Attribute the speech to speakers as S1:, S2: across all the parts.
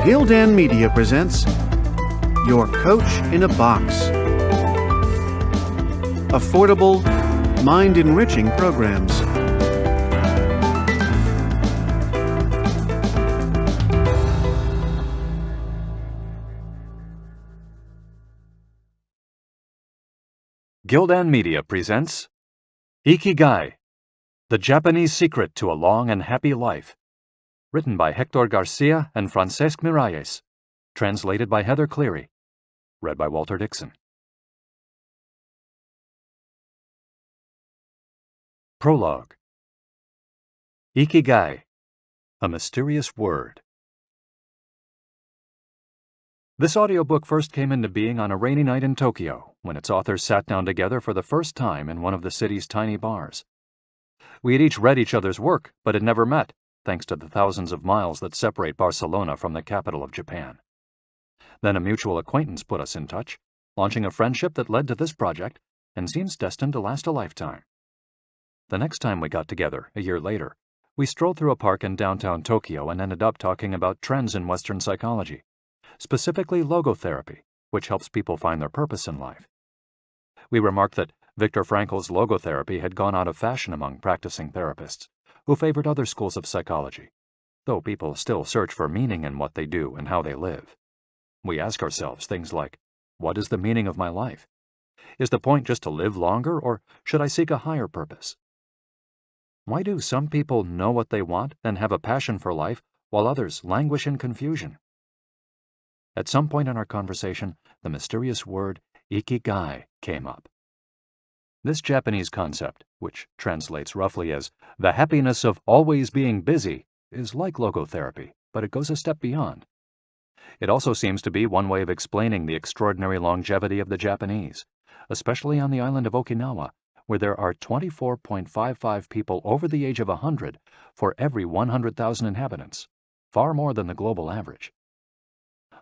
S1: Gildan Media presents Your Coach in a Box. Affordable, mind-enriching programs.
S2: Gildan Media presents IKIGAI, The Japanese Secret to a Long and Happy Life, written by Hector Garcia and Francesc Miralles, translated by Heather Cleary, read by Walter Dixon. Prologue. Ikigai, a mysterious word. This audiobook first came into being on a rainy night in Tokyo, when its authors sat down together for the first time in one of the city's tiny bars. We had each read each other's work, but had never met, thanks to the thousands of miles that separate Barcelona from the capital of Japan. Then a mutual acquaintance put us in touch, launching a friendship that led to this project and seems destined to last a lifetime. The next time we got together, a year later, we strolled through a park in downtown Tokyo and ended up talking about trends in Western psychology, specifically logotherapy, which helps people find their purpose in life. We remarked that Viktor Frankl's logotherapy had gone out of fashion among practicing therapists, who favored other schools of psychology, though people still search for meaning in what they do and how they live. We ask ourselves things like, what is the meaning of my life? Is the point just to live longer, or should I seek a higher purpose? Why do some people know what they want and have a passion for life, while others languish in confusion? At some point in our conversation, the mysterious word ikigai came up. This Japanese concept, which translates roughly as the happiness of always being busy, is like logotherapy, but it goes a step beyond. It also seems to be one way of explaining the extraordinary longevity of the Japanese, especially on the island of Okinawa, where there are 24.55 people over the age of 100 for every 100,000 inhabitants, far more than the global average.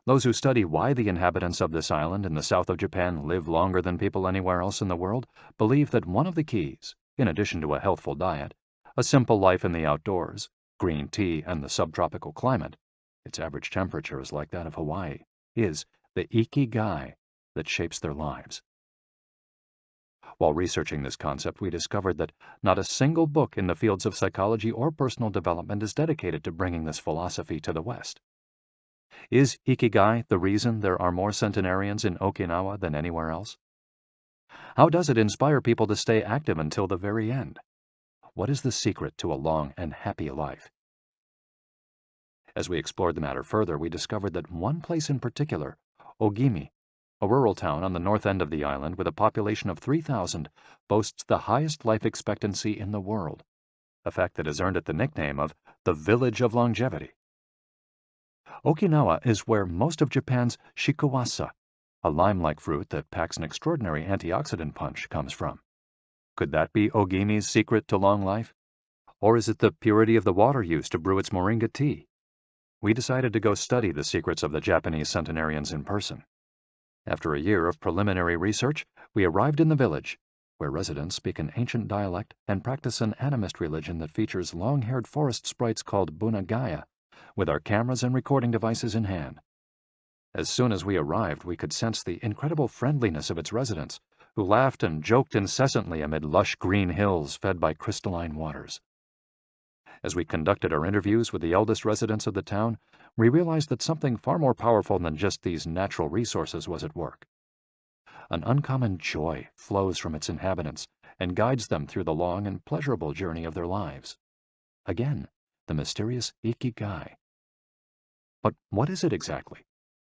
S2: Those who study why the inhabitants of this island in the south of Japan live longer than people anywhere else in the world believe that one of the keys, in addition to a healthful diet, a simple life in the outdoors, green tea, and the subtropical climate, its average temperature is like that of Hawaii, is the ikigai that shapes their lives. While researching this concept, we discovered that not a single book in the fields of psychology or personal development is dedicated to bringing this philosophy to the West. Is ikigai the reason there are more centenarians in Okinawa than anywhere else? How does it inspire people to stay active until the very end? What is the secret to a long and happy life? As we explored the matter further, we discovered that one place in particular, Ogimi, a rural town on the north end of the island with a population of 3,000, boasts the highest life expectancy in the world, a fact that has earned it the nickname of the Village of Longevity. Okinawa is where most of Japan's shikuwasa, a lime-like fruit that packs an extraordinary antioxidant punch, comes from. Could that be Ogimi's secret to long life? Or is it the purity of the water used to brew its moringa tea? We decided to go study the secrets of the Japanese centenarians in person. After a year of preliminary research, we arrived in the village, where residents speak an ancient dialect and practice an animist religion that features long-haired forest sprites called bunagaya, with our cameras and recording devices in hand. As soon as we arrived, we could sense the incredible friendliness of its residents, who laughed and joked incessantly amid lush green hills fed by crystalline waters. As we conducted our interviews with the eldest residents of the town, we realized that something far more powerful than just these natural resources was at work. An uncommon joy flows from its inhabitants and guides them through the long and pleasurable journey of their lives. Again, the mysterious ikigai. But what is it exactly?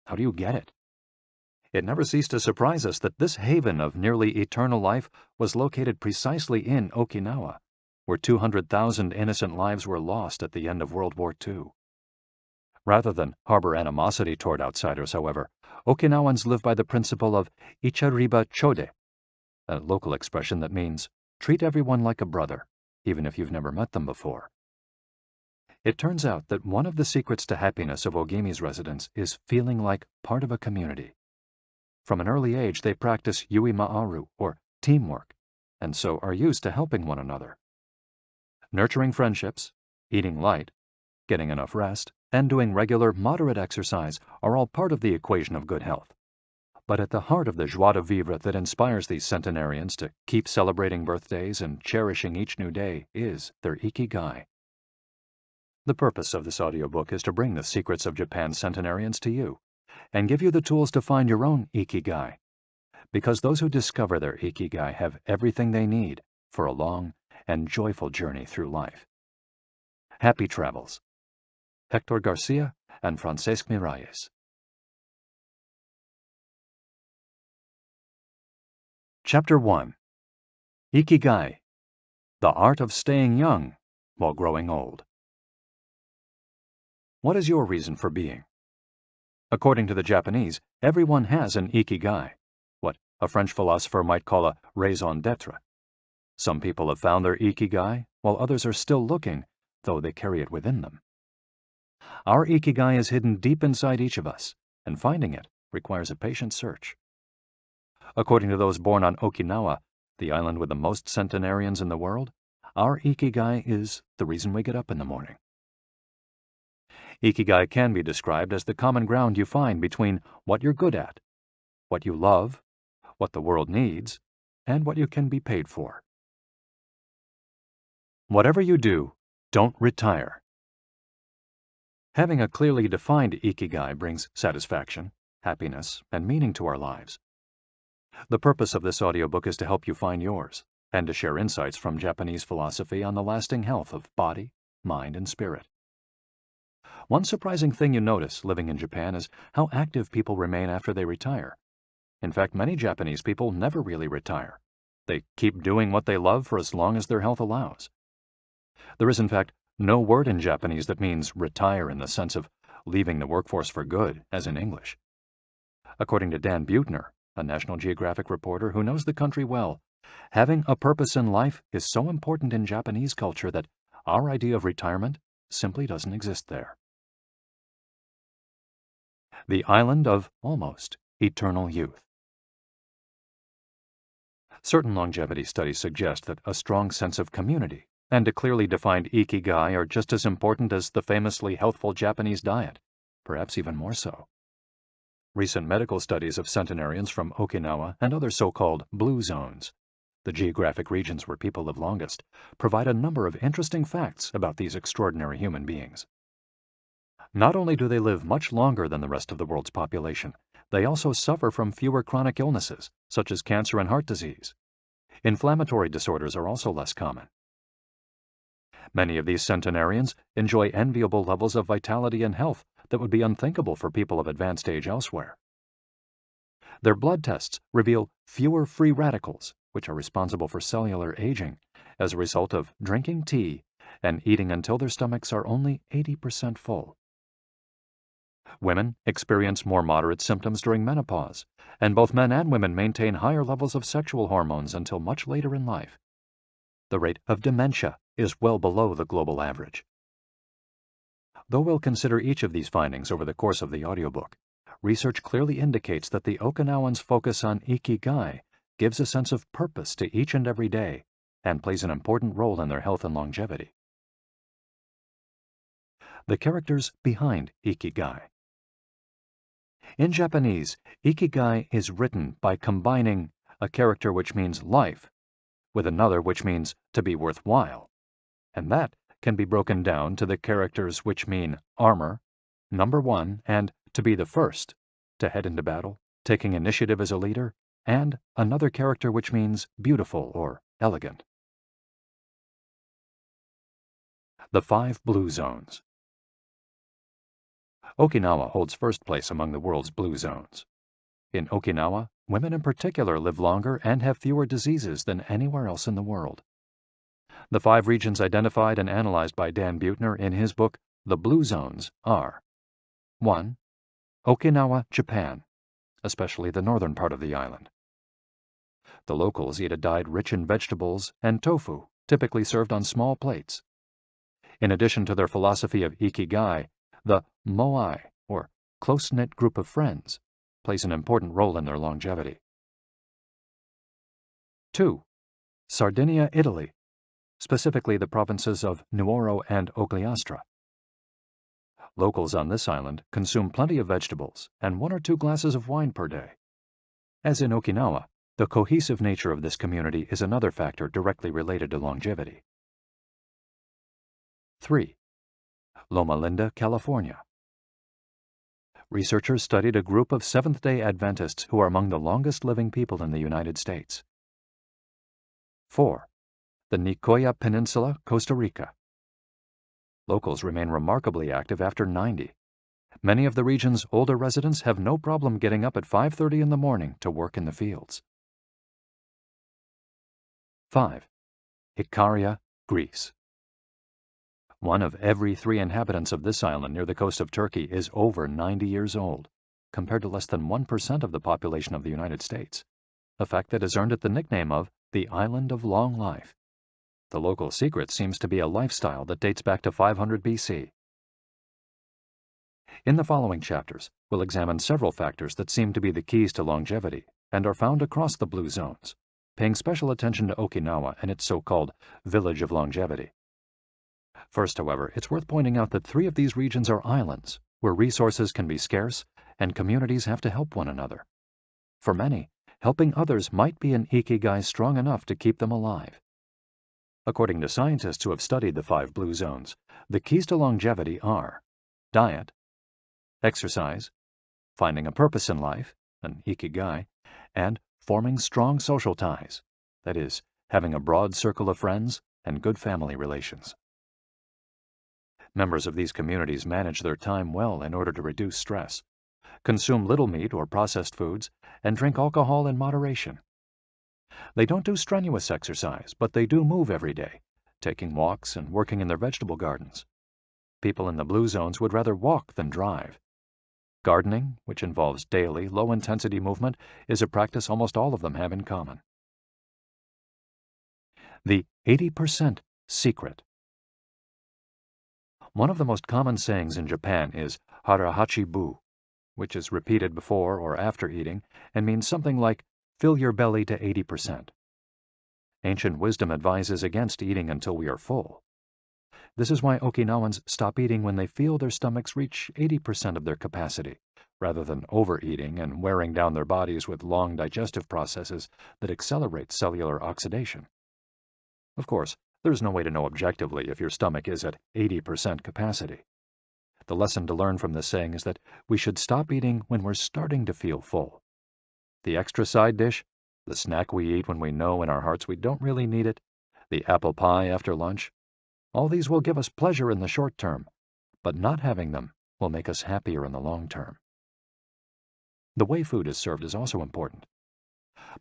S2: How do you get it? It never ceased to surprise us that this haven of nearly eternal life was located precisely in Okinawa, where 200,000 innocent lives were lost at the end of World War II. Rather than harbor animosity toward outsiders, however, Okinawans live by the principle of ichariba chode, a local expression that means treat everyone like a brother, even if you've never met them before. It turns out that one of the secrets to happiness of Ogimi's residents is feeling like part of a community. From an early age, they practice yui ma'aru, or teamwork, and so are used to helping one another. Nurturing friendships, eating light, getting enough rest, and doing regular, moderate exercise are all part of the equation of good health. But at the heart of the joie de vivre that inspires these centenarians to keep celebrating birthdays and cherishing each new day is their Ikigai. The purpose of this audiobook is to bring the secrets of Japan's centenarians to you and give you the tools to find your own Ikigai, because those who discover their Ikigai have everything they need for a long and joyful journey through life. Happy travels. Hector Garcia and Francesc Miralles. Chapter 1. Ikigai, the art of staying young while growing old. What is your reason for being? According to the Japanese, everyone has an Ikigai, what a French philosopher might call a raison d'être. Some people have found their Ikigai, while others are still looking, though they carry it within them. Our Ikigai is hidden deep inside each of us, and finding it requires a patient search. According to those born on Okinawa, the island with the most centenarians in the world, our Ikigai is the reason we get up in the morning. Ikigai can be described as the common ground you find between what you're good at, what you love, what the world needs, and what you can be paid for. Whatever you do, don't retire. Having a clearly defined Ikigai brings satisfaction, happiness, and meaning to our lives. The purpose of this audiobook is to help you find yours, and to share insights from Japanese philosophy on the lasting health of body, mind, and spirit. One surprising thing you notice living in Japan is how active people remain after they retire. In fact, many Japanese people never really retire. They keep doing what they love for as long as their health allows. There is, in fact, no word in Japanese that means retire in the sense of leaving the workforce for good, as in English. According to Dan Buettner, a National Geographic reporter who knows the country well, having a purpose in life is so important in Japanese culture that our idea of retirement simply doesn't exist there. The island of almost eternal youth. Certain longevity studies suggest that a strong sense of community and a clearly defined Ikigai are just as important as the famously healthful Japanese diet, perhaps even more so. Recent medical studies of centenarians from Okinawa and other so-called blue zones, the geographic regions where people live longest, provide a number of interesting facts about these extraordinary human beings. Not only do they live much longer than the rest of the world's population, they also suffer from fewer chronic illnesses, such as cancer and heart disease. Inflammatory disorders are also less common. Many of these centenarians enjoy enviable levels of vitality and health that would be unthinkable for people of advanced age elsewhere. Their blood tests reveal fewer free radicals, which are responsible for cellular aging, as a result of drinking tea and eating until their stomachs are only 80% full. Women experience more moderate symptoms during menopause, and both men and women maintain higher levels of sexual hormones until much later in life. The rate of dementia is well below the global average. Though we'll consider each of these findings over the course of the audiobook, research clearly indicates that the Okinawans' focus on Ikigai gives a sense of purpose to each and every day and plays an important role in their health and longevity. The characters behind Ikigai. In Japanese, Ikigai is written by combining a character which means life with another which means to be worthwhile, and that can be broken down to the characters which mean armor, number one, and to be the first, to head into battle, taking initiative as a leader, and another character which means beautiful or elegant. The 5 blue zones. Okinawa holds first place among the world's blue zones. In Okinawa, women in particular live longer and have fewer diseases than anywhere else in the world. The 5 regions identified and analyzed by Dan Buettner in his book, The Blue Zones, are 1. Okinawa, Japan, especially the northern part of the island. The locals eat a diet rich in vegetables and tofu, typically served on small plates. In addition to their philosophy of Ikigai, the moai, or close-knit group of friends, plays an important role in their longevity. 2. Sardinia, Italy, specifically the provinces of Nuoro and Ogliastra. Locals on this island consume plenty of vegetables and 1 or 2 glasses of wine per day. As in Okinawa, the cohesive nature of this community is another factor directly related to longevity. 3. Loma Linda, California. Researchers studied a group of Seventh-day Adventists who are among the longest living people in the United States. 4. The Nicoya Peninsula, Costa Rica. Locals remain remarkably active after 90. Many of the region's older residents have no problem getting up at 5:30 in the morning to work in the fields. 5. Ikaria, Greece. 1 of every 3 inhabitants of this island near the coast of Turkey is over 90 years old, compared to less than 1% of the population of the United States, a fact that has earned it the nickname of the Island of Long Life. The local secret seems to be a lifestyle that dates back to 500 BC. In the following chapters, we'll examine several factors that seem to be the keys to longevity and are found across the blue zones, paying special attention to Okinawa and its so-called Village of Longevity. First, however, it's worth pointing out that 3 of these regions are islands, where resources can be scarce and communities have to help one another. For many, helping others might be an ikigai strong enough to keep them alive. According to scientists who have studied the 5 blue zones, the keys to longevity are diet, exercise, finding a purpose in life, an ikigai, and forming strong social ties, that is, having a broad circle of friends and good family relations. Members of these communities manage their time well in order to reduce stress, consume little meat or processed foods, and drink alcohol in moderation. They don't do strenuous exercise, but they do move every day, taking walks and working in their vegetable gardens. People in the blue zones would rather walk than drive. Gardening, which involves daily, low-intensity movement, is a practice almost all of them have in common. The 80% secret. One of the most common sayings in Japan is harahachi-bu, which is repeated before or after eating and means something like, fill your belly to 80%. Ancient wisdom advises against eating until we are full. This is why Okinawans stop eating when they feel their stomachs reach 80% of their capacity, rather than overeating and wearing down their bodies with long digestive processes that accelerate cellular oxidation. Of course, there's no way to know objectively if your stomach is at 80% capacity. The lesson to learn from this saying is that we should stop eating when we're starting to feel full. The extra side dish, the snack we eat when we know in our hearts we don't really need it, the apple pie after lunch, all these will give us pleasure in the short term, but not having them will make us happier in the long term. The way food is served is also important.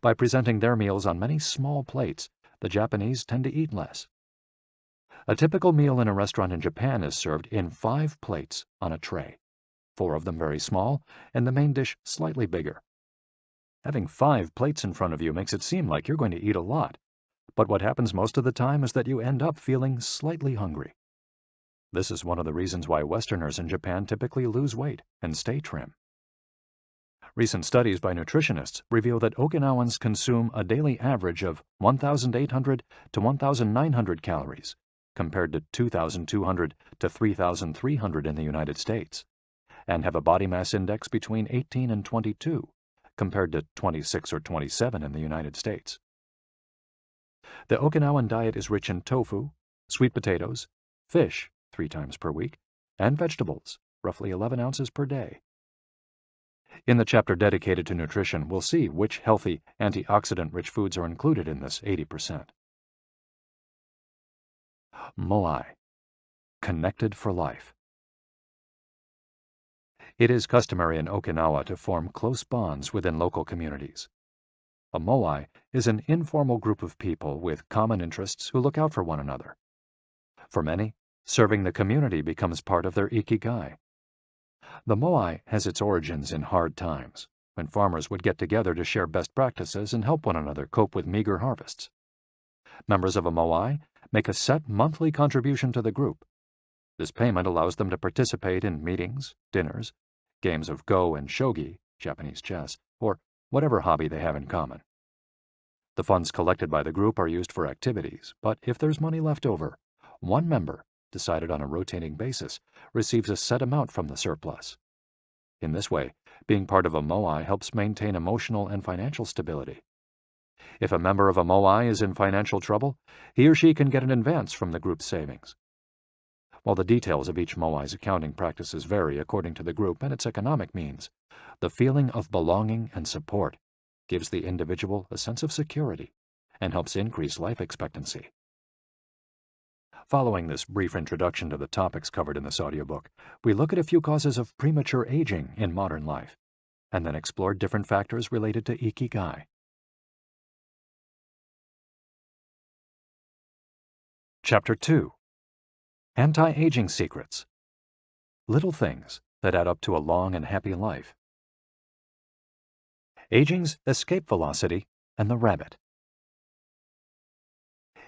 S2: By presenting their meals on many small plates, the Japanese tend to eat less. A typical meal in a restaurant in Japan is served in 5 plates on a tray, 4 of them very small, and the main dish slightly bigger. Having 5 plates in front of you makes it seem like you're going to eat a lot, but what happens most of the time is that you end up feeling slightly hungry. This is one of the reasons why Westerners in Japan typically lose weight and stay trim. Recent studies by nutritionists reveal that Okinawans consume a daily average of 1,800 to 1,900 calories, compared to 2,200 to 3,300 in the United States, and have a body mass index between 18 and 22, compared to 26 or 27 in the United States. The Okinawan diet is rich in tofu, sweet potatoes, fish 3 times per week, and vegetables, roughly 11 ounces per day. In the chapter dedicated to nutrition, we'll see which healthy, antioxidant-rich foods are included in this 80%. Moai, connected for life. It is customary in Okinawa to form close bonds within local communities. A moai is an informal group of people with common interests who look out for one another. For many, serving the community becomes part of their ikigai. The moai has its origins in hard times, when farmers would get together to share best practices and help one another cope with meager harvests. Members of a moai make a set monthly contribution to the group. This payment allows them to participate in meetings, dinners, games of go and shogi, Japanese chess, or whatever hobby they have in common. The funds collected by the group are used for activities, but if there's money left over, one member decided on a rotating basis, receives a set amount from the surplus. In this way, being part of a moai helps maintain emotional and financial stability. If a member of a moai is in financial trouble, he or she can get an advance from the group's savings. While the details of each moai's accounting practices vary according to the group and its economic means, the feeling of belonging and support gives the individual a sense of security and helps increase life expectancy. Following this brief introduction to the topics covered in this audiobook, we look at a few causes of premature aging in modern life, and then explore different factors related to Ikigai. Chapter 2. Anti-Aging Secrets. Little things that add up to a long and happy life. Aging's escape velocity and the rabbit.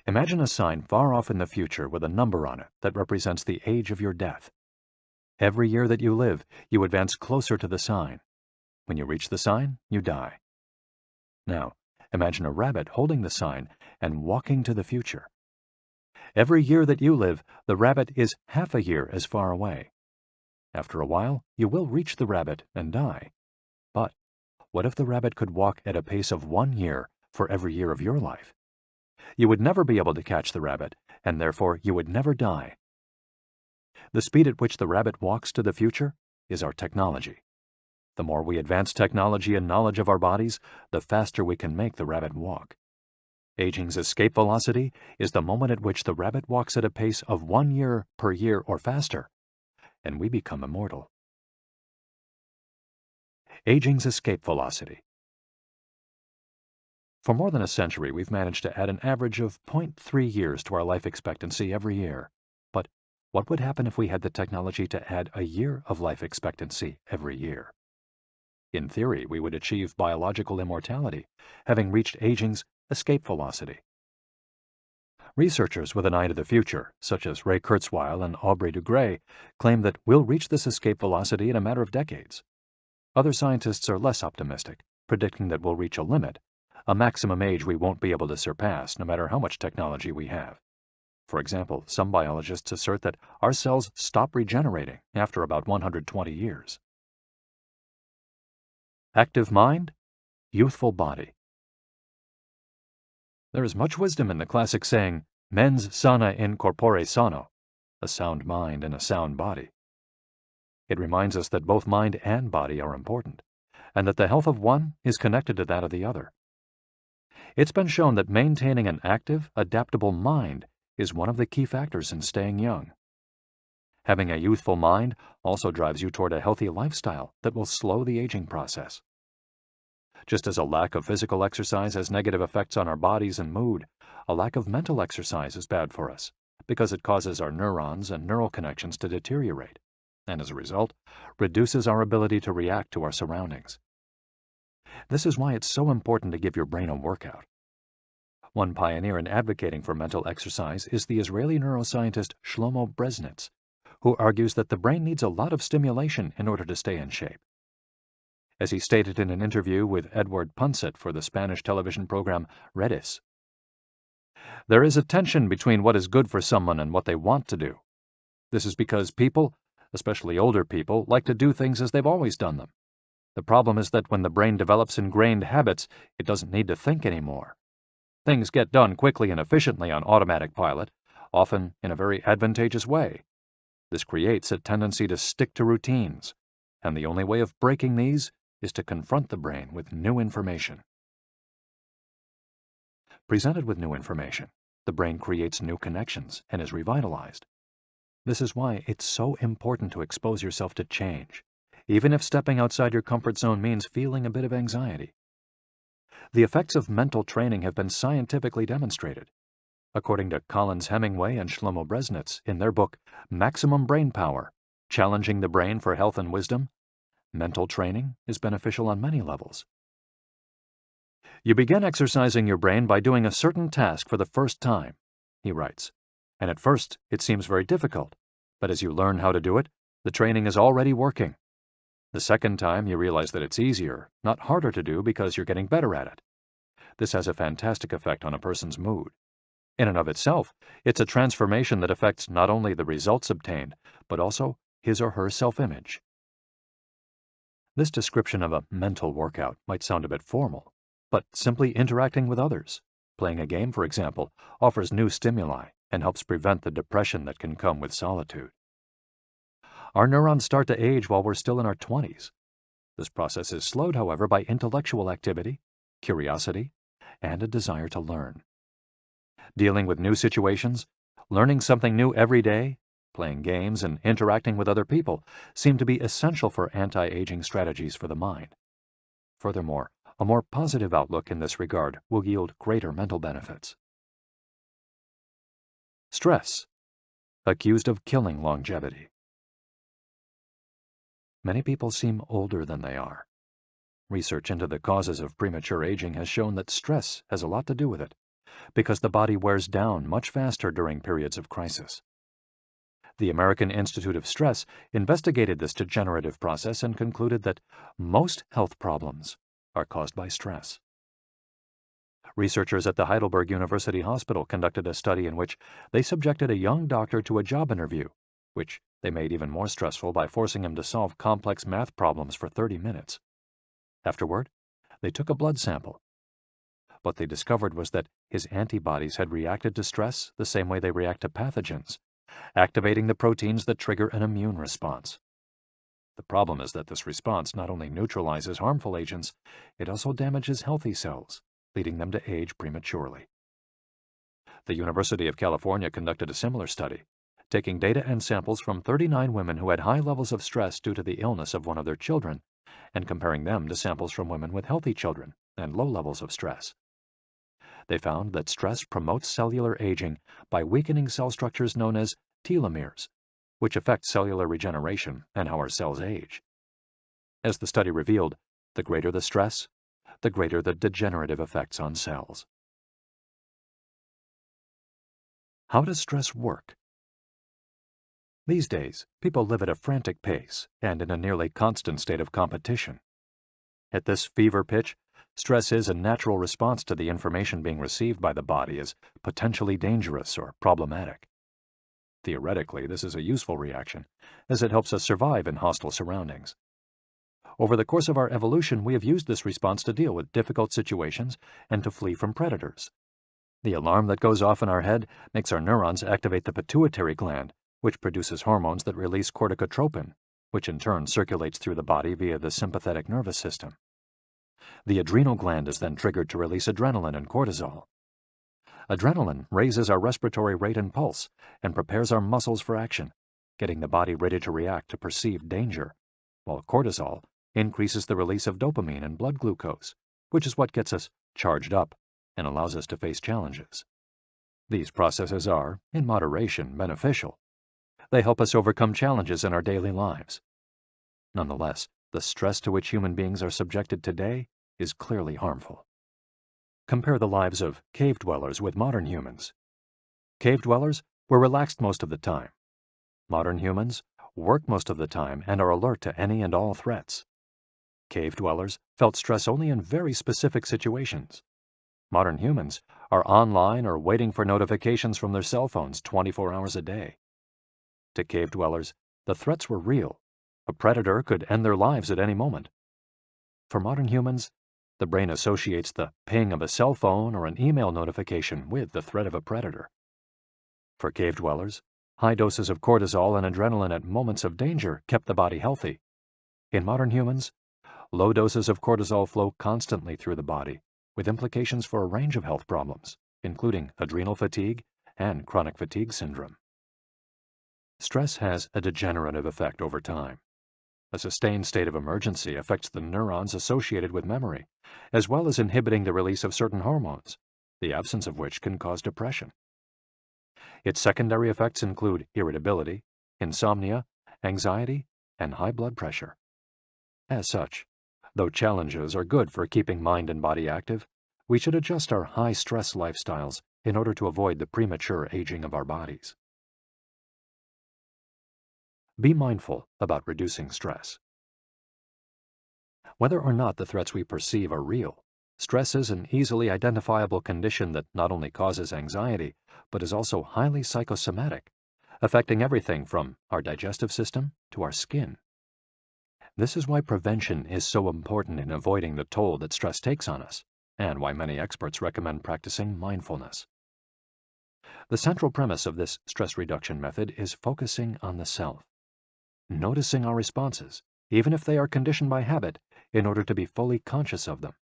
S2: Imagine a sign far off in the future with a number on it that represents the age of your death. Every year that you live, you advance closer to the sign. When you reach the sign, you die. Now, imagine a rabbit holding the sign and walking to the future. Every year that you live, the rabbit is half a year as far away. After a while, you will reach the rabbit and die. But what if the rabbit could walk at a pace of 1 year for every year of your life? You would never be able to catch the rabbit, and therefore you would never die. The speed at which the rabbit walks to the future is our technology. The more we advance technology and knowledge of our bodies, the faster we can make the rabbit walk. Aging's escape velocity is the moment at which the rabbit walks at a pace of 1 year per year or faster, and we become immortal. Aging's escape velocity. For more than a century, we've managed to add an average of 0.3 years to our life expectancy every year. But what would happen if we had the technology to add a year of life expectancy every year? In theory, we would achieve biological immortality, having reached aging's escape velocity. Researchers with an eye to the future, such as Ray Kurzweil and Aubrey de Grey, claim that we'll reach this escape velocity in a matter of decades. Other scientists are less optimistic, predicting that we'll reach a limit, a maximum age we won't be able to surpass no matter how much technology we have. For example, some biologists assert that our cells stop regenerating after about 120 years. Active mind, youthful body. There is much wisdom in the classic saying, mens sana in corpore sano, a sound mind in a sound body. It reminds us that both mind and body are important, and that the health of one is connected to that of the other. It's been shown that maintaining an active, adaptable mind is one of the key factors in staying young. Having a youthful mind also drives you toward a healthy lifestyle that will slow the aging process. Just as a lack of physical exercise has negative effects on our bodies and mood, a lack of mental exercise is bad for us because it causes our neurons and neural connections to deteriorate, and as a result, reduces our ability to react to our surroundings. This is why it's so important to give your brain a workout. One pioneer in advocating for mental exercise is the Israeli neuroscientist Shlomo Bresnitz, who argues that the brain needs a lot of stimulation in order to stay in shape. As he stated in an interview with Edward Punset for the Spanish television program Redis, there is a tension between what is good for someone and what they want to do. This is because people, especially older people, like to do things as they've always done them. The problem is that when the brain develops ingrained habits, it doesn't need to think anymore. Things get done quickly and efficiently on automatic pilot, often in a very advantageous way. This creates a tendency to stick to routines, and the only way of breaking these is to confront the brain with new information. Presented with new information, the brain creates new connections and is revitalized. This is why it's so important to expose yourself to change, even if stepping outside your comfort zone means feeling a bit of anxiety. The effects of mental training have been scientifically demonstrated. According to Collins Hemingway and Shlomo Bresnitz in their book Maximum Brain Power, Challenging the Brain for Health and Wisdom, mental training is beneficial on many levels. You begin exercising your brain by doing a certain task for the first time, he writes, and at first it seems very difficult, but as you learn how to do it, the training is already working. The second time you realize that it's easier, not harder to do because you're getting better at it. This has a fantastic effect on a person's mood. In and of itself, it's a transformation that affects not only the results obtained, but also his or her self-image. This description of a mental workout might sound a bit formal, but simply interacting with others, playing a game, for example, offers new stimuli and helps prevent the depression that can come with solitude. Our neurons start to age while we're still in our 20s. This process is slowed, however, by intellectual activity, curiosity, and a desire to learn. Dealing with new situations, learning something new every day, playing games, and interacting with other people seem to be essential for anti-aging strategies for the mind. Furthermore, a more positive outlook in this regard will yield greater mental benefits. Stress, accused of killing longevity. Many people seem older than they are. Research into the causes of premature aging has shown that stress has a lot to do with it, because the body wears down much faster during periods of crisis. The American Institute of Stress investigated this degenerative process and concluded that most health problems are caused by stress. Researchers at the Heidelberg University Hospital conducted a study in which they subjected a young doctor to a job interview, which they made even more stressful by forcing him to solve complex math problems for 30 minutes. Afterward, they took a blood sample. What they discovered was that his antibodies had reacted to stress the same way they react to pathogens, activating the proteins that trigger an immune response. The problem is that this response not only neutralizes harmful agents, it also damages healthy cells, leading them to age prematurely. The University of California conducted a similar study, taking data and samples from 39 women who had high levels of stress due to the illness of one of their children, and comparing them to samples from women with healthy children and low levels of stress. They found that stress promotes cellular aging by weakening cell structures known as telomeres, which affect cellular regeneration and how our cells age. As the study revealed, the greater the stress, the greater the degenerative effects on cells. How does stress work? These days, people live at a frantic pace and in a nearly constant state of competition. At this fever pitch, stress is a natural response to the information being received by the body as potentially dangerous or problematic. Theoretically, this is a useful reaction, as it helps us survive in hostile surroundings. Over the course of our evolution, we have used this response to deal with difficult situations and to flee from predators. The alarm that goes off in our head makes our neurons activate the pituitary gland, which produces hormones that release corticotropin, which in turn circulates through the body via the sympathetic nervous system. The adrenal gland is then triggered to release adrenaline and cortisol. Adrenaline raises our respiratory rate and pulse and prepares our muscles for action, getting the body ready to react to perceived danger, while cortisol increases the release of dopamine and blood glucose, which is what gets us charged up and allows us to face challenges. These processes are, in moderation, beneficial. They help us overcome challenges in our daily lives. Nonetheless, the stress to which human beings are subjected today is clearly harmful. Compare the lives of cave dwellers with modern humans. Cave dwellers were relaxed most of the time. Modern humans work most of the time and are alert to any and all threats. Cave dwellers felt stress only in very specific situations. Modern humans are online or waiting for notifications from their cell phones 24 hours a day. To cave dwellers, the threats were real. A predator could end their lives at any moment. For modern humans, the brain associates the ping of a cell phone or an email notification with the threat of a predator. For cave dwellers, high doses of cortisol and adrenaline at moments of danger kept the body healthy. In modern humans, low doses of cortisol flow constantly through the body, with implications for a range of health problems, including adrenal fatigue and chronic fatigue syndrome. Stress has a degenerative effect over time. A sustained state of emergency affects the neurons associated with memory, as well as inhibiting the release of certain hormones, the absence of which can cause depression. Its secondary effects include irritability, insomnia, anxiety, and high blood pressure. As such, though challenges are good for keeping mind and body active, we should adjust our high-stress lifestyles in order to avoid the premature aging of our bodies. Be mindful about reducing stress. Whether or not the threats we perceive are real, Stress is an easily identifiable condition that not only causes anxiety, but is also highly psychosomatic, affecting everything from our digestive system to our skin. This is why prevention is so important in avoiding the toll that stress takes on us, and why many experts recommend practicing mindfulness. The central premise of this stress reduction method is focusing on the self, noticing our responses, even if they are conditioned by habit, in order to be fully conscious of them.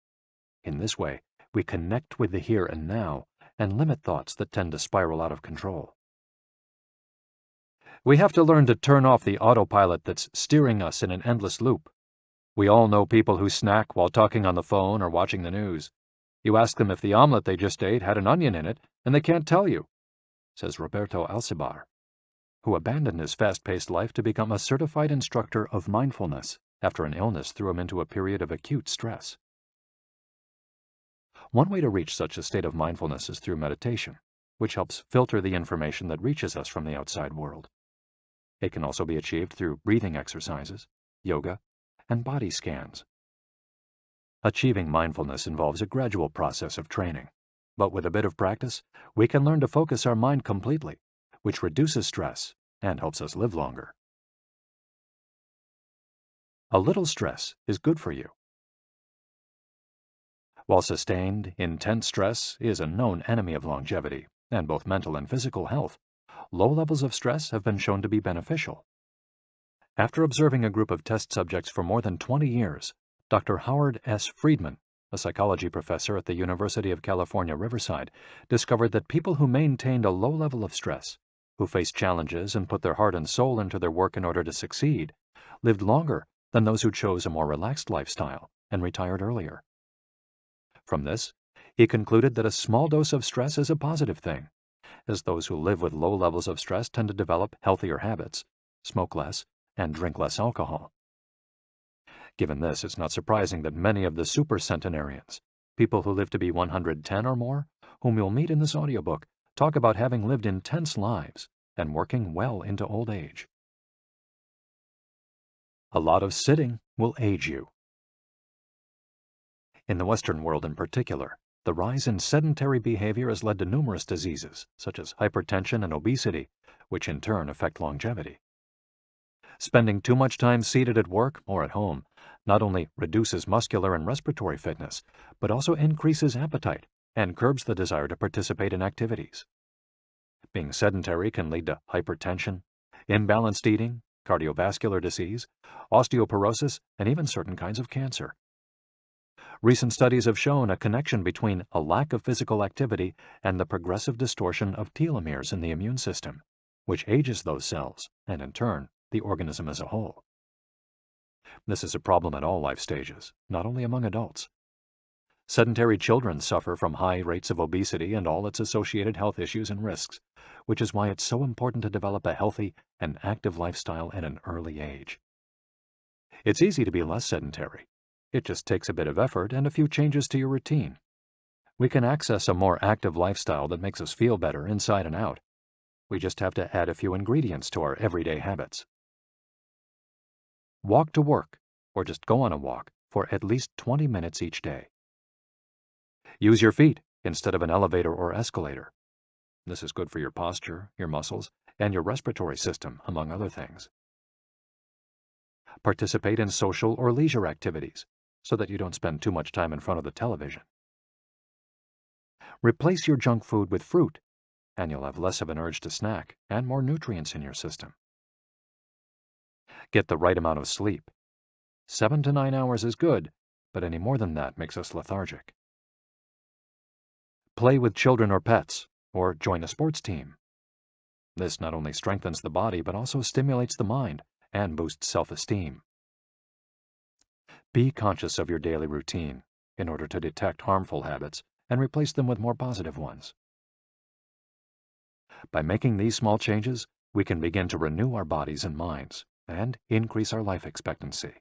S2: In this way, we connect with the here and now and limit thoughts that tend to spiral out of control. We have to learn to turn off the autopilot that's steering us in an endless loop. We all know people who snack while talking on the phone or watching the news. You ask them if the omelet they just ate had an onion in it, and they can't tell you, says Roberto Alcibar, who abandoned his fast-paced life to become a certified instructor of mindfulness after an illness threw him into a period of acute stress. One way to reach such a state of mindfulness is through meditation, which helps filter the information that reaches us from the outside world. It can also be achieved through breathing exercises, yoga, and body scans. Achieving mindfulness involves a gradual process of training, but with a bit of practice, we can learn to focus our mind completely, which reduces stress and helps us live longer. A little stress is good for you. While sustained, intense stress is a known enemy of longevity and both mental and physical health, low levels of stress have been shown to be beneficial. After observing a group of test subjects for more than 20 years, Dr. Howard S. Friedman, a psychology professor at the University of California, Riverside, discovered that people who maintained a low level of stress, who faced challenges and put their heart and soul into their work in order to succeed, lived longer than those who chose a more relaxed lifestyle and retired earlier. From this, he concluded that a small dose of stress is a positive thing, as those who live with low levels of stress tend to develop healthier habits, smoke less, and drink less alcohol. Given this, it's not surprising that many of the supercentenarians, people who live to be 110 or more, whom you'll meet in this audiobook, talk about having lived intense lives and working well into old age. A lot of sitting will age you. In the Western world in particular, the rise in sedentary behavior has led to numerous diseases, such as hypertension and obesity, which in turn affect longevity. Spending too much time seated at work or at home not only reduces muscular and respiratory fitness, but also increases appetite and curbs the desire to participate in activities. Being sedentary can lead to hypertension, imbalanced eating, cardiovascular disease, osteoporosis, and even certain kinds of cancer. Recent studies have shown a connection between a lack of physical activity and the progressive distortion of telomeres in the immune system, which ages those cells and, in turn, the organism as a whole. This is a problem at all life stages, not only among adults. Sedentary children suffer from high rates of obesity and all its associated health issues and risks, which is why it's so important to develop a healthy and active lifestyle at an early age. It's easy to be less sedentary. It just takes a bit of effort and a few changes to your routine. We can access a more active lifestyle that makes us feel better inside and out. We just have to add a few ingredients to our everyday habits. Walk to work, or just go on a walk, for at least 20 minutes each day. Use your feet instead of an elevator or escalator. This is good for your posture, your muscles, and your respiratory system, among other things. Participate in social or leisure activities, so that you don't spend too much time in front of the television. Replace your junk food with fruit, and you'll have less of an urge to snack and more nutrients in your system. Get the right amount of sleep. 7 to 9 hours is good, but any more than that makes us lethargic. Play with children or pets, or join a sports team. This not only strengthens the body, but also stimulates the mind and boosts self-esteem. Be conscious of your daily routine in order to detect harmful habits and replace them with more positive ones. By making these small changes, we can begin to renew our bodies and minds and increase our life expectancy.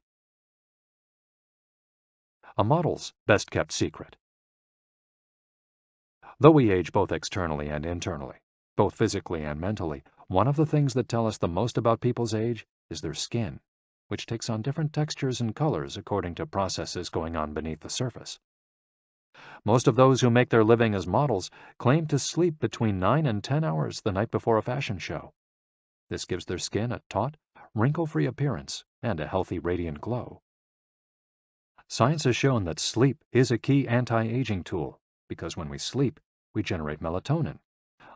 S2: A model's best-kept secret. Though we age both externally and internally, both physically and mentally, one of the things that tell us the most about people's age is their skin, which takes on different textures and colors according to processes going on beneath the surface. Most of those who make their living as models claim to sleep between 9 and 10 hours the night before a fashion show. This gives their skin a taut, wrinkle-free appearance and a healthy, radiant glow. Science has shown that sleep is a key anti-aging tool because when we sleep, we generate melatonin,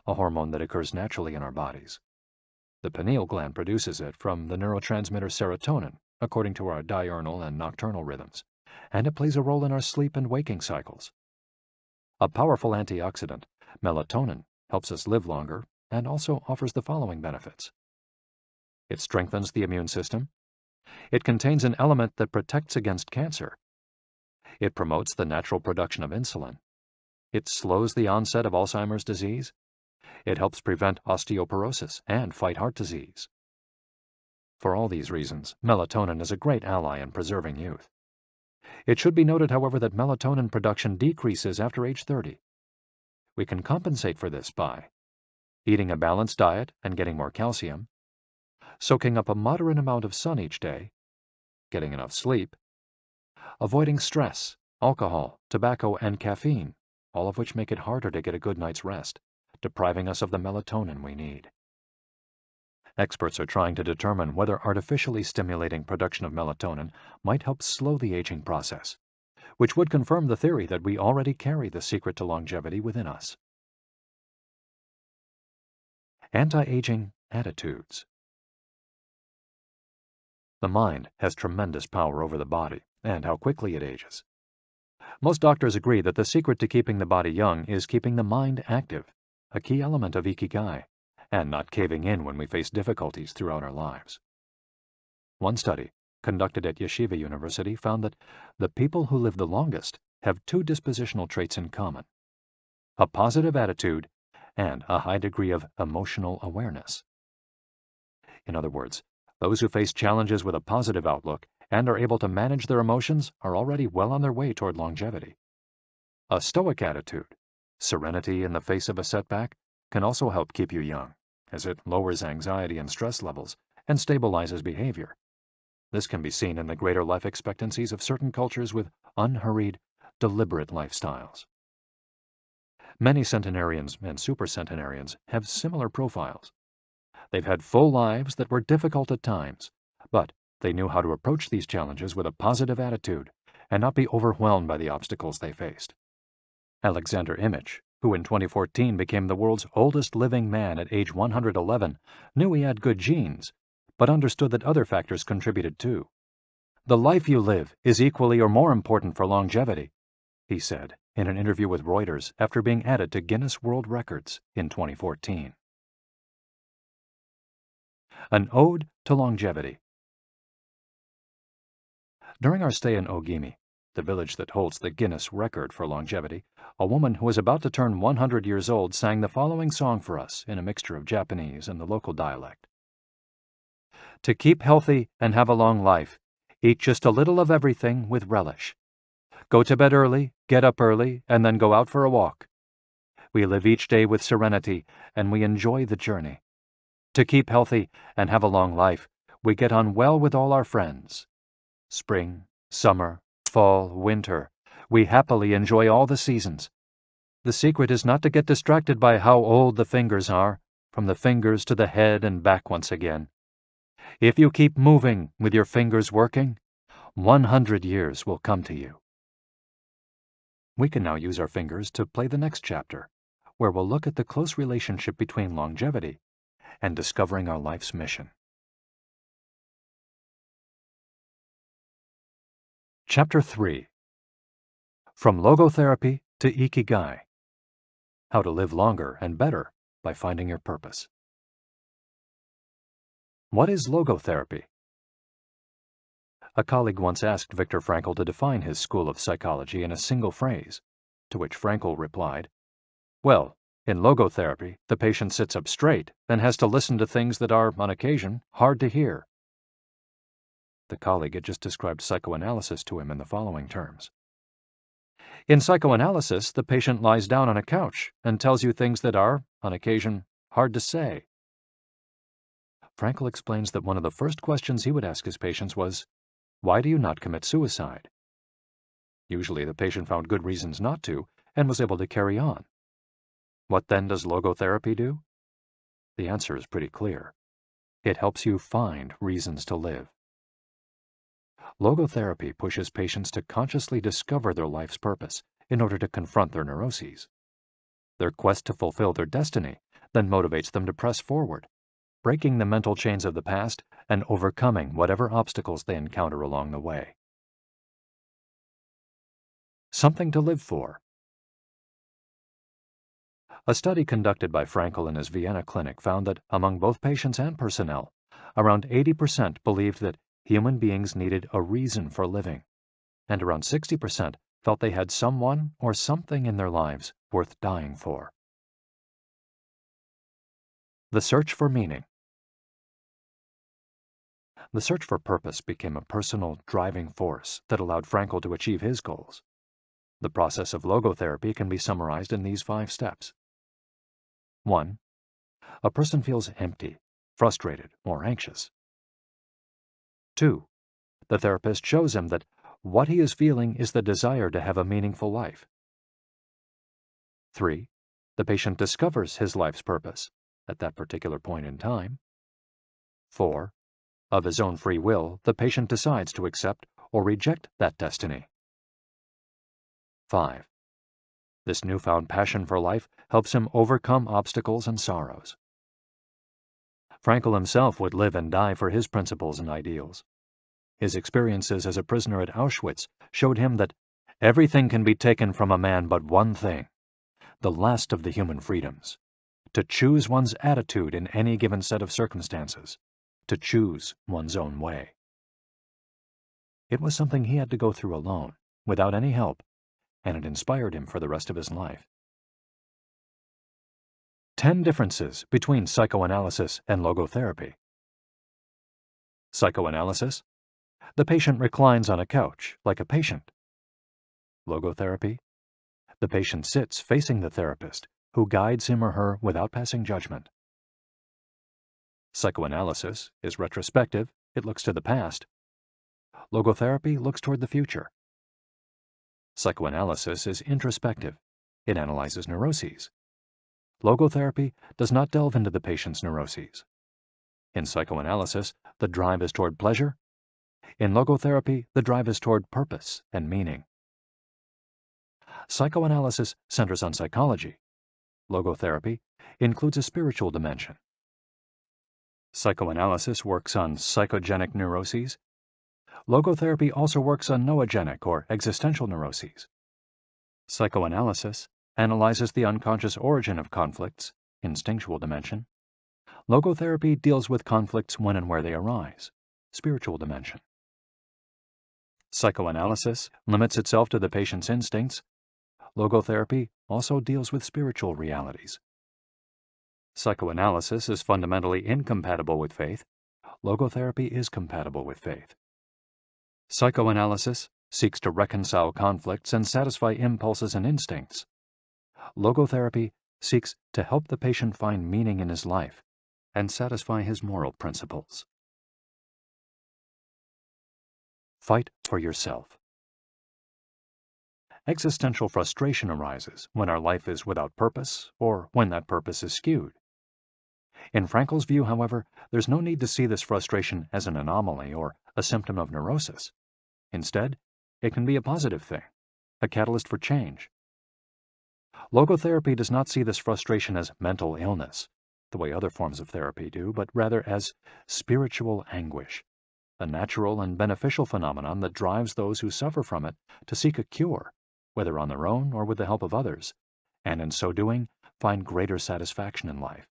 S2: a hormone that occurs naturally in our bodies. The pineal gland produces it from the neurotransmitter serotonin, according to our diurnal and nocturnal rhythms, and it plays a role in our sleep and waking cycles. A powerful antioxidant, melatonin, helps us live longer and also offers the following benefits. It strengthens the immune system. It contains an element that protects against cancer. It promotes the natural production of insulin. It slows the onset of Alzheimer's disease. It helps prevent osteoporosis and fight heart disease. For all these reasons, melatonin is a great ally in preserving youth. It should be noted, however, that melatonin production decreases after age 30. We can compensate for this by eating a balanced diet and getting more calcium, soaking up a moderate amount of sun each day, getting enough sleep, avoiding stress, alcohol, tobacco, and caffeine, all of which make it harder to get a good night's rest, depriving us of the melatonin we need. Experts are trying to determine whether artificially stimulating production of melatonin might help slow the aging process, which would confirm the theory that we already carry the secret to longevity within us. Anti-aging attitudes. The mind has tremendous power over the body and how quickly it ages. Most doctors agree that the secret to keeping the body young is keeping the mind active, a key element of IKIGAI, and not caving in when we face difficulties throughout our lives. One study, conducted at Yeshiva University, found that the people who live the longest have two dispositional traits in common: a positive attitude and a high degree of emotional awareness. In other words, those who face challenges with a positive outlook and are able to manage their emotions are already well on their way toward longevity. A stoic attitude, serenity in the face of a setback, can also help keep you young, as it lowers anxiety and stress levels and stabilizes behavior. This can be seen in the greater life expectancies of certain cultures with unhurried, deliberate lifestyles. Many centenarians and supercentenarians have similar profiles. They've had full lives that were difficult at times, but they knew how to approach these challenges with a positive attitude and not be overwhelmed by the obstacles they faced. Alexander Imich, who in 2014 became the world's oldest living man at age 111, knew he had good genes, but understood that other factors contributed too. "The life you live is equally or more important for longevity," he said in an interview with Reuters after being added to Guinness World Records in 2014. An Ode to Longevity. During our stay in Ogimi, the village that holds the Guinness record for longevity, a woman who was about to turn 100 years old sang the following song for us in a mixture of Japanese and the local dialect. "To keep healthy and have a long life, eat just a little of everything with relish. Go to bed early, get up early, and then go out for a walk. We live each day with serenity, and we enjoy the journey. To keep healthy and have a long life, we get on well with all our friends. Spring, summer, fall, winter, we happily enjoy all the seasons. The secret is not to get distracted by how old the fingers are, from the fingers to the head and back once again. If you keep moving with your fingers working, 100 years will come to you." We can now use our fingers to play the next chapter, where we'll look at the close relationship between longevity and discovering our life's mission. Chapter 3. From Logotherapy to Ikigai. How to live longer and better by finding your purpose. What is logotherapy? A colleague once asked Viktor Frankl to define his school of psychology in a single phrase, to which Frankl replied, "Well, in logotherapy, the patient sits up straight and has to listen to things that are, on occasion, hard to hear." The colleague had just described psychoanalysis to him in the following terms. In psychoanalysis, the patient lies down on a couch and tells you things that are, on occasion, hard to say. Frankl explains that one of the first questions he would ask his patients was, "Why do you not commit suicide?" Usually the patient found good reasons not to and was able to carry on. What then does logotherapy do? The answer is pretty clear. It helps you find reasons to live. Logotherapy pushes patients to consciously discover their life's purpose in order to confront their neuroses. Their quest to fulfill their destiny then motivates them to press forward, breaking the mental chains of the past and overcoming whatever obstacles they encounter along the way. Something to live for. A study conducted by Frankl in his Vienna clinic found that among both patients and personnel, around 80% believed that human beings needed a reason for living, and around 60% felt they had someone or something in their lives worth dying for. The search for meaning. The search for purpose became a personal driving force that allowed Frankl to achieve his goals. The process of logotherapy can be summarized in these 5 steps. 1. A person feels empty, frustrated, or anxious. 2. The therapist shows him that what he is feeling is the desire to have a meaningful life. 3. The patient discovers his life's purpose at that particular point in time. 4. Of his own free will, the patient decides to accept or reject that destiny. 5. This newfound passion for life helps him overcome obstacles and sorrows. Frankl himself would live and die for his principles and ideals. His experiences as a prisoner at Auschwitz showed him that everything can be taken from a man but one thing, the last of the human freedoms: to choose one's attitude in any given set of circumstances, to choose one's own way. It was something he had to go through alone, without any help, and it inspired him for the rest of his life. 10 differences between psychoanalysis and logotherapy. Psychoanalysis: the patient reclines on a couch like a patient. Logotherapy: the patient sits facing the therapist, who guides him or her without passing judgment. Psychoanalysis is retrospective, it looks to the past. Logotherapy looks toward the future. Psychoanalysis is introspective, it analyzes neuroses. Logotherapy does not delve into the patient's neuroses. In psychoanalysis, the drive is toward pleasure. In logotherapy, the drive is toward purpose and meaning. Psychoanalysis centers on psychology. Logotherapy includes a spiritual dimension. Psychoanalysis works on psychogenic neuroses. Logotherapy also works on noogenic or existential neuroses. Psychoanalysis analyzes the unconscious origin of conflicts, instinctual dimension. Logotherapy deals with conflicts when and where they arise, spiritual dimension. Psychoanalysis limits itself to the patient's instincts. Logotherapy also deals with spiritual realities. Psychoanalysis is fundamentally incompatible with faith. Logotherapy is compatible with faith. Psychoanalysis seeks to reconcile conflicts and satisfy impulses and instincts. Logotherapy seeks to help the patient find meaning in his life and satisfy his moral principles. Fight for yourself. Existential frustration arises when our life is without purpose or when that purpose is skewed. In Frankl's view, however, there's no need to see this frustration as an anomaly or a symptom of neurosis. Instead, it can be a positive thing, a catalyst for change. Logotherapy does not see this frustration as mental illness, the way other forms of therapy do, but rather as spiritual anguish, a natural and beneficial phenomenon that drives those who suffer from it to seek a cure, whether on their own or with the help of others, and in so doing, find greater satisfaction in life.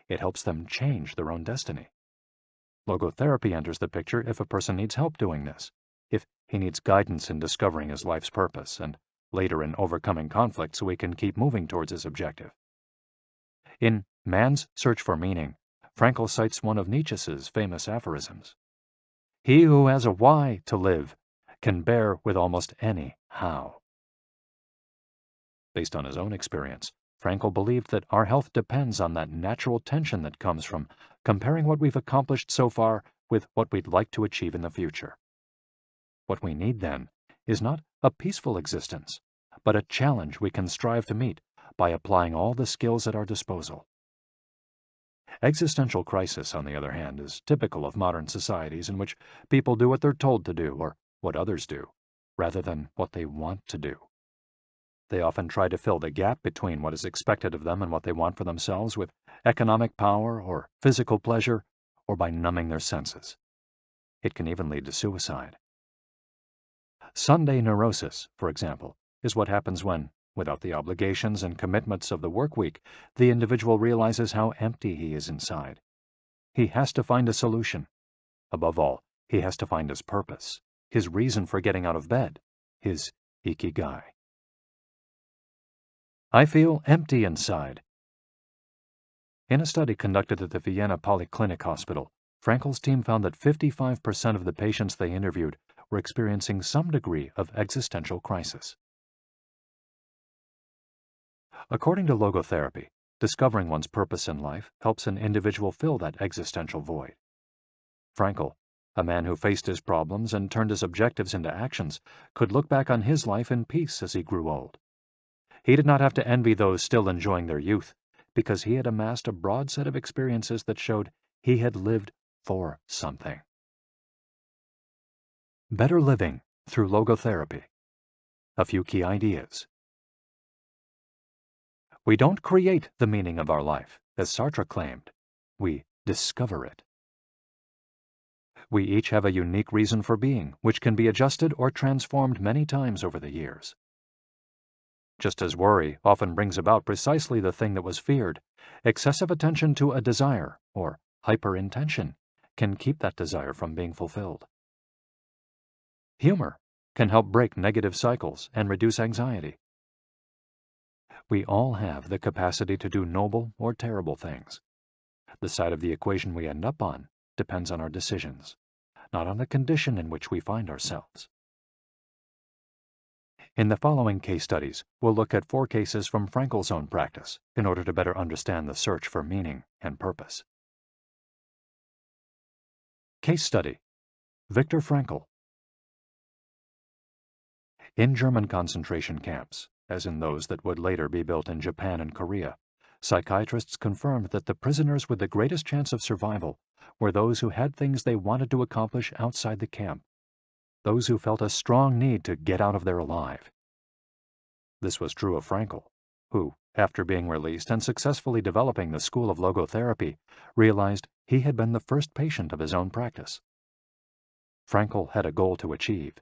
S2: It helps them change their own destiny. Logotherapy enters the picture if a person needs help doing this, if he needs guidance in discovering his life's purpose, and later in overcoming conflict so he can keep moving towards his objective. In Man's Search for Meaning, Frankl cites one of Nietzsche's famous aphorisms: "He who has a why to live can bear with almost any how." Based on his own experience, Frankl believed that our health depends on that natural tension that comes from comparing what we've accomplished so far with what we'd like to achieve in the future. What we need, then, is not a peaceful existence, but a challenge we can strive to meet by applying all the skills at our disposal. Existential crisis, on the other hand, is typical of modern societies in which people do what they're told to do or what others do, rather than what they want to do. They often try to fill the gap between what is expected of them and what they want for themselves with economic power or physical pleasure, or by numbing their senses. It can even lead to suicide. Sunday neurosis, for example, is what happens when, without the obligations and commitments of the work week, the individual realizes how empty he is inside. He has to find a solution. Above all, he has to find his purpose, his reason for getting out of bed, his IKIGAI. I feel empty inside. In a study conducted at the Vienna Polyclinic Hospital, Frankel's team found that 55% of the patients they interviewed were experiencing some degree of existential crisis. According to logotherapy, discovering one's purpose in life helps an individual fill that existential void. Frankel, a man who faced his problems and turned his objectives into actions, could look back on his life in peace as he grew old. He did not have to envy those still enjoying their youth, because he had amassed a broad set of experiences that showed he had lived for something. Better living through logotherapy. A few key ideas. We don't create the meaning of our life, as Sartre claimed. We discover it. We each have a unique reason for being, which can be adjusted or transformed many times over the years. Just as worry often brings about precisely the thing that was feared, excessive attention to a desire, or hyperintention, can keep that desire from being fulfilled. Humor can help break negative cycles and reduce anxiety. We all have the capacity to do noble or terrible things. The side of the equation we end up on depends on our decisions, not on the condition in which we find ourselves. In the following case studies, we'll look at 4 cases from Frankel's own practice in order to better understand the search for meaning and purpose. Case study: Viktor Frankl. In German concentration camps, as in those that would later be built in Japan and Korea, psychiatrists confirmed that the prisoners with the greatest chance of survival were those who had things they wanted to accomplish outside the camp, those who felt a strong need to get out of there alive. This was true of Frankl, who, after being released and successfully developing the school of logotherapy, realized he had been the first patient of his own practice. Frankl had a goal to achieve,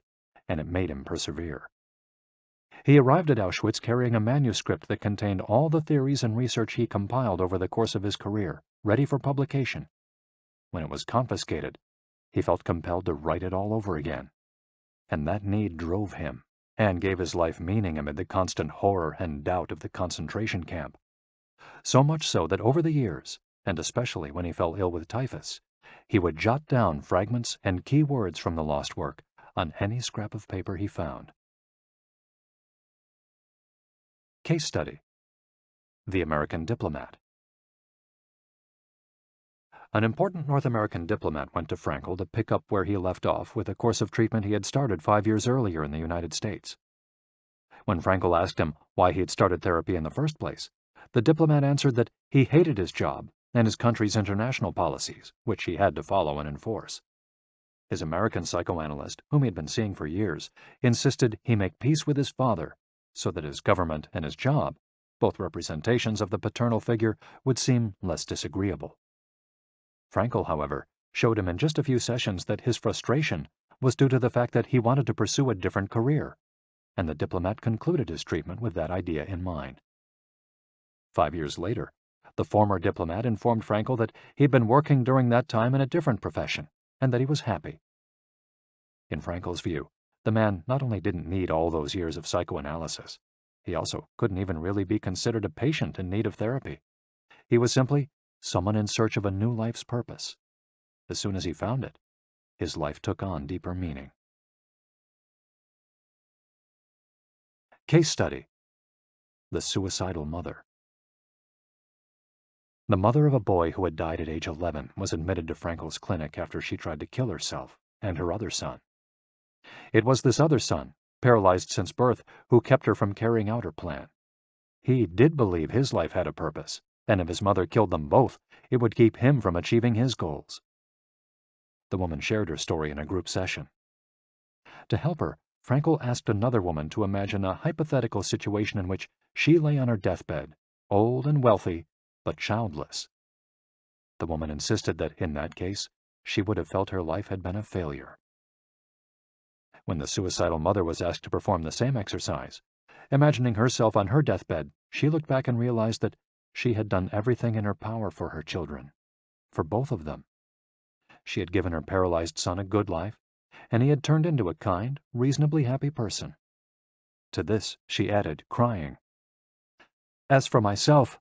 S2: and it made him persevere. He arrived at Auschwitz carrying a manuscript that contained all the theories and research he compiled over the course of his career, ready for publication. When it was confiscated, he felt compelled to write it all over again. And that need drove him, and gave his life meaning amid the constant horror and doubt of the concentration camp. So much so that over the years, and especially when he fell ill with typhus, he would jot down fragments and key words from the lost work on any scrap of paper he found. Case study: The American Diplomat. An important North American diplomat went to Frankl to pick up where he left off with a course of treatment he had started 5 years earlier in the United States. When Frankl asked him why he had started therapy in the first place, the diplomat answered that he hated his job and his country's international policies, which he had to follow and enforce. His American psychoanalyst, whom he had been seeing for years, insisted he make peace with his father so that his government and his job, both representations of the paternal figure, would seem less disagreeable. Frankl, however, showed him in just a few sessions that his frustration was due to the fact that he wanted to pursue a different career, and the diplomat concluded his treatment with that idea in mind. 5 years later, the former diplomat informed Frankl that he had been working during that time in a different profession, and that he was happy. In Frankl's view, the man not only didn't need all those years of psychoanalysis, he also couldn't even really be considered a patient in need of therapy. He was simply someone in search of a new life's purpose. As soon as he found it, his life took on deeper meaning. Case study: The Suicidal Mother. The mother of a boy who had died at age 11 was admitted to Frankl's clinic after she tried to kill herself and her other son. It was this other son, paralyzed since birth, who kept her from carrying out her plan. He did believe his life had a purpose, and if his mother killed them both, it would keep him from achieving his goals. The woman shared her story in a group session. To help her, Frankel asked another woman to imagine a hypothetical situation in which she lay on her deathbed, old and wealthy, but childless. The woman insisted that, in that case, she would have felt her life had been a failure. When the suicidal mother was asked to perform the same exercise, imagining herself on her deathbed, she looked back and realized that she had done everything in her power for her children, for both of them. She had given her paralyzed son a good life, and he had turned into a kind, reasonably happy person. To this she added, crying, "As for myself,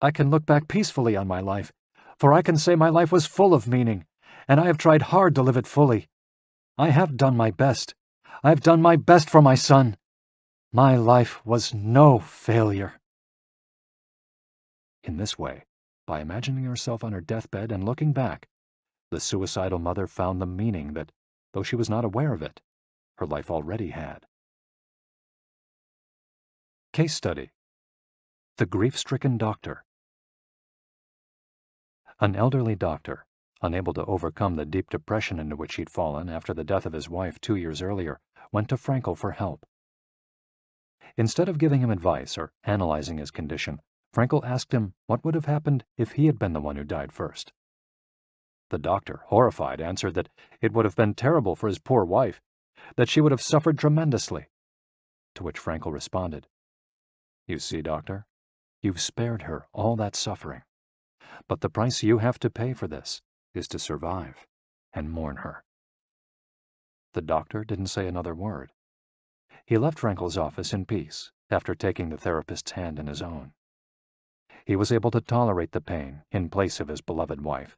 S2: I can look back peacefully on my life, for I can say my life was full of meaning, and I have tried hard to live it fully. I have done my best. I have done my best for my son. My life was no failure." In this way, by imagining herself on her deathbed and looking back, the suicidal mother found the meaning that, though she was not aware of it, her life already had. Case study: The grief-stricken doctor. An elderly doctor, unable to overcome the deep depression into which he'd fallen after the death of his wife 2 years earlier, went to Frankel for help. Instead of giving him advice or analyzing his condition, Frankel asked him what would have happened if he had been the one who died first. The doctor, horrified, answered that it would have been terrible for his poor wife, that she would have suffered tremendously. To which Frankel responded, "You see, doctor, you've spared her all that suffering, but the price you have to pay for this is to survive and mourn her." The doctor didn't say another word. He left Frankel's office in peace after taking the therapist's hand in his own. He was able to tolerate the pain in place of his beloved wife.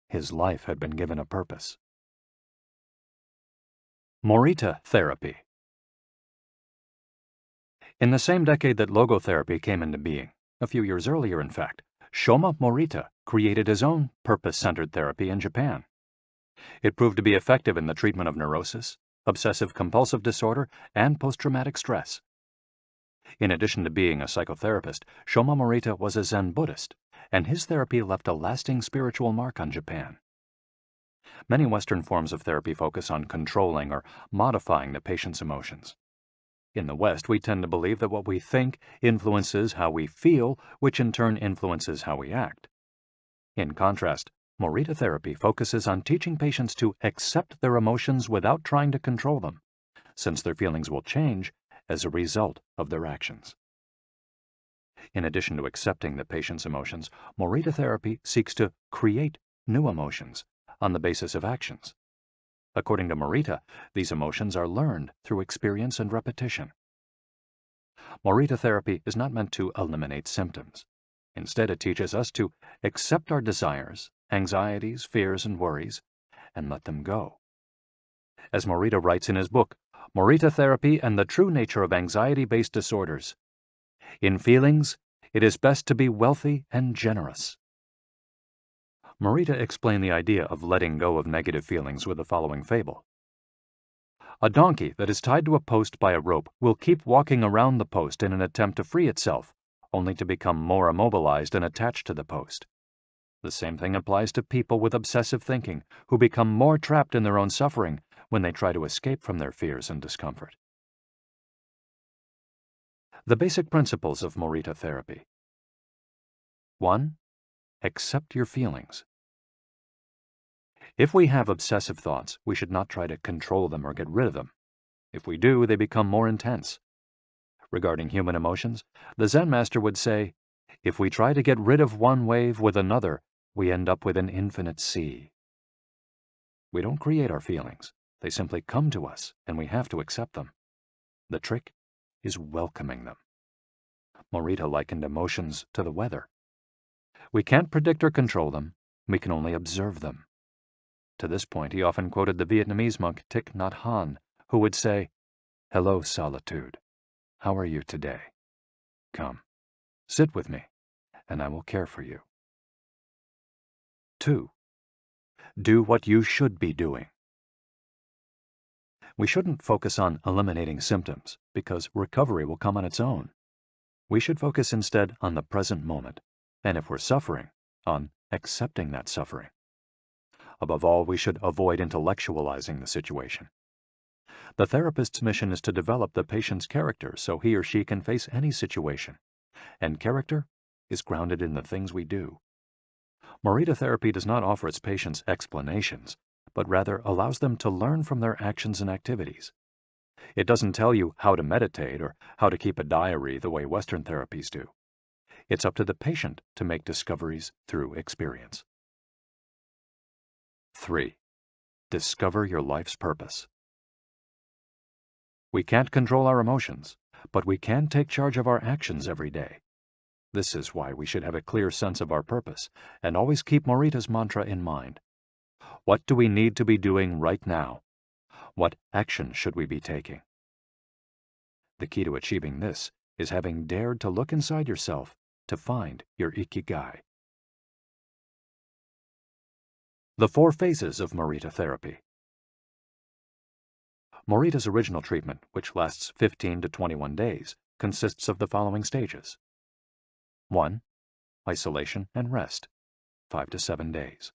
S2: His life had been given a purpose. Morita therapy. In the same decade that logotherapy came into being, a few years earlier in fact, Shoma Morita created his own purpose-centered therapy in Japan. It proved to be effective in the treatment of neurosis, obsessive-compulsive disorder, and post-traumatic stress. In addition to being a psychotherapist, Shoma Morita was a Zen Buddhist, and his therapy left a lasting spiritual mark on Japan. Many Western forms of therapy focus on controlling or modifying the patient's emotions. In the West, we tend to believe that what we think influences how we feel, which in turn influences how we act. In contrast, Morita therapy focuses on teaching patients to accept their emotions without trying to control them, since their feelings will change as a result of their actions. In addition to accepting the patient's emotions, Morita therapy seeks to create new emotions on the basis of actions. According to Morita, these emotions are learned through experience and repetition. Morita therapy is not meant to eliminate symptoms. Instead, it teaches us to accept our desires, anxieties, fears, and worries, and let them go. As Morita writes in his book, Morita Therapy and the True Nature of Anxiety-Based Disorders, "In feelings, it is best to be wealthy and generous." Morita explained the idea of letting go of negative feelings with the following fable. A donkey that is tied to a post by a rope will keep walking around the post in an attempt to free itself, only to become more immobilized and attached to the post. The same thing applies to people with obsessive thinking, who become more trapped in their own suffering when they try to escape from their fears and discomfort. The basic principles of Morita therapy. 1. Accept your feelings. If we have obsessive thoughts, we should not try to control them or get rid of them. If we do, they become more intense. Regarding human emotions, the Zen master would say, if we try to get rid of one wave with another, we end up with an infinite sea. We don't create our feelings. They simply come to us, and we have to accept them. The trick is welcoming them. Morita likened emotions to the weather. We can't predict or control them. We can only observe them. To this point, he often quoted the Vietnamese monk Thich Nhat Hanh, who would say, "Hello, solitude. How are you today? Come, sit with me, and I will care for you." 2. Do what you should be doing. We shouldn't focus on eliminating symptoms, because recovery will come on its own. We should focus instead on the present moment, and if we're suffering, on accepting that suffering. Above all, we should avoid intellectualizing the situation. The therapist's mission is to develop the patient's character so he or she can face any situation, and character is grounded in the things we do. Morita therapy does not offer its patients explanations, but rather allows them to learn from their actions and activities. It doesn't tell you how to meditate or how to keep a diary the way Western therapies do. It's up to the patient to make discoveries through experience. 3. Discover your life's purpose. We can't control our emotions, but we can take charge of our actions every day. This is why we should have a clear sense of our purpose and always keep Morita's mantra in mind. What do we need to be doing right now? What action should we be taking? The key to achieving this is having dared to look inside yourself to find your IKIGAI. The 4 phases of Morita therapy. Morita's original treatment, which lasts 15 to 21 days, consists of the following stages. 1. Isolation and rest, 5 to 7 days.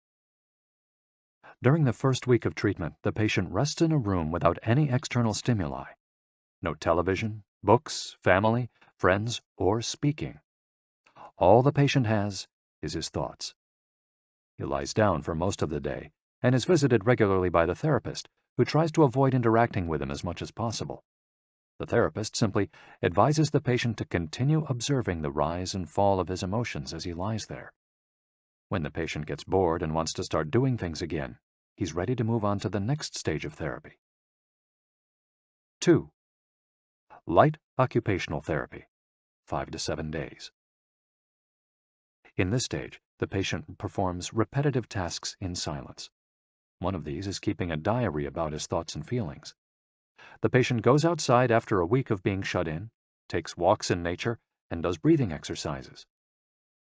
S2: During the first week of treatment, the patient rests in a room without any external stimuli. No television, books, family, friends, or speaking. All the patient has is his thoughts. He lies down for most of the day and is visited regularly by the therapist, who tries to avoid interacting with him as much as possible. The therapist simply advises the patient to continue observing the rise and fall of his emotions as he lies there. When the patient gets bored and wants to start doing things again, he's ready to move on to the next stage of therapy. 2. Light occupational therapy, 5 to 7 days. In this stage, the patient performs repetitive tasks in silence. One of these is keeping a diary about his thoughts and feelings. The patient goes outside after a week of being shut in, takes walks in nature, and does breathing exercises.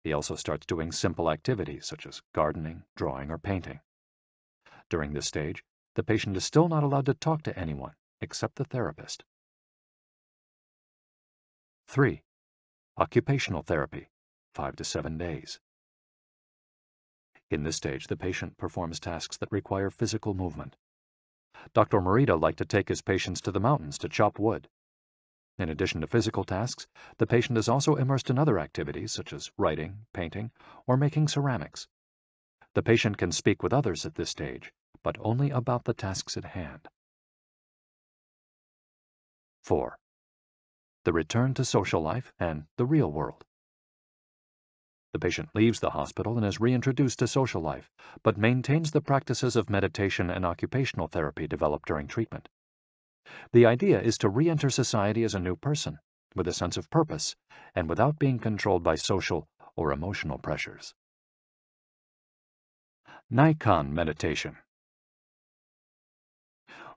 S2: He also starts doing simple activities such as gardening, drawing, or painting. During this stage, the patient is still not allowed to talk to anyone except the therapist. 3. Occupational therapy, 5 to 7 days. In this stage, the patient performs tasks that require physical movement. Dr. Morita liked to take his patients to the mountains to chop wood. In addition to physical tasks, the patient is also immersed in other activities such as writing, painting, or making ceramics. The patient can speak with others at this stage, but only about the tasks at hand. 4. The return to social life and the real world. The patient leaves the hospital and is reintroduced to social life, but maintains the practices of meditation and occupational therapy developed during treatment. The idea is to re-enter society as a new person, with a sense of purpose, and without being controlled by social or emotional pressures. Nikon meditation.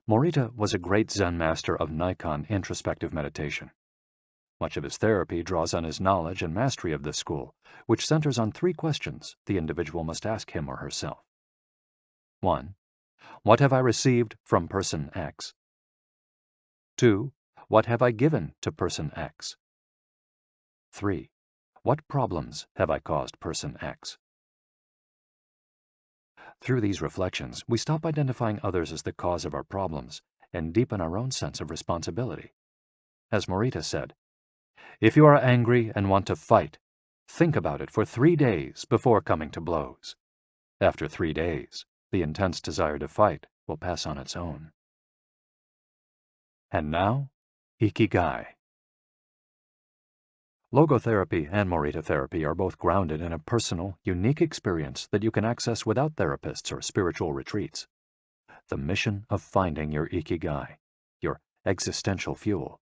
S2: Morita was a great Zen master of Nikon introspective meditation. Much of his therapy draws on his knowledge and mastery of this school, which centers on 3 questions the individual must ask him or herself. 1. What have I received from person X? 2. What have I given to person X? 3. What problems have I caused person X? Through these reflections, we stop identifying others as the cause of our problems and deepen our own sense of responsibility. As Morita said, if you are angry and want to fight, think about it for 3 days before coming to blows. After 3 days, the intense desire to fight will pass on its own. And now, IKIGAI. Logotherapy and Morita therapy are both grounded in a personal, unique experience that you can access without therapists or spiritual retreats. The mission of finding your IKIGAI, your existential fuel.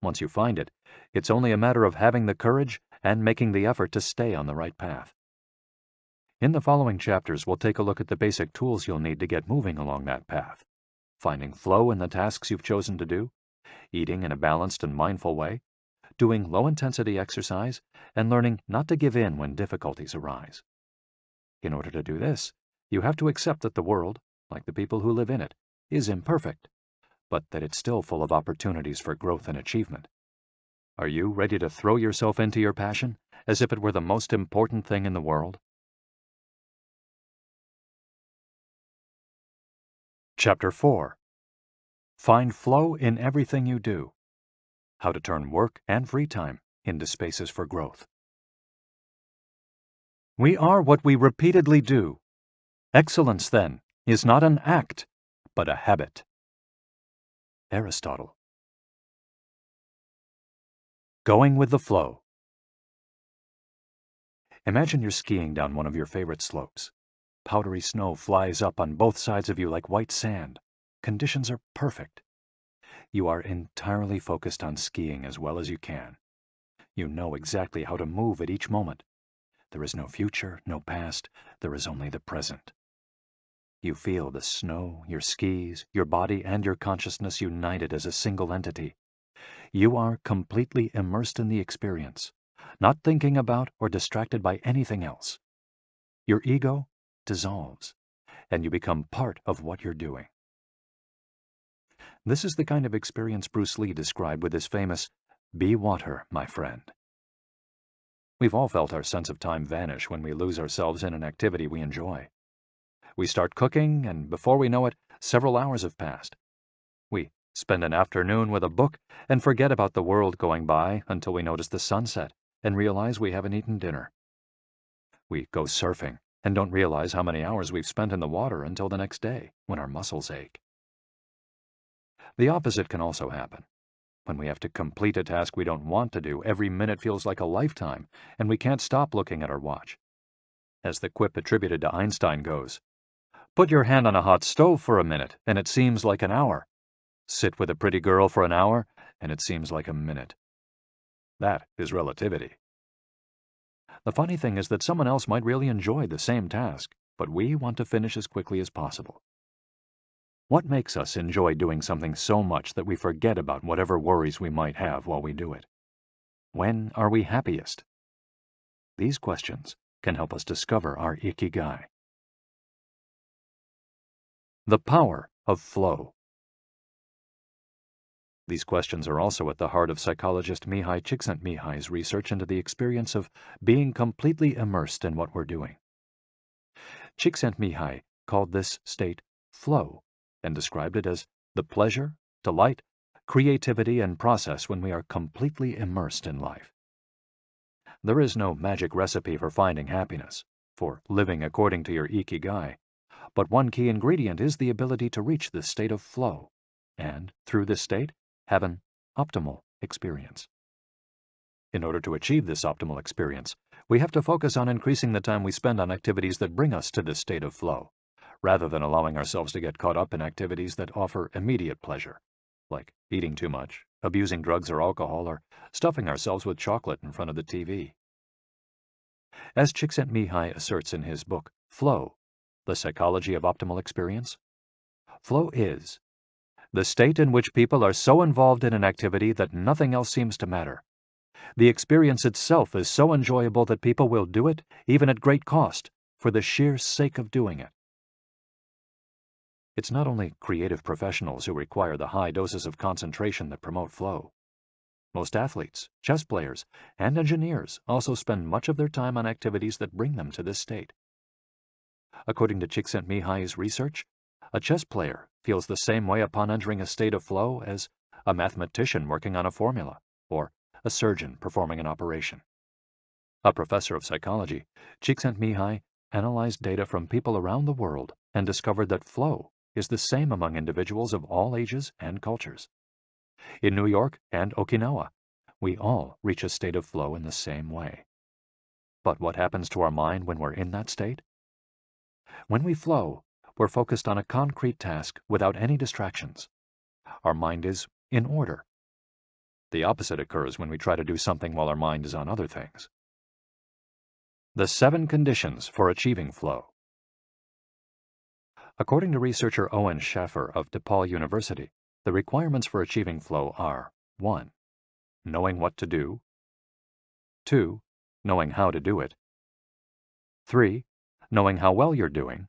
S2: Once you find it, it's only a matter of having the courage and making the effort to stay on the right path. In the following chapters, we'll take a look at the basic tools you'll need to get moving along that path. Finding flow in the tasks you've chosen to do, eating in a balanced and mindful way, doing low-intensity exercise, and learning not to give in when difficulties arise. In order to do this, you have to accept that the world, like the people who live in it, is imperfect. but that it's still full of opportunities for growth and achievement. Are you ready to throw yourself into your passion as if it were the most important thing in the world? Chapter 4. Find flow in everything you do. How to turn work and free time into spaces for growth. We are what we repeatedly do. Excellence, then, is not an act, but a habit. Aristotle. Going with the flow. Imagine you're skiing down one of your favorite slopes. Powdery snow flies up on both sides of you like white sand. Conditions are perfect. You are entirely focused on skiing as well as you can. You know exactly how to move at each moment. There is no future, no past. There is only the present. You feel the snow, your skis, your body, and your consciousness united as a single entity. You are completely immersed in the experience, not thinking about or distracted by anything else. Your ego dissolves, and you become part of what you're doing. This is the kind of experience Bruce Lee described with his famous, "Be water, my friend." We've all felt our sense of time vanish when we lose ourselves in an activity we enjoy. We start cooking, and before we know it, several hours have passed. We spend an afternoon with a book and forget about the world going by until we notice the sunset and realize we haven't eaten dinner. We go surfing and don't realize how many hours we've spent in the water until the next day when our muscles ache. The opposite can also happen. When we have to complete a task we don't want to do, every minute feels like a lifetime, and we can't stop looking at our watch. As the quip attributed to Einstein goes, "Put your hand on a hot stove for a minute, and it seems like an hour. Sit with a pretty girl for an hour, and it seems like a minute." That is relativity. The funny thing is that someone else might really enjoy the same task, but we want to finish as quickly as possible. What makes us enjoy doing something so much that we forget about whatever worries we might have while we do it? When are we happiest? These questions can help us discover our IKIGAI. The power of flow. These questions are also at the heart of psychologist Mihai Csikszentmihalyi's research into the experience of being completely immersed in what we're doing. Csikszentmihalyi called this state flow and described it as the pleasure, delight, creativity, and process when we are completely immersed in life. There is no magic recipe for finding happiness, for living according to your IKIGAI, but one key ingredient is the ability to reach this state of flow, and, through this state, have an optimal experience. In order to achieve this optimal experience, we have to focus on increasing the time we spend on activities that bring us to this state of flow, rather than allowing ourselves to get caught up in activities that offer immediate pleasure, like eating too much, abusing drugs or alcohol, or stuffing ourselves with chocolate in front of the TV. As Csikszentmihalyi asserts in his book, Flow, The Psychology of Optimal Experience, flow is the state in which people are so involved in an activity that nothing else seems to matter. The experience itself is so enjoyable that people will do it, even at great cost, for the sheer sake of doing it. It's not only creative professionals who require the high doses of concentration that promote flow. Most athletes, chess players, and engineers also spend much of their time on activities that bring them to this state. According to Csikszentmihalyi's research, a chess player feels the same way upon entering a state of flow as a mathematician working on a formula, or a surgeon performing an operation. A professor of psychology, Csikszentmihalyi analyzed data from people around the world and discovered that flow is the same among individuals of all ages and cultures. In New York and Okinawa, we all reach a state of flow in the same way. But what happens to our mind when we're in that state? When we flow, we're focused on a concrete task without any distractions. Our mind is in order. The opposite occurs when we try to do something while our mind is on other things. The 7 conditions for achieving flow. According to researcher Owen Schaffer of DePaul University, the requirements for achieving flow are 1. Knowing what to do. 2. Knowing how to do it. 3. Knowing how well you're doing.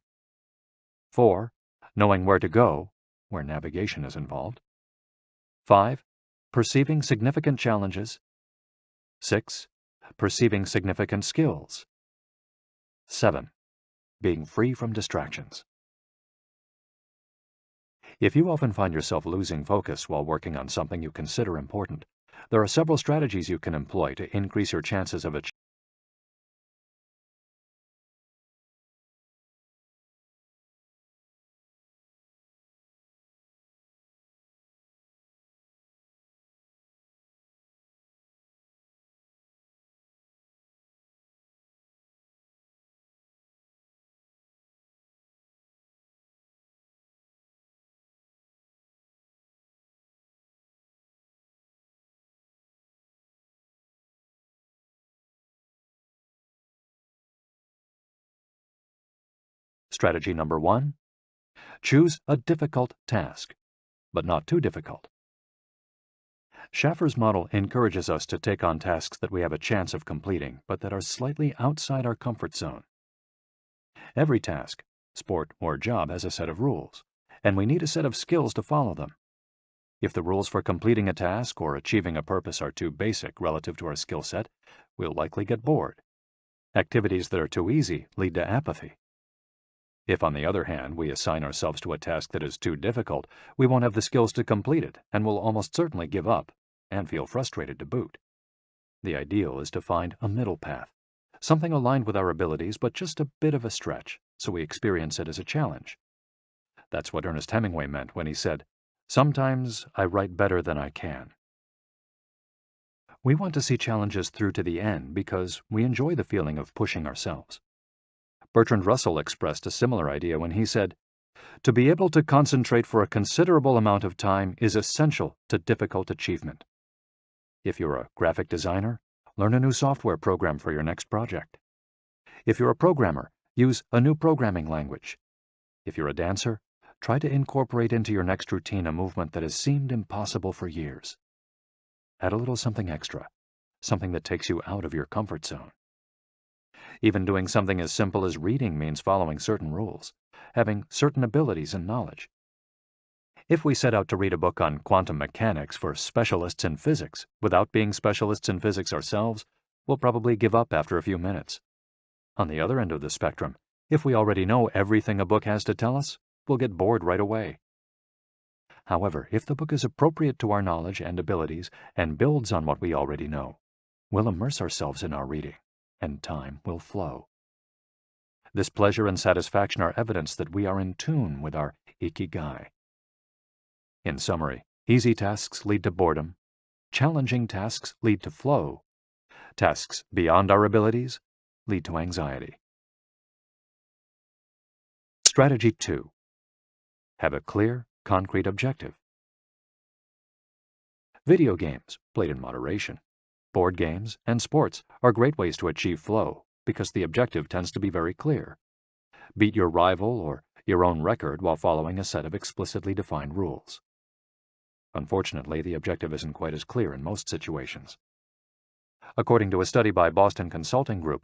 S2: 4. Knowing where to go, where navigation is involved. 5. Perceiving significant challenges. 6. Perceiving significant skills. 7. Being free from distractions. If you often find yourself losing focus while working on something you consider important, there are several strategies you can employ to increase your chances of achieving. Strategy number 1. Choose a difficult task, but not too difficult. Schaffer's model encourages us to take on tasks that we have a chance of completing, but that are slightly outside our comfort zone. Every task, sport or job, has a set of rules, and we need a set of skills to follow them. If the rules for completing a task or achieving a purpose are too basic relative to our skill set, we'll likely get bored. Activities that are too easy lead to apathy. If, on the other hand, we assign ourselves to a task that is too difficult, we won't have the skills to complete it and will almost certainly give up and feel frustrated to boot. The ideal is to find a middle path, something aligned with our abilities but just a bit of a stretch, so we experience it as a challenge. That's what Ernest Hemingway meant when he said, "Sometimes I write better than I can." We want to see challenges through to the end because we enjoy the feeling of pushing ourselves. Bertrand Russell expressed a similar idea when he said, "To be able to concentrate for a considerable amount of time is essential to difficult achievement." If you're a graphic designer, learn a new software program for your next project. If you're a programmer, use a new programming language. If you're a dancer, try to incorporate into your next routine a movement that has seemed impossible for years. Add a little something extra, something that takes you out of your comfort zone. Even doing something as simple as reading means following certain rules, having certain abilities and knowledge. If we set out to read a book on quantum mechanics for specialists in physics without being specialists in physics ourselves, we'll probably give up after a few minutes. On the other end of the spectrum, if we already know everything a book has to tell us, we'll get bored right away. However, if the book is appropriate to our knowledge and abilities and builds on what we already know, we'll immerse ourselves in our reading, and time will flow. This pleasure and satisfaction are evidence that we are in tune with our IKIGAI. In summary, easy tasks lead to boredom, challenging tasks lead to flow, tasks beyond our abilities lead to anxiety. Strategy 2. Have a clear, concrete objective. Video games, played in moderation, board games, and sports are great ways to achieve flow because the objective tends to be very clear. Beat your rival or your own record while following a set of explicitly defined rules. Unfortunately, the objective isn't quite as clear in most situations. According to a study by Boston Consulting Group,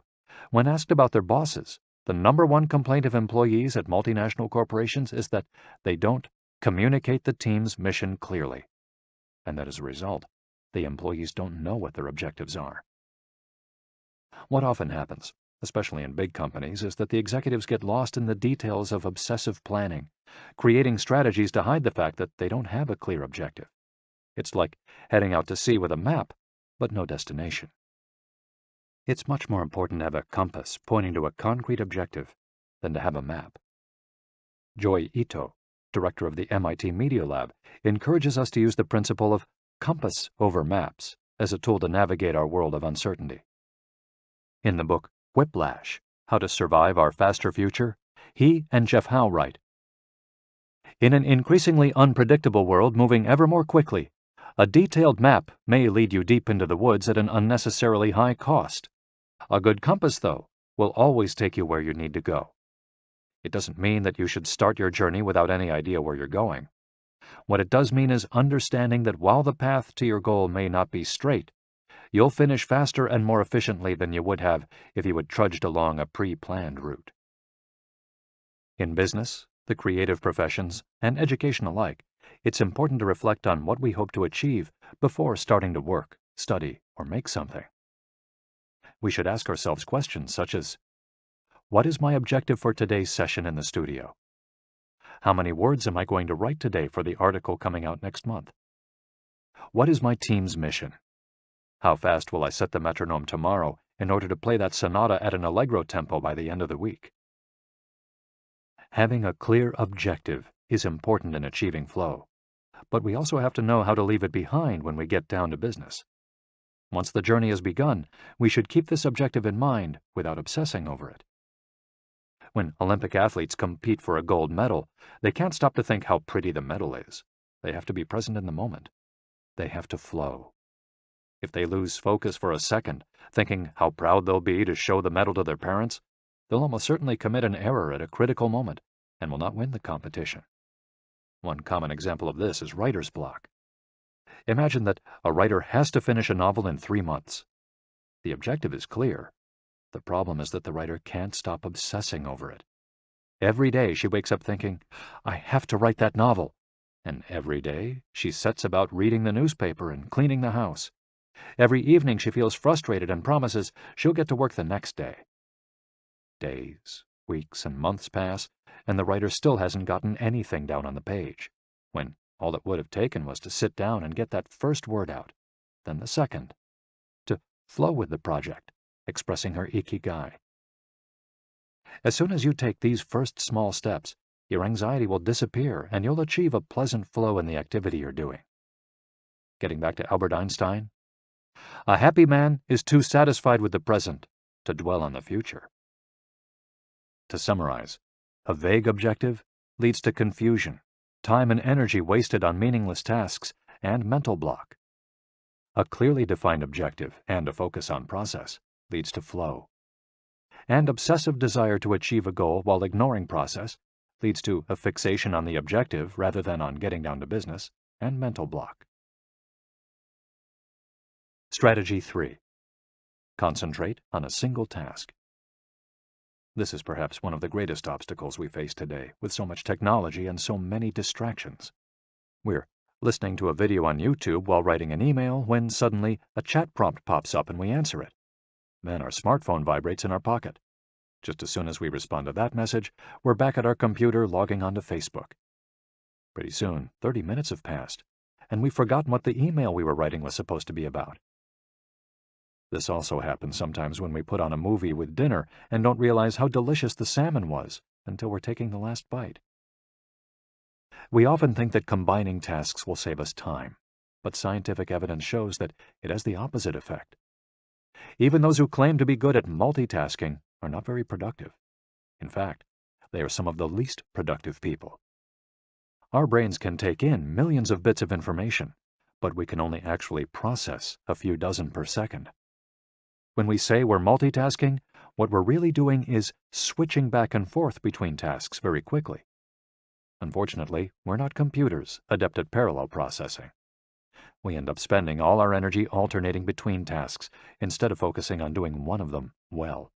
S2: when asked about their bosses, the #1 complaint of employees at multinational corporations is that they don't communicate the team's mission clearly, and that as a result, the employees don't know what their objectives are. What often happens, especially in big companies, is that the executives get lost in the details of obsessive planning, creating strategies to hide the fact that they don't have a clear objective. It's like heading out to sea with a map, but no destination. It's much more important to have a compass pointing to a concrete objective than to have a map. Joy Ito, director of the MIT Media Lab, encourages us to use the principle of compass over maps as a tool to navigate our world of uncertainty. In the book Whiplash, How to Survive Our Faster Future, he and Jeff Howe write, "In an increasingly unpredictable world moving ever more quickly, a detailed map may lead you deep into the woods at an unnecessarily high cost. A good compass, though, will always take you where you need to go. It doesn't mean that you should start your journey without any idea where you're going. What it does mean is understanding that while the path to your goal may not be straight, you'll finish faster and more efficiently than you would have if you had trudged along a pre-planned route." In business, the creative professions, and education alike, it's important to reflect on what we hope to achieve before starting to work, study, or make something. We should ask ourselves questions such as, what is my objective for today's session in the studio? How many words am I going to write today for the article coming out next month? What is my team's mission? How fast will I set the metronome tomorrow in order to play that sonata at an allegro tempo by the end of the week? Having a clear objective is important in achieving flow, but we also have to know how to leave it behind when we get down to business. Once the journey has begun, we should keep this objective in mind without obsessing over it. When Olympic athletes compete for a gold medal, they can't stop to think how pretty the medal is. They have to be present in the moment. They have to flow. If they lose focus for a second, thinking how proud they'll be to show the medal to their parents, they'll almost certainly commit an error at a critical moment and will not win the competition. One common example of this is writer's block. Imagine that a writer has to finish a novel in 3 months. The objective is clear. The problem is that the writer can't stop obsessing over it. Every day she wakes up thinking, I have to write that novel. And every day she sets about reading the newspaper and cleaning the house. Every evening she feels frustrated and promises she'll get to work the next day. Days, weeks, and months pass, and the writer still hasn't gotten anything down on the page, when all it would have taken was to sit down and get that first word out, then the second, to flow with the project, expressing her IKIGAI. As soon as you take these first small steps, your anxiety will disappear and you'll achieve a pleasant flow in the activity you're doing. Getting back to Albert Einstein, a happy man is too satisfied with the present to dwell on the future. To summarize, a vague objective leads to confusion, time and energy wasted on meaningless tasks, and mental block. A clearly defined objective and a focus on process leads to flow. And obsessive desire to achieve a goal while ignoring process leads to a fixation on the objective rather than on getting down to business, and mental block. Strategy 3. Concentrate on a single task. This is perhaps one of the greatest obstacles we face today, with so much technology and so many distractions. We're listening to a video on YouTube while writing an email when suddenly a chat prompt pops up and we answer it. Then our smartphone vibrates in our pocket. Just as soon as we respond to that message, we're back at our computer logging onto Facebook. Pretty soon, 30 minutes have passed, and we've forgotten what the email we were writing was supposed to be about. This also happens sometimes when we put on a movie with dinner and don't realize how delicious the salmon was until we're taking the last bite. We often think that combining tasks will save us time, but scientific evidence shows that it has the opposite effect. Even those who claim to be good at multitasking are not very productive. In fact, they are some of the least productive people. Our brains can take in millions of bits of information, but we can only actually process a few dozen per second. When we say we're multitasking, what we're really doing is switching back and forth between tasks very quickly. Unfortunately, we're not computers adept at parallel processing. We end up spending all our energy alternating between tasks instead of focusing on doing one of them well.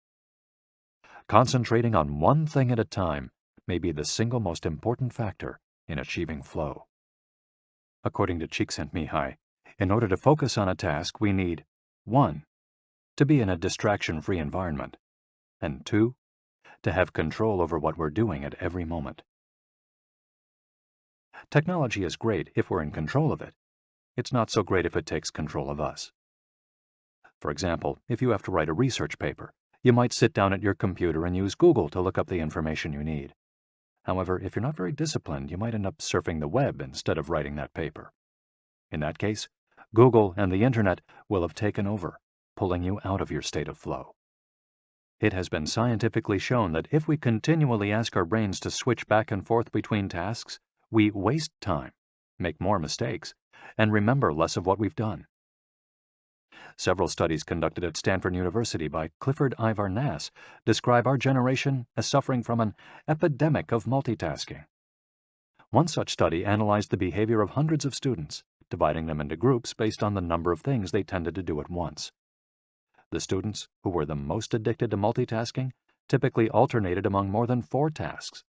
S2: Concentrating on one thing at a time may be the single most important factor in achieving flow. According to Csikszentmihalyi, in order to focus on a task, we need 1. To be in a distraction-free environment, and 2. To have control over what we're doing at every moment. Technology is great if we're in control of it. It's not so great if it takes control of us. For example, if you have to write a research paper, you might sit down at your computer and use Google to look up the information you need. However, if you're not very disciplined, you might end up surfing the web instead of writing that paper. In that case, Google and the Internet will have taken over, pulling you out of your state of flow. It has been scientifically shown that if we continually ask our brains to switch back and forth between tasks, we waste time, make more mistakes, and remember less of what we've done. Several studies conducted at Stanford University by Clifford Ivar Nass describe our generation as suffering from an epidemic of multitasking. One such study analyzed the behavior of hundreds of students, dividing them into groups based on the number of things they tended to do at once. The students who were the most addicted to multitasking typically alternated among more than 4 tasks.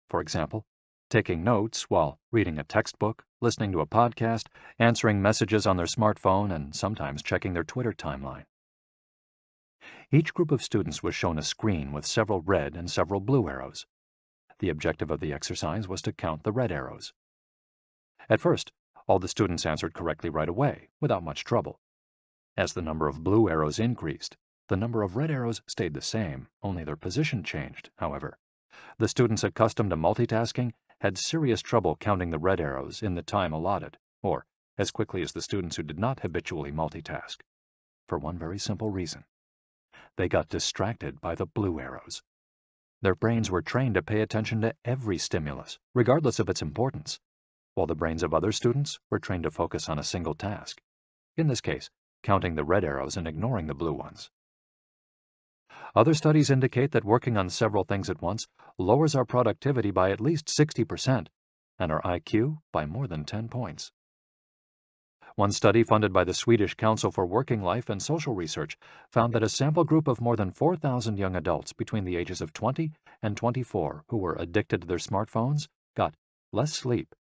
S2: For example, taking notes while reading a textbook, listening to a podcast, answering messages on their smartphone, and sometimes checking their Twitter timeline. Each group of students was shown a screen with several red and several blue arrows. The objective of the exercise was to count the red arrows. At first, all the students answered correctly right away, without much trouble. As the number of blue arrows increased, the number of red arrows stayed the same, only their position changed, however. The students accustomed to multitasking had serious trouble counting the red arrows in the time allotted, or as quickly as the students who did not habitually multitask, for one very simple reason. They got distracted by the blue arrows. Their brains were trained to pay attention to every stimulus, regardless of its importance, while the brains of other students were trained to focus on a single task, in this case, counting the red arrows and ignoring the blue ones. Other studies indicate that working on several things at once lowers our productivity by at least 60% and our IQ by more than 10 points. One study funded by the Swedish Council for Working Life and Social Research found that a sample group of more than 4,000 young adults between the ages of 20 and 24 who were addicted to their smartphones got less sleep,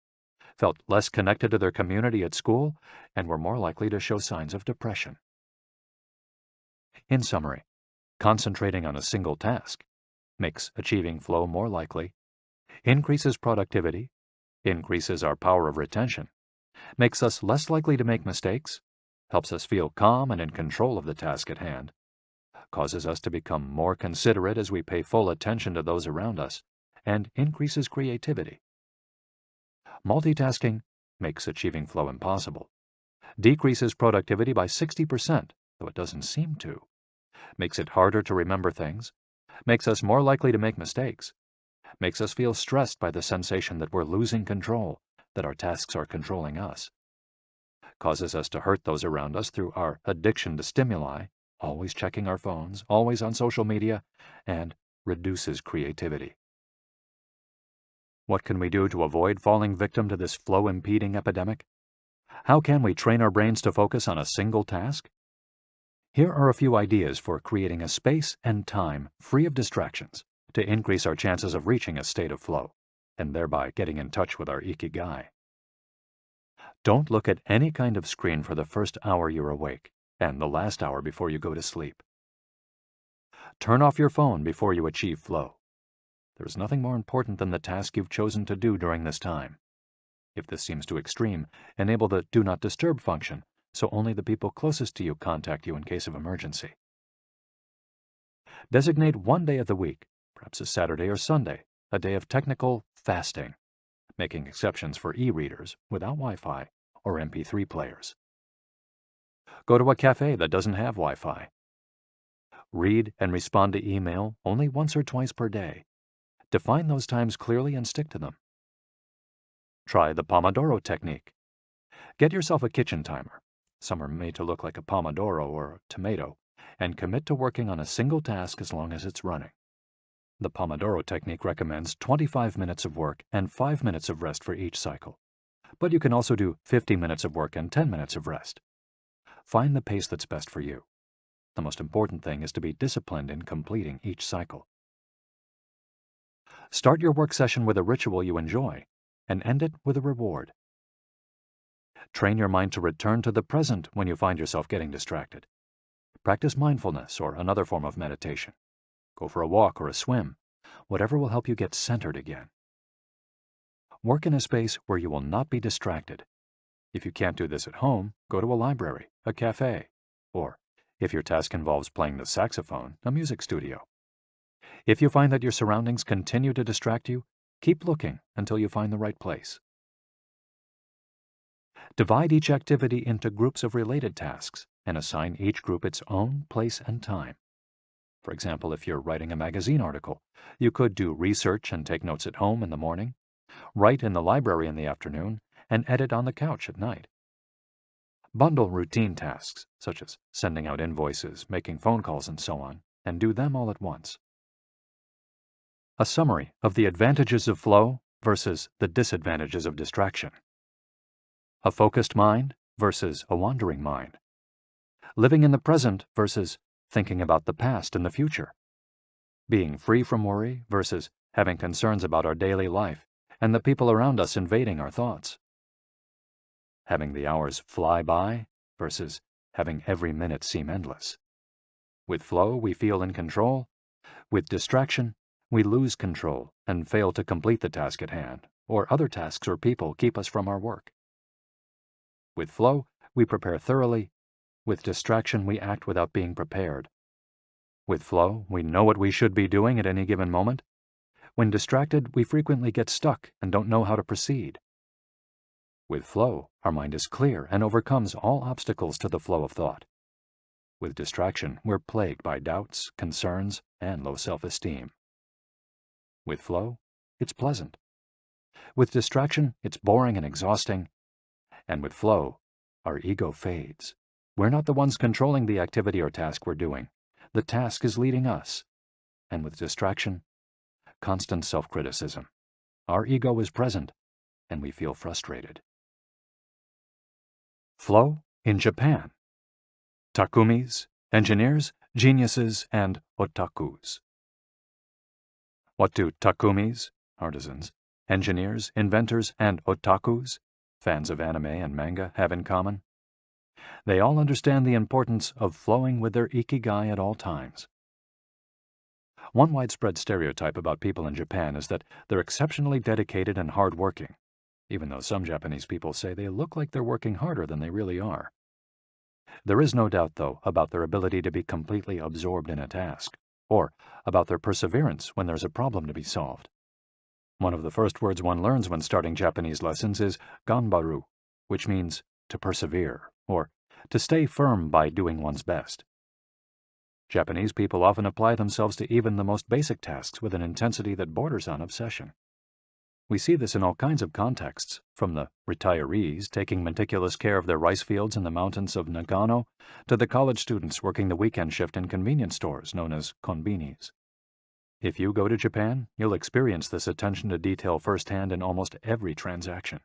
S2: felt less connected to their community at school, and were more likely to show signs of depression. In summary, concentrating on a single task makes achieving flow more likely, increases productivity, increases our power of retention, makes us less likely to make mistakes, helps us feel calm and in control of the task at hand, causes us to become more considerate as we pay full attention to those around us, and increases creativity. Multitasking makes achieving flow impossible, decreases productivity by 60%, though it doesn't seem to, makes it harder to remember things, makes us more likely to make mistakes, makes us feel stressed by the sensation that we're losing control, that our tasks are controlling us, causes us to hurt those around us through our addiction to stimuli, always checking our phones, always on social media, and reduces creativity. What can we do to avoid falling victim to this flow-impeding epidemic? How can we train our brains to focus on a single task? Here are a few ideas for creating a space and time free of distractions to increase our chances of reaching a state of flow, and thereby getting in touch with our IKIGAI. Don't look at any kind of screen for the first hour you're awake and the last hour before you go to sleep. Turn off your phone before you achieve flow. There is nothing more important than the task you've chosen to do during this time. If this seems too extreme, enable the Do Not Disturb function so only the people closest to you contact you in case of emergency. Designate one day of the week, perhaps a Saturday or Sunday, a day of technical fasting, making exceptions for e-readers without Wi-Fi or MP3 players. Go to a cafe that doesn't have Wi-Fi. Read and respond to email only once or twice per day. Define those times clearly and stick to them. Try the Pomodoro technique. Get yourself a kitchen timer. Some are made to look like a pomodoro or a tomato, and commit to working on a single task as long as it's running. The Pomodoro technique recommends 25 minutes of work and 5 minutes of rest for each cycle, but you can also do 50 minutes of work and 10 minutes of rest. Find the pace that's best for you. The most important thing is to be disciplined in completing each cycle. Start your work session with a ritual you enjoy, and end it with a reward. Train your mind to return to the present when you find yourself getting distracted. Practice mindfulness or another form of meditation. Go for a walk or a swim, whatever will help you get centered again. Work in a space where you will not be distracted. If you can't do this at home, go to a library, a cafe, or, if your task involves playing the saxophone, a music studio. If you find that your surroundings continue to distract you, keep looking until you find the right place. Divide each activity into groups of related tasks and assign each group its own place and time. For example, if you're writing a magazine article, you could do research and take notes at home in the morning, write in the library in the afternoon, and edit on the couch at night. Bundle routine tasks, such as sending out invoices, making phone calls, and so on, and do them all at once. A summary of the advantages of flow versus the disadvantages of distraction. A focused mind versus a wandering mind. Living in the present versus thinking about the past and the future. Being free from worry versus having concerns about our daily life and the people around us invading our thoughts. having the hours fly by versus having every minute seem endless. With flow, we feel in control. With distraction, we lose control and fail to complete the task at hand, or other tasks or people keep us from our work. With flow, we prepare thoroughly. With distraction, we act without being prepared. With flow, we know what we should be doing at any given moment. When distracted, we frequently get stuck and don't know how to proceed. With flow, our mind is clear and overcomes all obstacles to the flow of thought. With distraction, we're plagued by doubts, concerns, and low self-esteem. With flow, it's pleasant. With distraction, it's boring and exhausting. And with flow, our ego fades. We're not the ones controlling the activity or task we're doing. The task is leading us. And with distraction, constant self-criticism. Our ego is present, and we feel frustrated. Flow in Japan. Takumis, engineers, geniuses, and otakus. What do takumis, artisans, engineers, inventors, and otakus, fans of anime and manga, have in common? They all understand the importance of flowing with their ikigai at all times. One widespread stereotype about people in Japan is that they're exceptionally dedicated and hard-working, even though some Japanese people say they look like they're working harder than they really are. There is no doubt, though, about their ability to be completely absorbed in a task, or about their perseverance when there's a problem to be solved. One of the first words one learns when starting Japanese lessons is ganbaru, which means to persevere, or to stay firm by doing one's best. Japanese people often apply themselves to even the most basic tasks with an intensity that borders on obsession. We see this in all kinds of contexts, from the retirees taking meticulous care of their rice fields in the mountains of Nagano to the college students working the weekend shift in convenience stores known as konbinis. If you go to Japan, you'll experience this attention to detail firsthand in almost every transaction.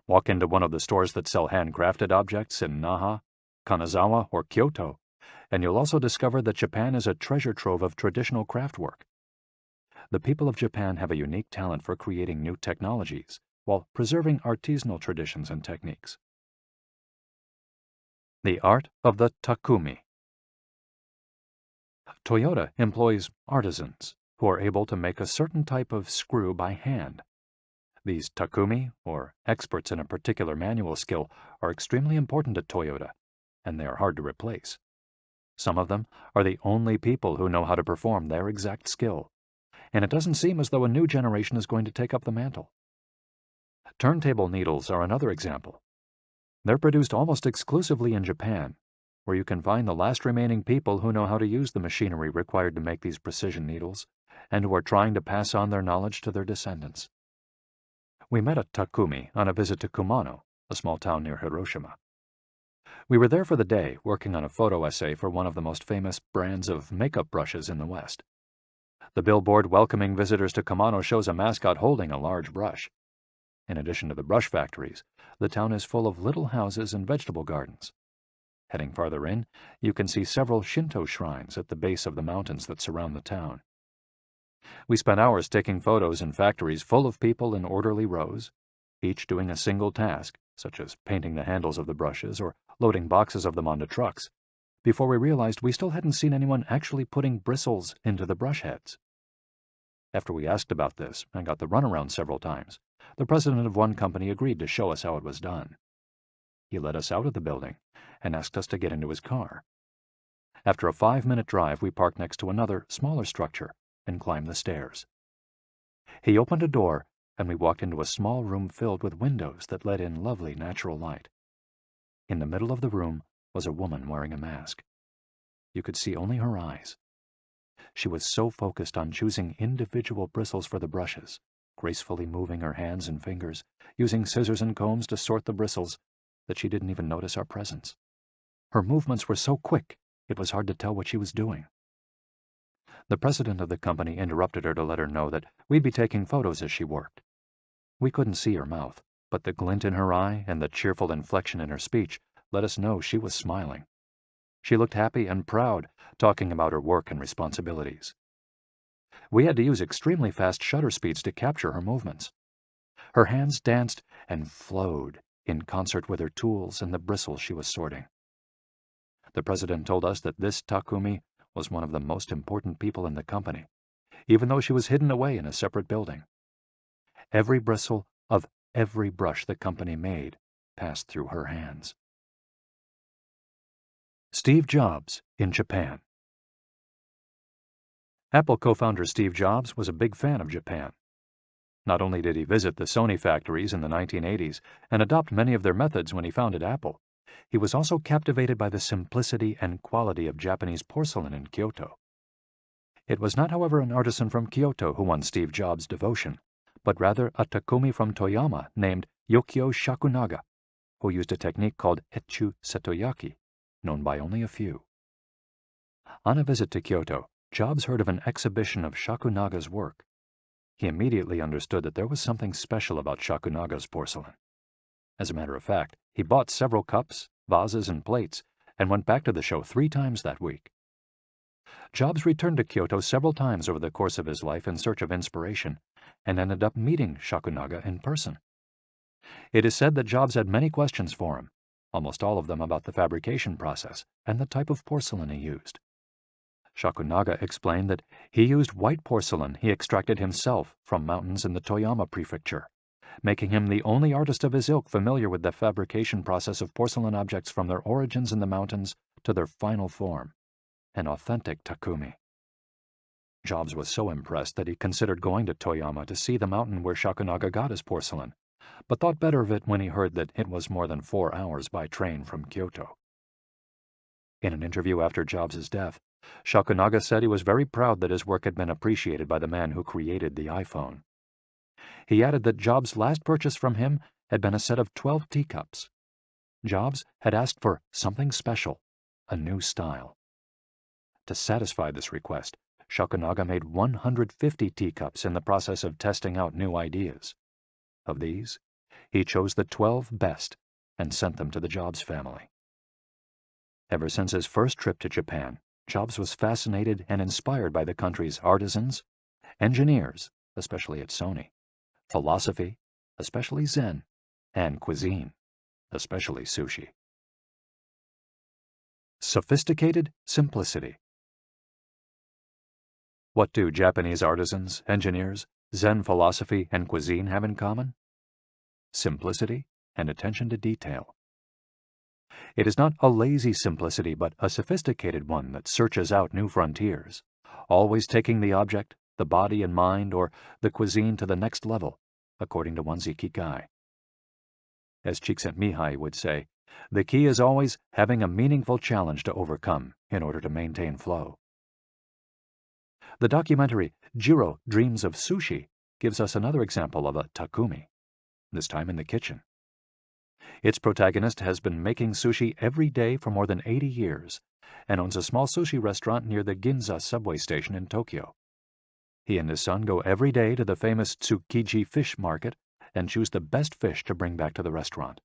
S2: Walk into one of the stores that sell handcrafted objects in Naha, Kanazawa, or Kyoto, and you'll also discover that Japan is a treasure trove of traditional craftwork. The people of Japan have a unique talent for creating new technologies while preserving artisanal traditions and techniques. The art of the takumi. Toyota employs artisans who are able to make a certain type of screw by hand. These takumi, or experts in a particular manual skill, are extremely important at Toyota, and they are hard to replace. Some of them are the only people who know how to perform their exact skill, and it doesn't seem as though a new generation is going to take up the mantle. Turntable needles are another example. They're produced almost exclusively in Japan, where you can find the last remaining people who know how to use the machinery required to make these precision needles, and who are trying to pass on their knowledge to their descendants. We met a takumi on a visit to Kumano, a small town near Hiroshima. We were there for the day, working on a photo essay for one of the most famous brands of makeup brushes in the West. The billboard welcoming visitors to Kumano shows a mascot holding a large brush. In addition to the brush factories, the town is full of little houses and vegetable gardens. Heading farther in, you can see several Shinto shrines at the base of the mountains that surround the town. We spent hours taking photos in factories full of people in orderly rows, each doing a single task, such as painting the handles of the brushes or loading boxes of them onto trucks, before we realized we still hadn't seen anyone actually putting bristles into the brush heads. After we asked about this and got the runaround several times, the president of one company agreed to show us how it was done. He led us out of the building and asked us to get into his car. After a 5-minute drive, we parked next to another, smaller structure and climbed the stairs. He opened a door, and we walked into a small room filled with windows that let in lovely natural light. In the middle of the room was a woman wearing a mask. You could see only her eyes. She was so focused on choosing individual bristles for the brushes, gracefully moving her hands and fingers, using scissors and combs to sort the bristles, that she didn't even notice our presence. Her movements were so quick, it was hard to tell what she was doing. The president of the company interrupted her to let her know that we'd be taking photos as she worked. We couldn't see her mouth, but the glint in her eye and the cheerful inflection in her speech let us know she was smiling. She looked happy and proud, talking about her work and responsibilities. We had to use extremely fast shutter speeds to capture her movements. Her hands danced and flowed in concert with her tools and the bristles she was sorting. The president told us that this Takumi was one of the most important people in the company, even though she was hidden away in a separate building. Every bristle of every brush the company made passed through her hands. Steve Jobs in Japan. Apple co-founder Steve Jobs was a big fan of Japan. Not only did he visit the Sony factories in the 1980s and adopt many of their methods when he founded Apple, he was also captivated by the simplicity and quality of Japanese porcelain in Kyoto. It was not, however, an artisan from Kyoto who won Steve Jobs' devotion, but rather a Takumi from Toyama named Yukio Shakunaga, who used a technique called Etchu Setoyaki, known by only a few. On a visit to Kyoto, Jobs heard of an exhibition of Shakunaga's work. He immediately understood that there was something special about Shakunaga's porcelain. As a matter of fact, he bought several cups, vases, and plates, and went back to the show 3 times that week. Jobs returned to Kyoto several times over the course of his life in search of inspiration, and ended up meeting Shakunaga in person. It is said that Jobs had many questions for him, almost all of them about the fabrication process and the type of porcelain he used. Shakunaga explained that he used white porcelain he extracted himself from mountains in the Toyama prefecture, making him the only artist of his ilk familiar with the fabrication process of porcelain objects from their origins in the mountains to their final form, an authentic Takumi. Jobs was so impressed that he considered going to Toyama to see the mountain where Shakunaga got his porcelain, but thought better of it when he heard that it was more than 4 hours by train from Kyoto. In an interview after Jobs' death, Shakunaga said he was very proud that his work had been appreciated by the man who created the iPhone. He added that Jobs' last purchase from him had been a set of 12 teacups. Jobs had asked for something special, a new style. To satisfy this request, Shakunaga made 150 teacups in the process of testing out new ideas. Of these, he chose the 12 best and sent them to the Jobs family. Ever since his first trip to Japan, Jobs was fascinated and inspired by the country's artisans, engineers, especially at Sony, philosophy, especially Zen, and cuisine, especially sushi. Sophisticated simplicity. What do Japanese artisans, engineers, Zen philosophy, and cuisine have in common? Simplicity and attention to detail. It is not a lazy simplicity, but a sophisticated one that searches out new frontiers, always taking the object, the body and mind, or the cuisine to the next level, according to one's IKIGAI. As Csikszentmihalyi would say, the key is always having a meaningful challenge to overcome in order to maintain flow. The documentary Jiro Dreams of Sushi gives us another example of a Takumi, this time in the kitchen. Its protagonist has been making sushi every day for more than 80 years and owns a small sushi restaurant near the Ginza subway station in Tokyo. He and his son go every day to the famous Tsukiji fish market and choose the best fish to bring back to the restaurant.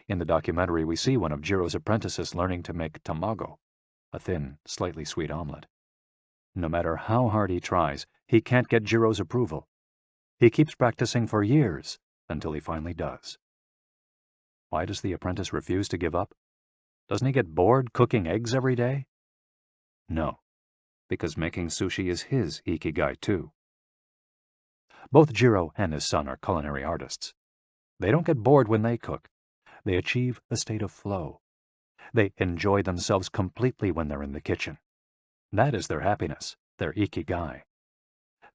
S2: In the documentary, we see one of Jiro's apprentices learning to make tamago, a thin, slightly sweet omelet. No matter how hard he tries, he can't get Jiro's approval. He keeps practicing for years until he finally does. Why does the apprentice refuse to give up? Doesn't he get bored cooking eggs every day? No, because making sushi is his Ikigai too. Both Jiro and his son are culinary artists. They don't get bored when they cook. They achieve a state of flow. They enjoy themselves completely when they're in the kitchen. That is their happiness, their Ikigai.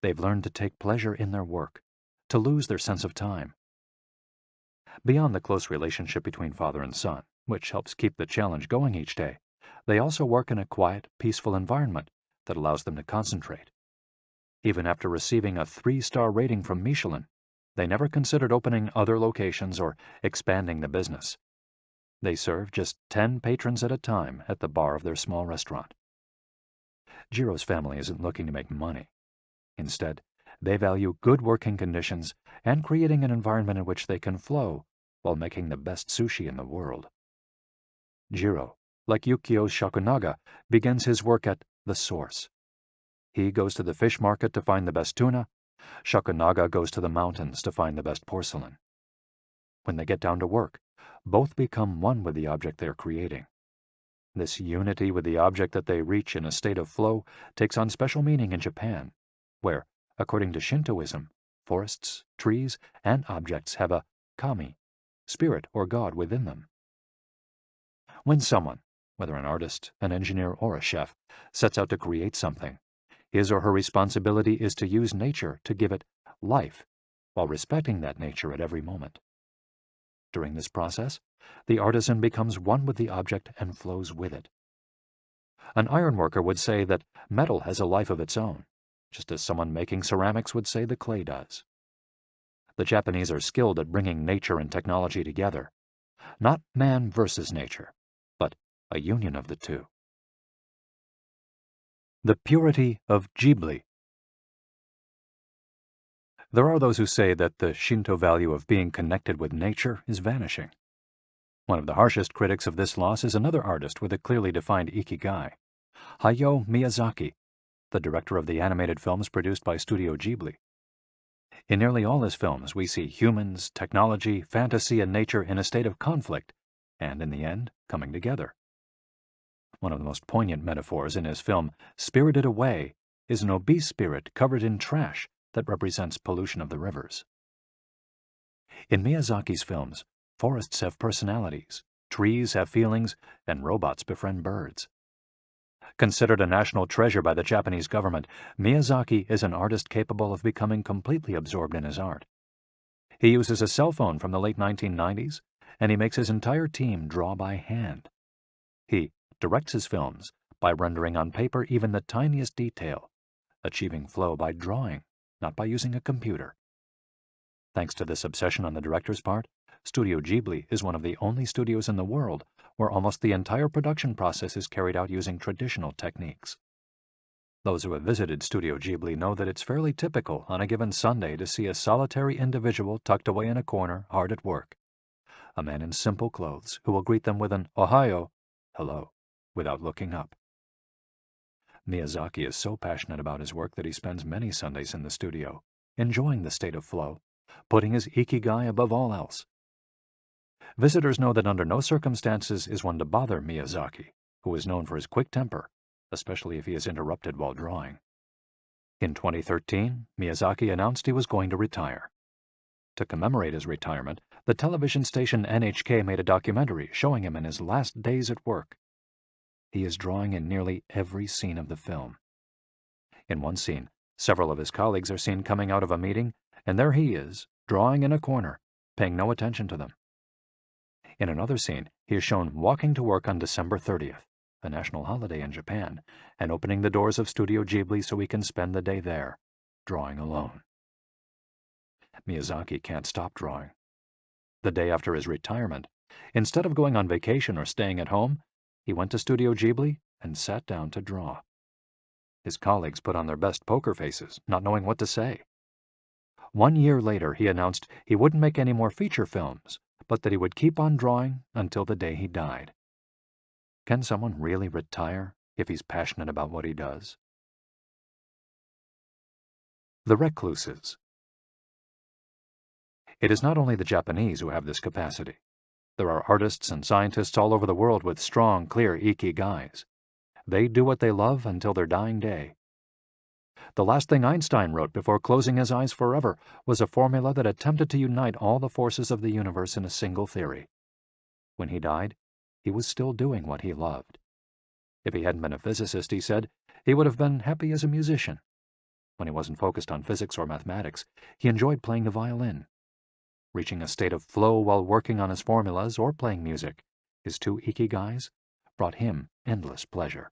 S2: They've learned to take pleasure in their work, to lose their sense of time. Beyond the close relationship between father and son, which helps keep the challenge going each day, they also work in a quiet, peaceful environment that allows them to concentrate. Even after receiving a 3-star rating from Michelin, they never considered opening other locations or expanding the business. They serve just 10 patrons at a time at the bar of their small restaurant. Jiro's family isn't looking to make money. Instead, they value good working conditions and creating an environment in which they can flow while making the best sushi in the world. Jiro, like Yukio Shakunaga, begins his work at the source. He goes to the fish market to find the best tuna. Shakunaga goes to the mountains to find the best porcelain. when they get down to work, both become one with the object they are creating. This unity with the object that they reach in a state of flow takes on special meaning in Japan, where, according to Shintoism, forests, trees, and objects have a kami, spirit or god within them. When someone, whether an artist, an engineer, or a chef, sets out to create something, his or her responsibility is to use nature to give it life, while respecting that nature at every moment. During this process, the artisan becomes one with the object and flows with it. An ironworker would say that metal has a life of its own, just as someone making ceramics would say the clay does. The Japanese are skilled at bringing nature and technology together, not man versus nature, but a union of the two. The purity of Ghibli. There are those who say that the Shinto value of being connected with nature is vanishing. One of the harshest critics of this loss is another artist with a clearly defined ikigai, Hayao Miyazaki, the director of the animated films produced by Studio Ghibli. In nearly all his films, we see humans, technology, fantasy, and nature in a state of conflict, and in the end, coming together. One of the most poignant metaphors in his film Spirited Away is an obese spirit covered in trash that represents pollution of the rivers. In Miyazaki's films, forests have personalities, trees have feelings, and robots befriend birds. Considered a national treasure by the Japanese government, Miyazaki is an artist capable of becoming completely absorbed in his art. He uses a cell phone from the late 1990s, and he makes his entire team draw by hand. He directs his films by rendering on paper even the tiniest detail, achieving flow by drawing, not by using a computer. Thanks to this obsession on the director's part, Studio Ghibli is one of the only studios in the world where almost the entire production process is carried out using traditional techniques. Those who have visited Studio Ghibli know that it's fairly typical on a given Sunday to see a solitary individual tucked away in a corner, hard at work. A man in simple clothes who will greet them with an "Ohayo," hello, without looking up. Miyazaki is so passionate about his work that he spends many Sundays in the studio, enjoying the state of flow, putting his ikigai above all else. Visitors know that under no circumstances is one to bother Miyazaki, who is known for his quick temper, especially if he is interrupted while drawing. In 2013, Miyazaki announced he was going to retire. To commemorate his retirement, the television station NHK made a documentary showing him in his last days at work. He is drawing in nearly every scene of the film. In one scene, several of his colleagues are seen coming out of a meeting, and there he is, drawing in a corner, paying no attention to them. In another scene, he is shown walking to work on December 30th, a national holiday in Japan, and opening the doors of Studio Ghibli so he can spend the day there, drawing alone. Miyazaki can't stop drawing. The day after his retirement, instead of going on vacation or staying at home, he went to Studio Ghibli and sat down to draw. His colleagues put on their best poker faces, not knowing what to say. 1 year later, he announced he wouldn't make any more feature films, but that he would keep on drawing until the day he died. Can someone really retire if he's passionate about what he does? The recluses. It is not only the Japanese who have this capacity. There are artists and scientists all over the world with strong, clear ikigais. They do what they love until their dying day. The last thing Einstein wrote before closing his eyes forever was a formula that attempted to unite all the forces of the universe in a single theory. When he died, he was still doing what he loved. If he hadn't been a physicist, he said, he would have been happy as a musician. When he wasn't focused on physics or mathematics, he enjoyed playing the violin. Reaching a state of flow while working on his formulas or playing music, his two ikigais, brought him endless pleasure.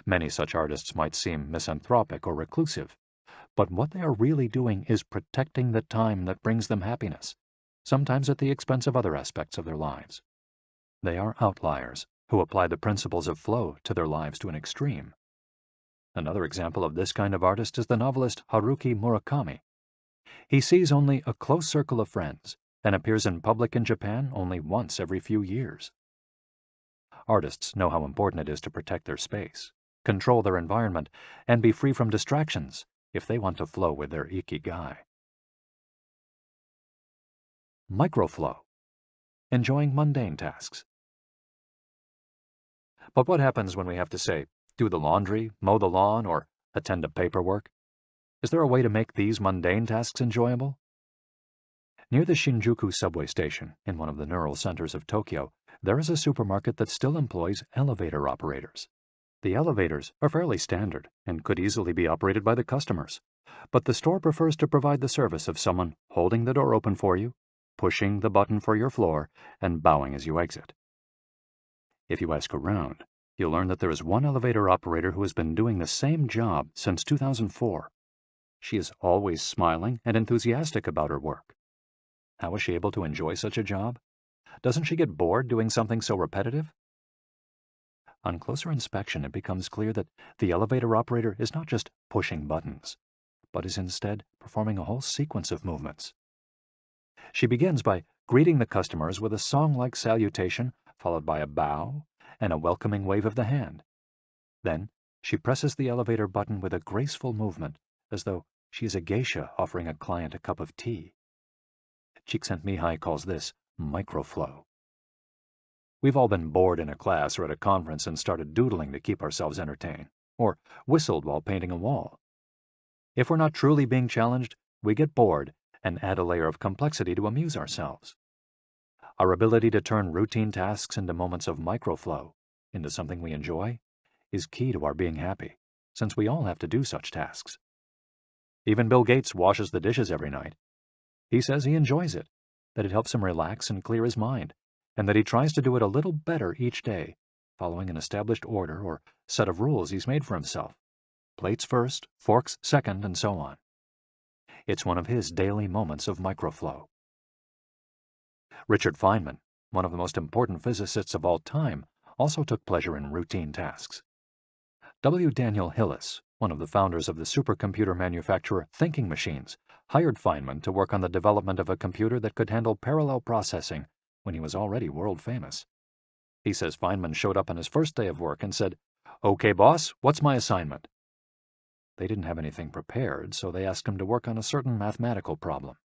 S2: Many such artists might seem misanthropic or reclusive, but what they are really doing is protecting the time that brings them happiness, sometimes at the expense of other aspects of their lives. They are outliers who apply the principles of flow to their lives to an extreme. Another example of this kind of artist is the novelist Haruki Murakami. He sees only a close circle of friends and appears in public in Japan only once every few years. Artists know how important it is to protect their space, control their environment, and be free from distractions if they want to flow with their ikigai. microflow, enjoying mundane tasks. But what happens when we have to, say, do the laundry, mow the lawn, or attend to paperwork? Is there a way to make these mundane tasks enjoyable? Near the Shinjuku subway station, in one of the neural centers of Tokyo, there is a supermarket that still employs elevator operators. The elevators are fairly standard and could easily be operated by the customers, but the store prefers to provide the service of someone holding the door open for you, pushing the button for your floor, and bowing as you exit. If you ask around, you'll learn that there is one elevator operator who has been doing the same job since 2004. She is always smiling and enthusiastic about her work. How is she able to enjoy such a job? Doesn't she get bored doing something so repetitive? On closer inspection, it becomes clear that the elevator operator is not just pushing buttons, but is instead performing a whole sequence of movements. She begins by greeting the customers with a song-like salutation, followed by a bow and a welcoming wave of the hand. Then, she presses the elevator button with a graceful movement, as though she is a geisha offering a client a cup of tea. Csikszentmihalyi calls this microflow. We've all been bored in a class or at a conference and started doodling to keep ourselves entertained, or whistled while painting a wall. If we're not truly being challenged, we get bored and add a layer of complexity to amuse ourselves. Our ability to turn routine tasks into moments of microflow, into something we enjoy, is key to our being happy, since we all have to do such tasks. Even Bill Gates washes the dishes every night. He says he enjoys it, that it helps him relax and clear his mind, and that he tries to do it a little better each day, following an established order or set of rules he's made for himself. Plates first, forks second, and so on. It's one of his daily moments of microflow. Richard Feynman, one of the most important physicists of all time, also took pleasure in routine tasks. W. Daniel Hillis, one of the founders of the supercomputer manufacturer Thinking Machines, hired Feynman to work on the development of a computer that could handle parallel processing when he was already world famous. He says Feynman showed up on his first day of work and said, "Okay, boss, what's my assignment?" They didn't have anything prepared, so they asked him to work on a certain mathematical problem.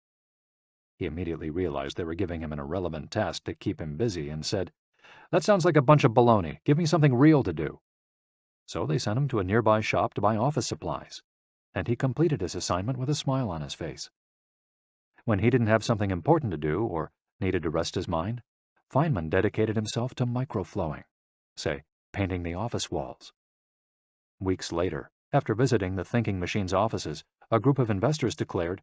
S2: He immediately realized they were giving him an irrelevant task to keep him busy and said, "That sounds like a bunch of baloney. Give me something real to do." So they sent him to a nearby shop to buy office supplies, and he completed his assignment with a smile on his face. When he didn't have something important to do or needed to rest his mind, Feynman dedicated himself to microflowing, say, painting the office walls. Weeks later, after visiting the Thinking Machines offices, a group of investors declared,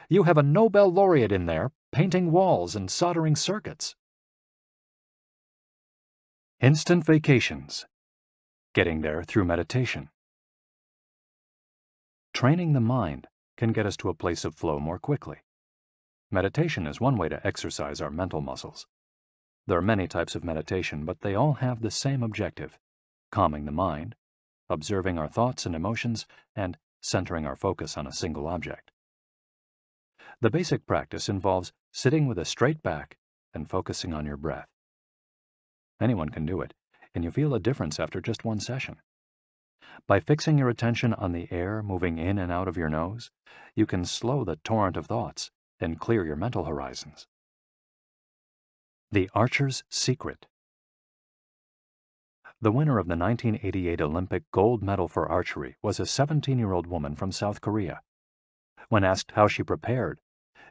S2: "You have a Nobel laureate in there, painting walls and soldering circuits." Instant vacations. Getting there through meditation. Training the mind can get us to a place of flow more quickly. Meditation is one way to exercise our mental muscles. There are many types of meditation, but they all have the same objective: calming the mind, observing our thoughts and emotions, and centering our focus on a single object. The basic practice involves sitting with a straight back and focusing on your breath. Anyone can do it, and you feel a difference after just one session. By fixing your attention on the air moving in and out of your nose, you can slow the torrent of thoughts and clear your mental horizons. The Archer's Secret. The winner of the 1988 Olympic gold medal for archery was a 17-year-old woman from South Korea. When asked how she prepared,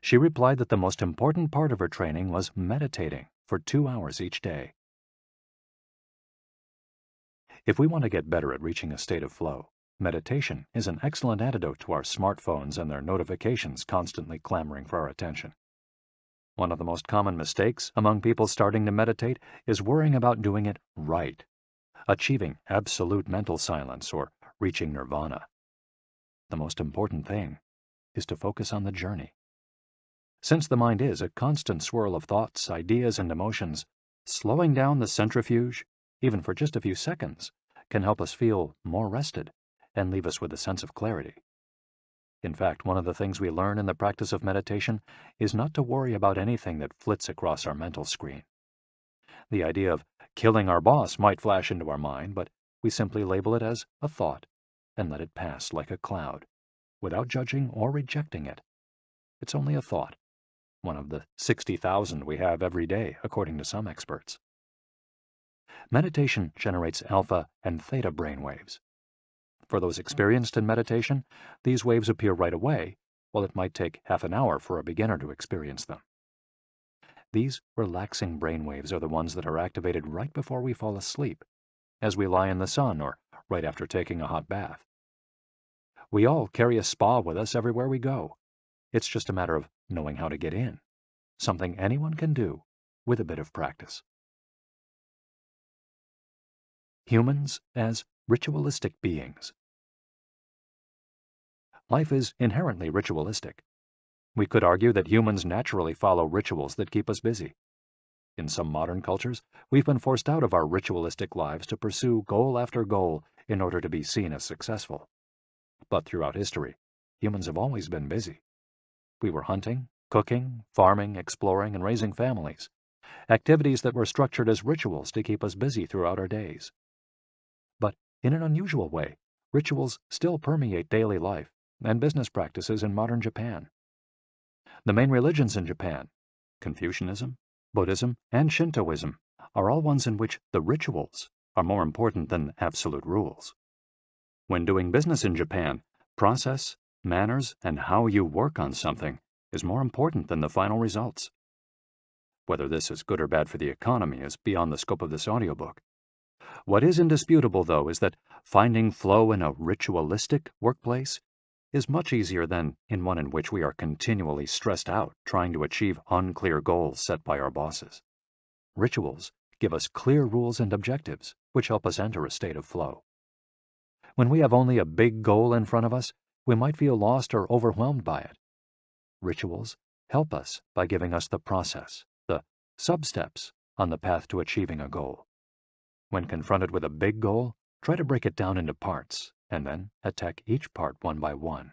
S2: she replied that the most important part of her training was meditating for 2 hours each day. If we want to get better at reaching a state of flow, meditation is an excellent antidote to our smartphones and their notifications constantly clamoring for our attention. One of the most common mistakes among people starting to meditate is worrying about doing it right, achieving absolute mental silence or reaching nirvana. The most important thing is to focus on the journey. Since the mind is a constant swirl of thoughts, ideas, and emotions, slowing down the centrifuge, even for just a few seconds, can help us feel more rested and leave us with a sense of clarity. In fact, one of the things we learn in the practice of meditation is not to worry about anything that flits across our mental screen. The idea of killing our boss might flash into our mind, but we simply label it as a thought and let it pass like a cloud, without judging or rejecting it. It's only a thought, one of the 60,000 we have every day, according to some experts. Meditation generates alpha and theta brainwaves. For those experienced in meditation, these waves appear right away, while it might take half an hour for a beginner to experience them. These relaxing brainwaves are the ones that are activated right before we fall asleep, as we lie in the sun or right after taking a hot bath. We all carry a spa with us everywhere we go. It's just a matter of knowing how to get in, something anyone can do with a bit of practice. Humans as ritualistic beings. Life is inherently ritualistic. We could argue that humans naturally follow rituals that keep us busy. In some modern cultures, we've been forced out of our ritualistic lives to pursue goal after goal in order to be seen as successful. But throughout history, humans have always been busy. We were hunting, cooking, farming, exploring, and raising families, activities that were structured as rituals to keep us busy throughout our days. But in an unusual way, rituals still permeate daily life and business practices in modern Japan. The main religions in Japan, Confucianism, Buddhism, and Shintoism, are all ones in which the rituals are more important than absolute rules. When doing business in Japan, process, manners, and how you work on something is more important than the final results. Whether this is good or bad for the economy is beyond the scope of this audiobook. What is indisputable, though, is that finding flow in a ritualistic workplace is much easier than in one in which we are continually stressed out trying to achieve unclear goals set by our bosses. Rituals give us clear rules and objectives, which help us enter a state of flow. When we have only a big goal in front of us, we might feel lost or overwhelmed by it. Rituals help us by giving us the process, the sub-steps on the path to achieving a goal. When confronted with a big goal, try to break it down into parts, and then attack each part one by one.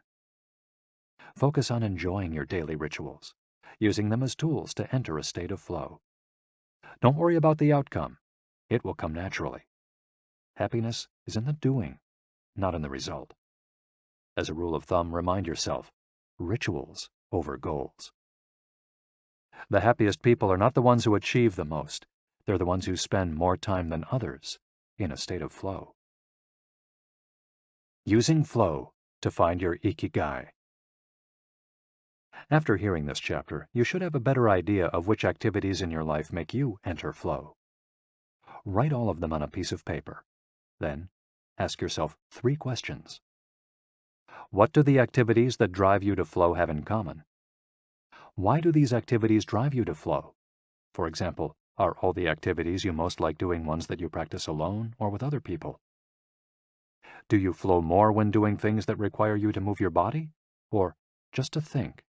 S2: Focus on enjoying your daily rituals, using them as tools to enter a state of flow. Don't worry about the outcome. It will come naturally. Happiness is in the doing, not in the result. As a rule of thumb, remind yourself, rituals over goals. The happiest people are not the ones who achieve the most. They're the ones who spend more time than others in a state of flow. Using flow to find your IKIGAI. After hearing this chapter, you should have a better idea of which activities in your life make you enter flow. Write all of them on a piece of paper. Then, ask yourself 3 questions. What do the activities that drive you to flow have in common? Why do these activities drive you to flow? For example, are all the activities you most like doing ones that you practice alone or with other people? Do you flow more when doing things that require you to move your body, or just to think?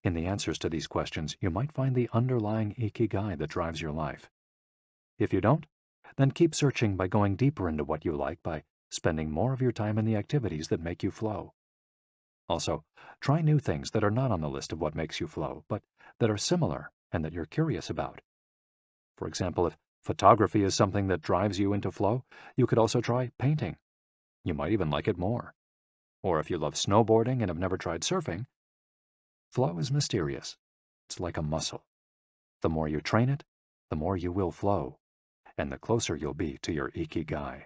S2: In the answers to these questions, you might find the underlying IKIGAI that drives your life. If you don't, then keep searching by going deeper into what you like by spending more of your time in the activities that make you flow. Also, try new things that are not on the list of what makes you flow, but that are similar and that you're curious about. For example, if photography is something that drives you into flow, you could also try painting. You might even like it more. Or if you love snowboarding and have never tried surfing, flow is mysterious. It's like a muscle. The more you train it, the more you will flow, and the closer you'll be to your IKIGAI.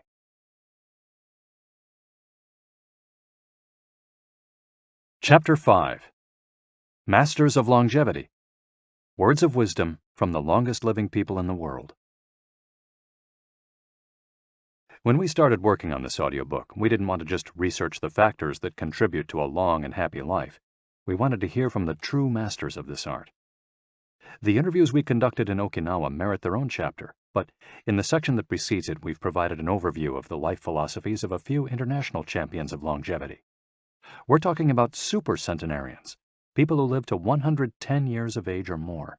S2: Chapter 5. Masters of Longevity. Words of wisdom from the longest living people in the world. When we started working on this audiobook, we didn't want to just research the factors that contribute to a long and happy life. We wanted to hear from the true masters of this art. The interviews we conducted in Okinawa merit their own chapter, but in the section that precedes it, we've provided an overview of the life philosophies of a few international champions of longevity. We're talking about super centenarians, people who live to 110 years of age or more.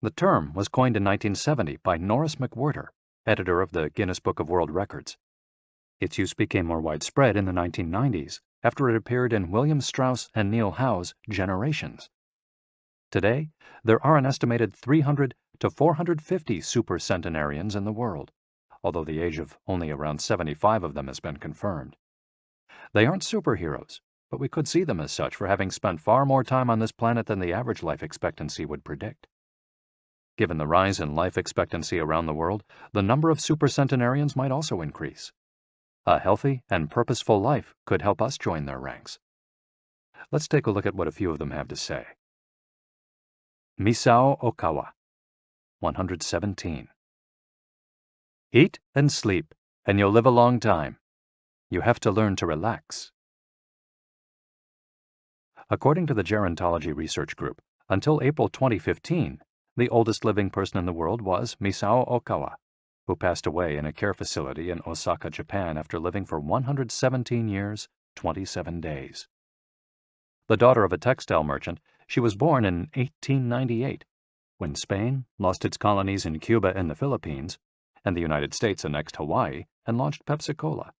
S2: The term was coined in 1970 by Norris McWhirter, editor of the Guinness Book of World Records. Its use became more widespread in the 1990s after it appeared in William Strauss and Neil Howe's Generations. Today, there are an estimated 300 to 450 supercentenarians in the world, although the age of only around 75 of them has been confirmed. They aren't superheroes, but we could see them as such for having spent far more time on this planet than the average life expectancy would predict. Given the rise in life expectancy around the world, the number of supercentenarians might also increase. A healthy and purposeful life could help us join their ranks. Let's take a look at what a few of them have to say. Misao Okawa, 117. Eat and sleep, and you'll live a long time. You have to learn to relax. According to the Gerontology Research Group, until April 2015, the oldest living person in the world was Misao Okawa, who passed away in a care facility in Osaka, Japan after living for 117 years, 27 days. The daughter of a textile merchant, she was born in 1898, when Spain lost its colonies in Cuba and the Philippines, and the United States annexed Hawaii and launched Pepsi-Cola.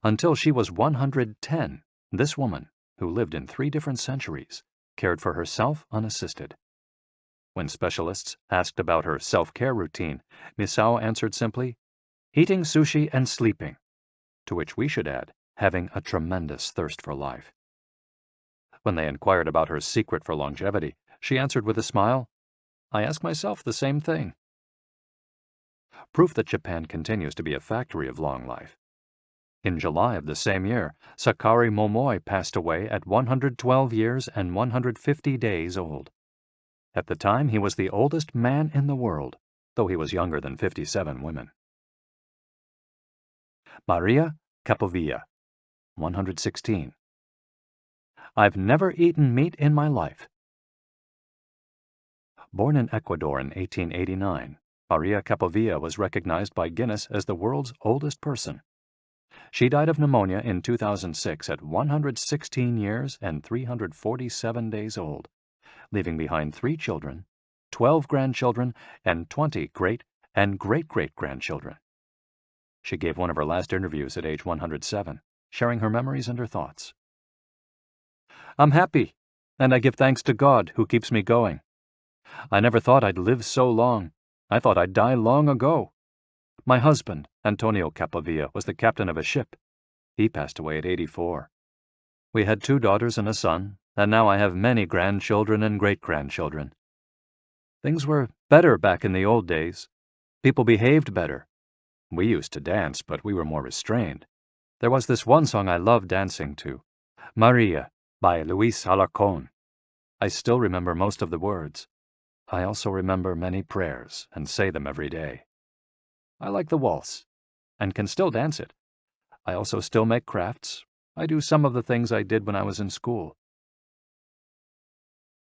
S2: Until she was 110, this woman, who lived in 3 different centuries, cared for herself unassisted. When specialists asked about her self-care routine, Misao answered simply, eating sushi and sleeping, to which we should add, having a tremendous thirst for life. When they inquired about her secret for longevity, she answered with a smile, I ask myself the same thing. Proof that Japan continues to be a factory of long life. In July of the same year, Sakari Momoi passed away at 112 years and 150 days old. At the time, he was the oldest man in the world, though he was younger than 57 women. Maria Capovilla, 116. I've never eaten meat in my life. Born in Ecuador in 1889, Maria Capovilla was recognized by Guinness as the world's oldest person. She died of pneumonia in 2006 at 116 years and 347 days old, leaving behind 3 children, 12 grandchildren, and 20 great and great-great-grandchildren. She gave one of her last interviews at age 107, sharing her memories and her thoughts. I'm happy, and I give thanks to God who keeps me going. I never thought I'd live so long. I thought I'd die long ago. My husband, Antonio Capovilla, was the captain of a ship. He passed away at 84. We had 2 daughters and a son, and now I have many grandchildren and great-grandchildren. Things were better back in the old days. People behaved better. We used to dance, but we were more restrained. There was this one song I loved dancing to, Maria, by Luis Alarcón. I still remember most of the words. I also remember many prayers and say them every day. I like the waltz, and can still dance it. I also still make crafts. I do some of the things I did when I was in school.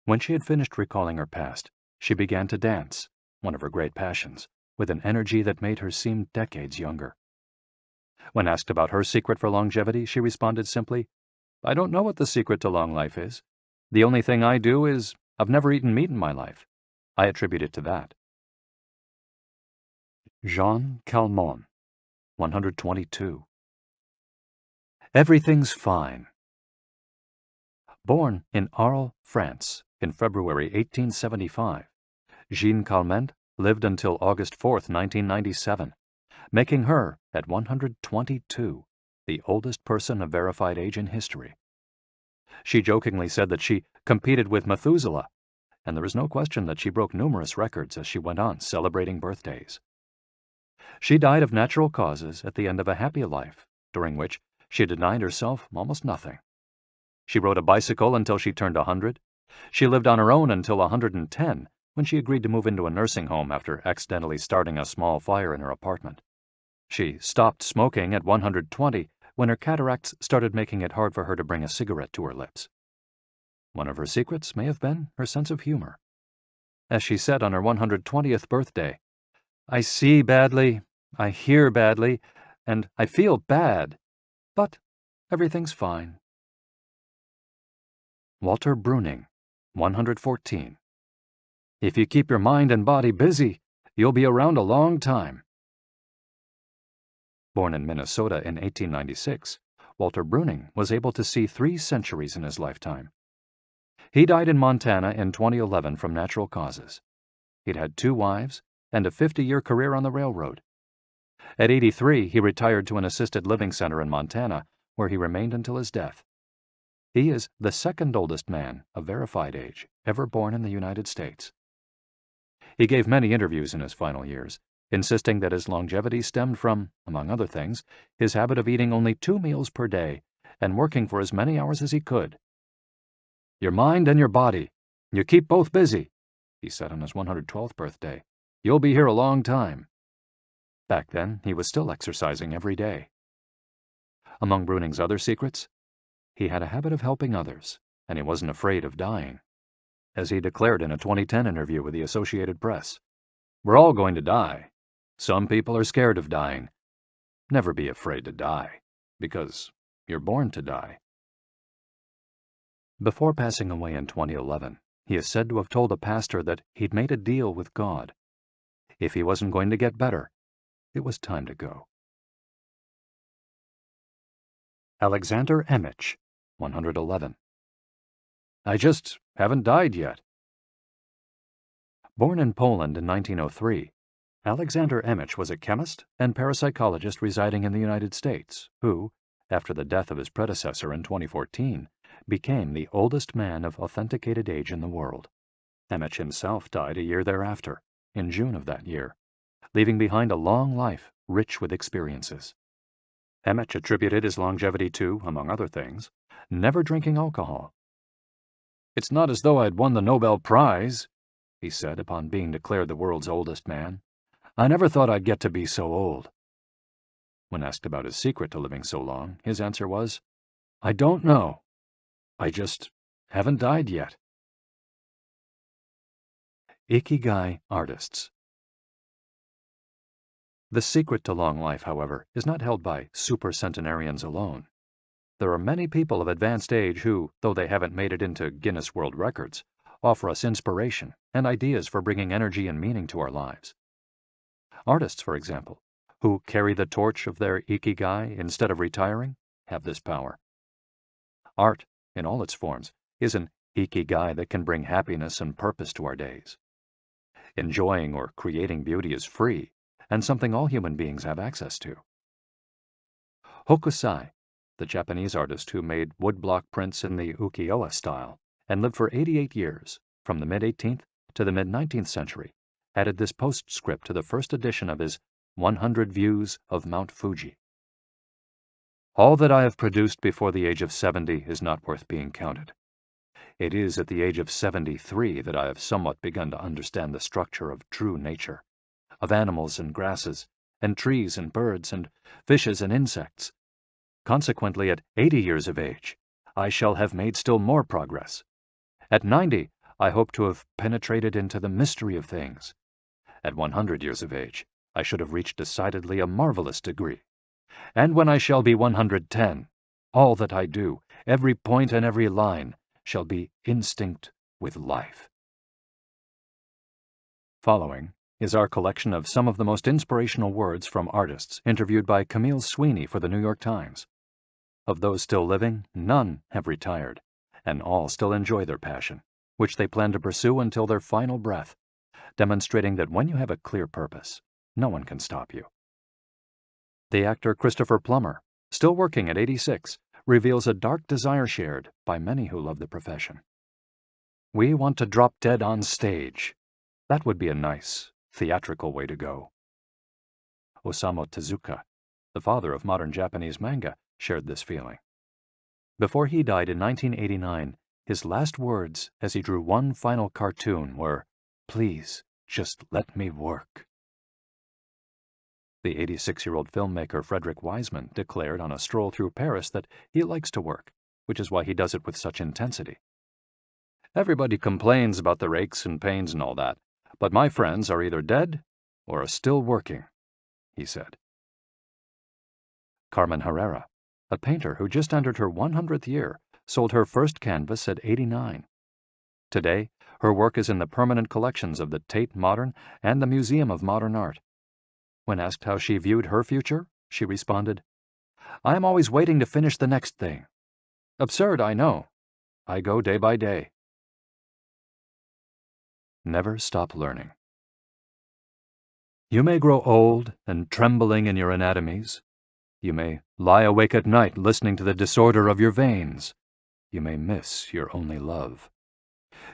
S2: When she had finished recalling her past, she began to dance, one of her great passions, with an energy that made her seem decades younger. When asked about her secret for longevity, she responded simply, I don't know what the secret to long life is. The only thing I do is, I've never eaten meat in my life. I attribute it to that. Jean Calment, 122. Everything's fine. Born in Arles, France, in February 1875, Jean Calment lived until August 4, 1997, making her, at 122, the oldest person of verified age in history. She jokingly said that she competed with Methuselah, and there is no question that she broke numerous records as she went on celebrating birthdays. She died of natural causes at the end of a happy life, during which she denied herself almost nothing. She rode a bicycle until she turned 100. She lived on her own until 110, when she agreed to move into a nursing home after accidentally starting a small fire in her apartment. She stopped smoking at 120 when her cataracts started making it hard for her to bring a cigarette to her lips. One of her secrets may have been her sense of humor. As she said on her 120th birthday, I see badly, I hear badly, and I feel bad, but everything's fine. Walter Bruning, 114. If you keep your mind and body busy, you'll be around a long time. Born in Minnesota in 1896, Walter Bruning was able to see 3 centuries in his lifetime. He died in Montana in 2011 from natural causes. He'd had 2 wives and a 50-year career on the railroad. At 83, he retired to an assisted living center in Montana, where he remained until his death. He is the second oldest man of verified age ever born in the United States. He gave many interviews in his final years, insisting that his longevity stemmed from, among other things, his habit of eating only 2 meals per day and working for as many hours as he could. "Your mind and your body, you keep both busy," he said on his 112th birthday. "You'll be here a long time." Back then, he was still exercising every day. Among Bruning's other secrets, he had a habit of helping others, and he wasn't afraid of dying. As he declared in a 2010 interview with the Associated Press, "We're all going to die. Some people are scared of dying. Never be afraid to die, because you're born to die." Before passing away in 2011, he is said to have told a pastor that he'd made a deal with God. If he wasn't going to get better, it was time to go. Alexander Emich, 111. "I just haven't died yet." Born in Poland in 1903, Alexander Emich was a chemist and parapsychologist residing in the United States who, after the death of his predecessor in 2014, became the oldest man of authenticated age in the world. Emich himself died a year thereafter, in June of that year, leaving behind a long life rich with experiences. Emich attributed his longevity to, among other things, never drinking alcohol. "It's not as though I'd won the Nobel Prize," he said upon being declared the world's oldest man. "I never thought I'd get to be so old." When asked about his secret to living so long, his answer was, "I don't know. I just haven't died yet." Ikigai artists. The secret to long life, however, is not held by supercentenarians alone. There are many people of advanced age who, though they haven't made it into Guinness World Records, offer us inspiration and ideas for bringing energy and meaning to our lives. Artists, for example, who carry the torch of their Ikigai instead of retiring, have this power. Art, in all its forms, is an Ikigai that can bring happiness and purpose to our days. Enjoying or creating beauty is free, and something all human beings have access to. Hokusai, the Japanese artist who made woodblock prints in the ukiyo-e style and lived for 88 years, from the mid-18th to the mid-19th century, added this postscript to the first edition of his 100 Views of Mount Fuji. "All that I have produced before the age of 70 is not worth being counted. It is at the age of 73 that I have somewhat begun to understand the structure of true nature, of animals and grasses, and trees and birds, and fishes and insects. Consequently, at 80 years of age, I shall have made still more progress. At 90, I hope to have penetrated into the mystery of things. At 100 years of age, I should have reached decidedly a marvelous degree. And when I shall be 110, all that I do, every point and every line, shall be instinct with life." Following is our collection of some of the most inspirational words from artists interviewed by Camille Sweeney for the New York Times. Of those still living, none have retired, and all still enjoy their passion, which they plan to pursue until their final breath, demonstrating that when you have a clear purpose, no one can stop you. The actor Christopher Plummer, still working at 86, reveals a dark desire shared by many who love the profession. "We want to drop dead on stage. That would be a nice, theatrical way to go." Osamu Tezuka, the father of modern Japanese manga, shared this feeling. Before he died in 1989, his last words as he drew one final cartoon were, "Please, just let me work." The 86-year-old filmmaker Frederick Wiseman declared on a stroll through Paris that he likes to work, which is why he does it with such intensity. "Everybody complains about their aches and pains and all that, but my friends are either dead or are still working," he said. Carmen Herrera, a painter who just entered her 100th year, sold her first canvas at 89. Today, her work is in the permanent collections of the Tate Modern and the Museum of Modern Art. When asked how she viewed her future, she responded, "I am always waiting to finish the next thing. Absurd, I know. I go day by day." Never stop learning. You may grow old and trembling in your anatomies. You may lie awake at night listening to the disorder of your veins. you may miss your only love.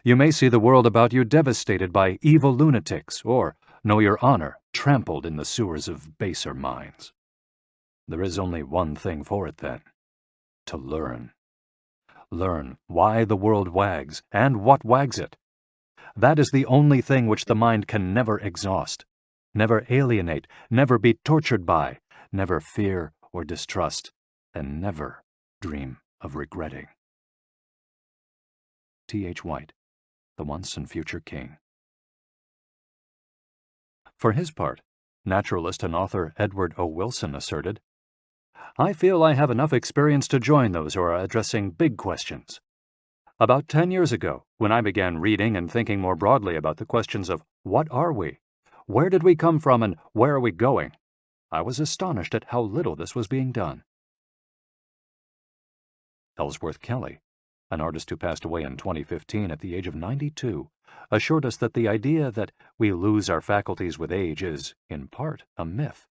S2: You may see the world about you devastated by evil lunatics, or know your honor trampled in the sewers of baser minds. There is only one thing for it, then: to learn. Learn why the world wags, and what wags it. That is the only thing which the mind can never exhaust, never alienate, never be tortured by, never fear or distrust, and never dream of regretting. T.H. White, the once and future king. For his part, naturalist and author Edward O. Wilson asserted, "I feel I have enough experience to join those who are addressing big questions. About 10 years ago, when I began reading and thinking more broadly about the questions of what are we, where did we come from, and where are we going, I was astonished at how little this was being done." Ellsworth Kelly, an artist who passed away in 2015 at the age of 92, assured us that the idea that we lose our faculties with age is, in part, a myth,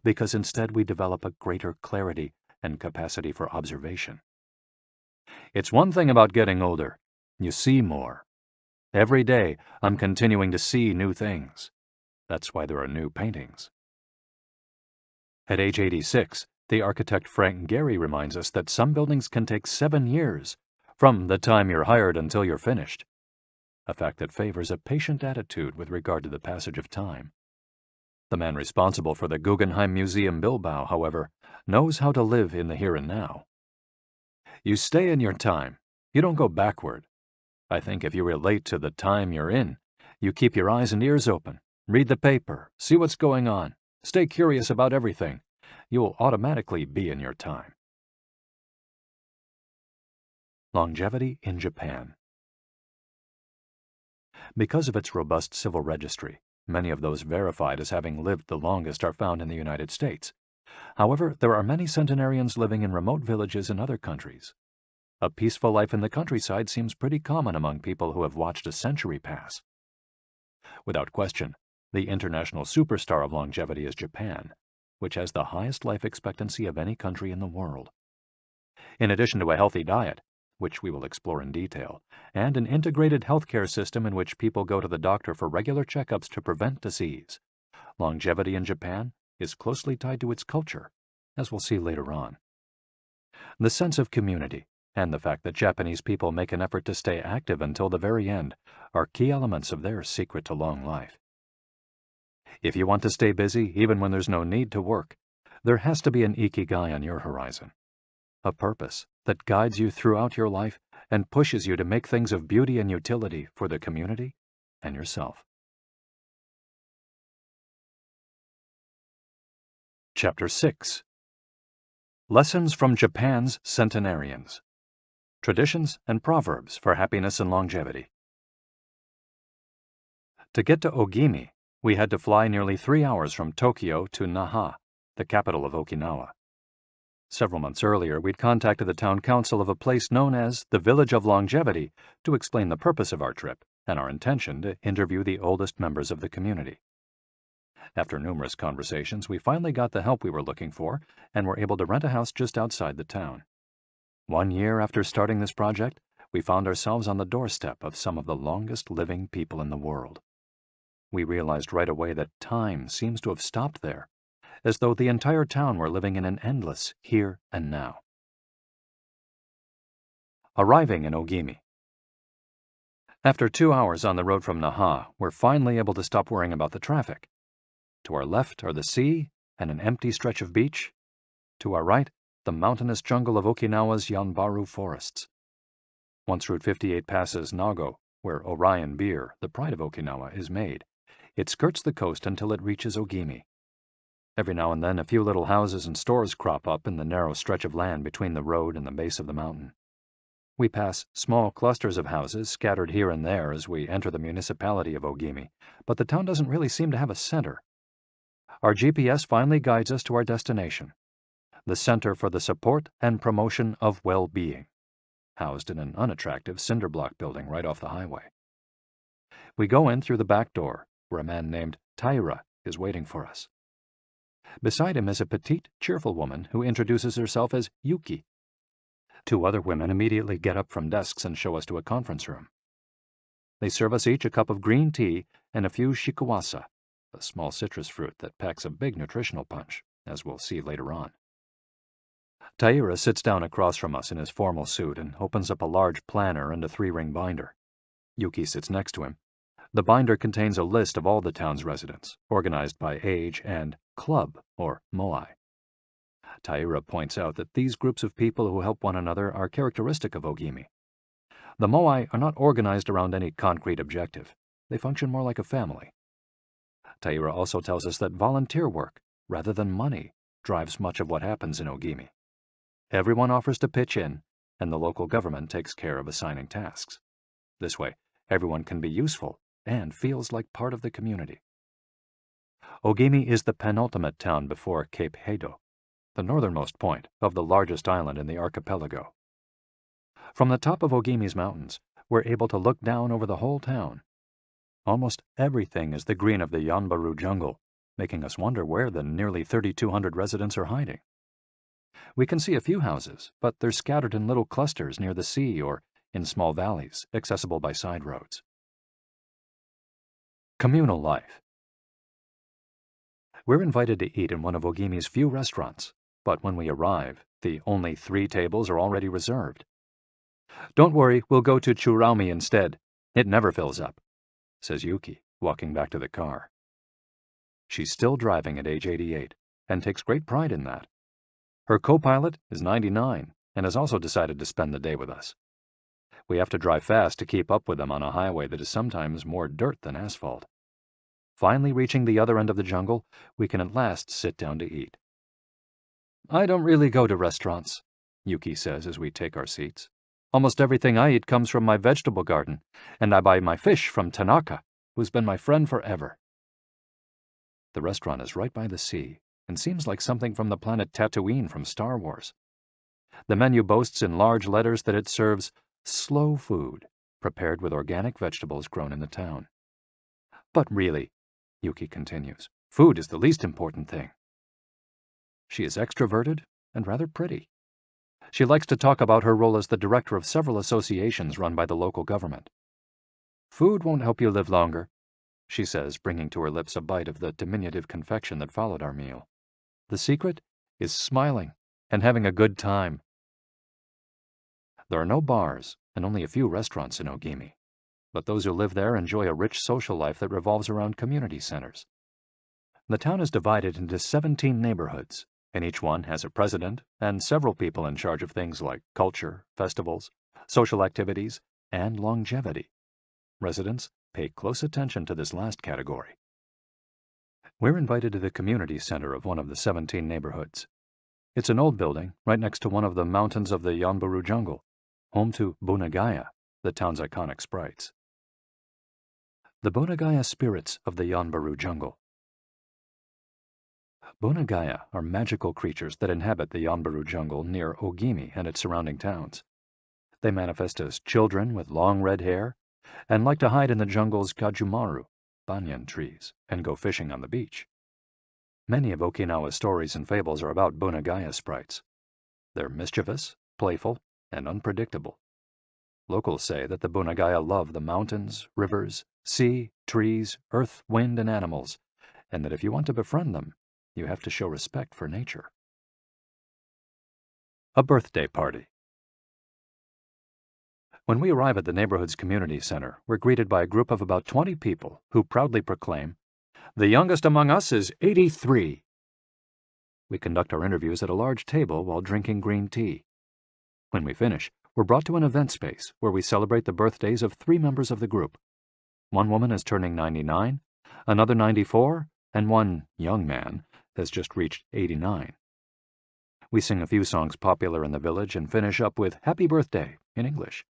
S2: because instead we develop a greater clarity and capacity for observation. It's one thing about getting older: you see more. Every day, I'm continuing to see new things. That's why there are new paintings. At age 86, the architect Frank Gehry reminds us that some buildings can take 7 years, from the time you're hired until you're finished, a fact that favors a patient attitude with regard to the passage of time. The man responsible for the Guggenheim Museum Bilbao, however, knows how to live in the here and now. You stay in your time. You don't go backward. I think if you relate to the time you're in, you keep your eyes and ears open, read the paper, see what's going on, stay curious about everything, you will automatically be in your time. Longevity in Japan. Because of its robust civil registry, many of those verified as having lived the longest are found in the United States. However, there are many centenarians living in remote villages in other countries. A peaceful life in the countryside seems pretty common among people who have watched a century pass. Without question, the international superstar of longevity is Japan, which has the highest life expectancy of any country in the world. In addition to a healthy diet, which we will explore in detail, and an integrated healthcare system in which people go to the doctor for regular checkups to prevent disease, longevity in Japan is closely tied to its culture, as we'll see later on. The sense of community and the fact that Japanese people make an effort to stay active until the very end are key elements of their secret to long life. If you want to stay busy even when there's no need to work, there has to be an IKIGAI on your horizon, a purpose that guides you throughout your life and pushes you to make things of beauty and utility for the community and yourself. Chapter 6. Lessons from Japan's Centenarians. Traditions and Proverbs for Happiness and Longevity. To get to Ogimi, we had to fly nearly 3 hours from Tokyo to Naha, the capital of Okinawa. Several months earlier, we'd contacted the town council of a place known as the Village of Longevity to explain the purpose of our trip and our intention to interview the oldest members of the community. After numerous conversations, we finally got the help we were looking for and were able to rent a house just outside the town. 1 year after starting this project, we found ourselves on the doorstep of some of the longest living people in the world. We realized right away that time seems to have stopped there, as though the entire town were living in an endless here and now. Arriving in Ogimi. After 2 hours on the road from Naha, we're finally able to stop worrying about the traffic. To our left are the sea and an empty stretch of beach. To our right, the mountainous jungle of Okinawa's Yanbaru forests. Once Route 58 passes Nago, where Orion beer, the pride of Okinawa, is made, it skirts the coast until it reaches Ogimi. Every now and then a few little houses and stores crop up in the narrow stretch of land between the road and the base of the mountain. We pass small clusters of houses scattered here and there as we enter the municipality of Ogimi, but the town doesn't really seem to have a center. Our GPS finally guides us to our destination, the Center for the Support and Promotion of Well-Being, housed in an unattractive cinder block building right off the highway. We go in through the back door, where a man named Taira is waiting for us. Beside him is a petite, cheerful woman who introduces herself as Yuki. Two other women immediately get up from desks and show us to a conference room. They serve us each a cup of green tea and a few shikuwasa, a small citrus fruit that packs a big nutritional punch, as we'll see later on. Taira sits down across from us in his formal suit and opens up a large planner and a 3-ring binder. Yuki sits next to him. The binder contains a list of all the town's residents, organized by age and club, or moai. Taira points out that these groups of people who help one another are characteristic of Ogimi. The moai are not organized around any concrete objective. They function more like a family. Taira also tells us that volunteer work, rather than money, drives much of what happens in Ogimi. Everyone offers to pitch in, and the local government takes care of assigning tasks. This way, everyone can be useful and feels like part of the community. Ogimi is the penultimate town before Cape Heido, the northernmost point of the largest island in the archipelago. From the top of Ogimi's mountains, we're able to look down over the whole town. Almost everything is the green of the Yanbaru jungle, making us wonder where the nearly 3,200 residents are hiding. We can see a few houses, but they're scattered in little clusters near the sea or in small valleys, accessible by side roads. Communal life. We're invited to eat in one of Ogimi's few restaurants, but when we arrive, the only 3 tables are already reserved. "Don't worry, we'll go to Churaumi instead. It never fills up," says Yuki, walking back to the car. She's still driving at age 88, and takes great pride in that. Her co-pilot is 99, and has also decided to spend the day with us. We have to drive fast to keep up with them on a highway that is sometimes more dirt than asphalt. Finally reaching the other end of the jungle, we can at last sit down to eat. "I don't really go to restaurants," Yuki says as we take our seats. "Almost everything I eat comes from my vegetable garden, and I buy my fish from Tanaka, who's been my friend forever." The restaurant is right by the sea, and seems like something from the planet Tatooine from Star Wars. The menu boasts in large letters that it serves slow food, prepared with organic vegetables grown in the town. "But really," Yuki continues, "food is the least important thing." She is extroverted and rather pretty. She likes to talk about her role as the director of several associations run by the local government. "Food won't help you live longer," she says, bringing to her lips a bite of the diminutive confection that followed our meal. "The secret is smiling and having a good time." There are no bars and only a few restaurants in Ogimi, but those who live there enjoy a rich social life that revolves around community centers. The town is divided into 17 neighborhoods, and each one has a president and several people in charge of things like culture, festivals, social activities, and longevity. Residents pay close attention to this last category. We're invited to the community center of one of the 17 neighborhoods. It's an old building right next to one of the mountains of the Yanbaru jungle, home to Bunagaya, the town's iconic sprites. The Bunagaya spirits of the Yanbaru jungle. Bunagaya are magical creatures that inhabit the Yanbaru jungle near Ogimi and its surrounding towns. They manifest as children with long red hair and like to hide in the jungle's kajumaru, banyan trees, and go fishing on the beach. Many of Okinawa's stories and fables are about Bunagaya sprites. They're mischievous, playful, and unpredictable. Locals say that the Bunagaya love the mountains, rivers, sea, trees, earth, wind, and animals, and that if you want to befriend them, you have to show respect for nature. A birthday party. When we arrive at the neighborhood's community center, we're greeted by a group of about 20 people who proudly proclaim, "The youngest among us is 83. We conduct our interviews at a large table while drinking green tea. When we finish, we're brought to an event space where we celebrate the birthdays of 3 members of the group. One woman is turning 99, another 94, and one young man has just reached 89. We sing a few songs popular in the village and finish up with "Happy Birthday" in English.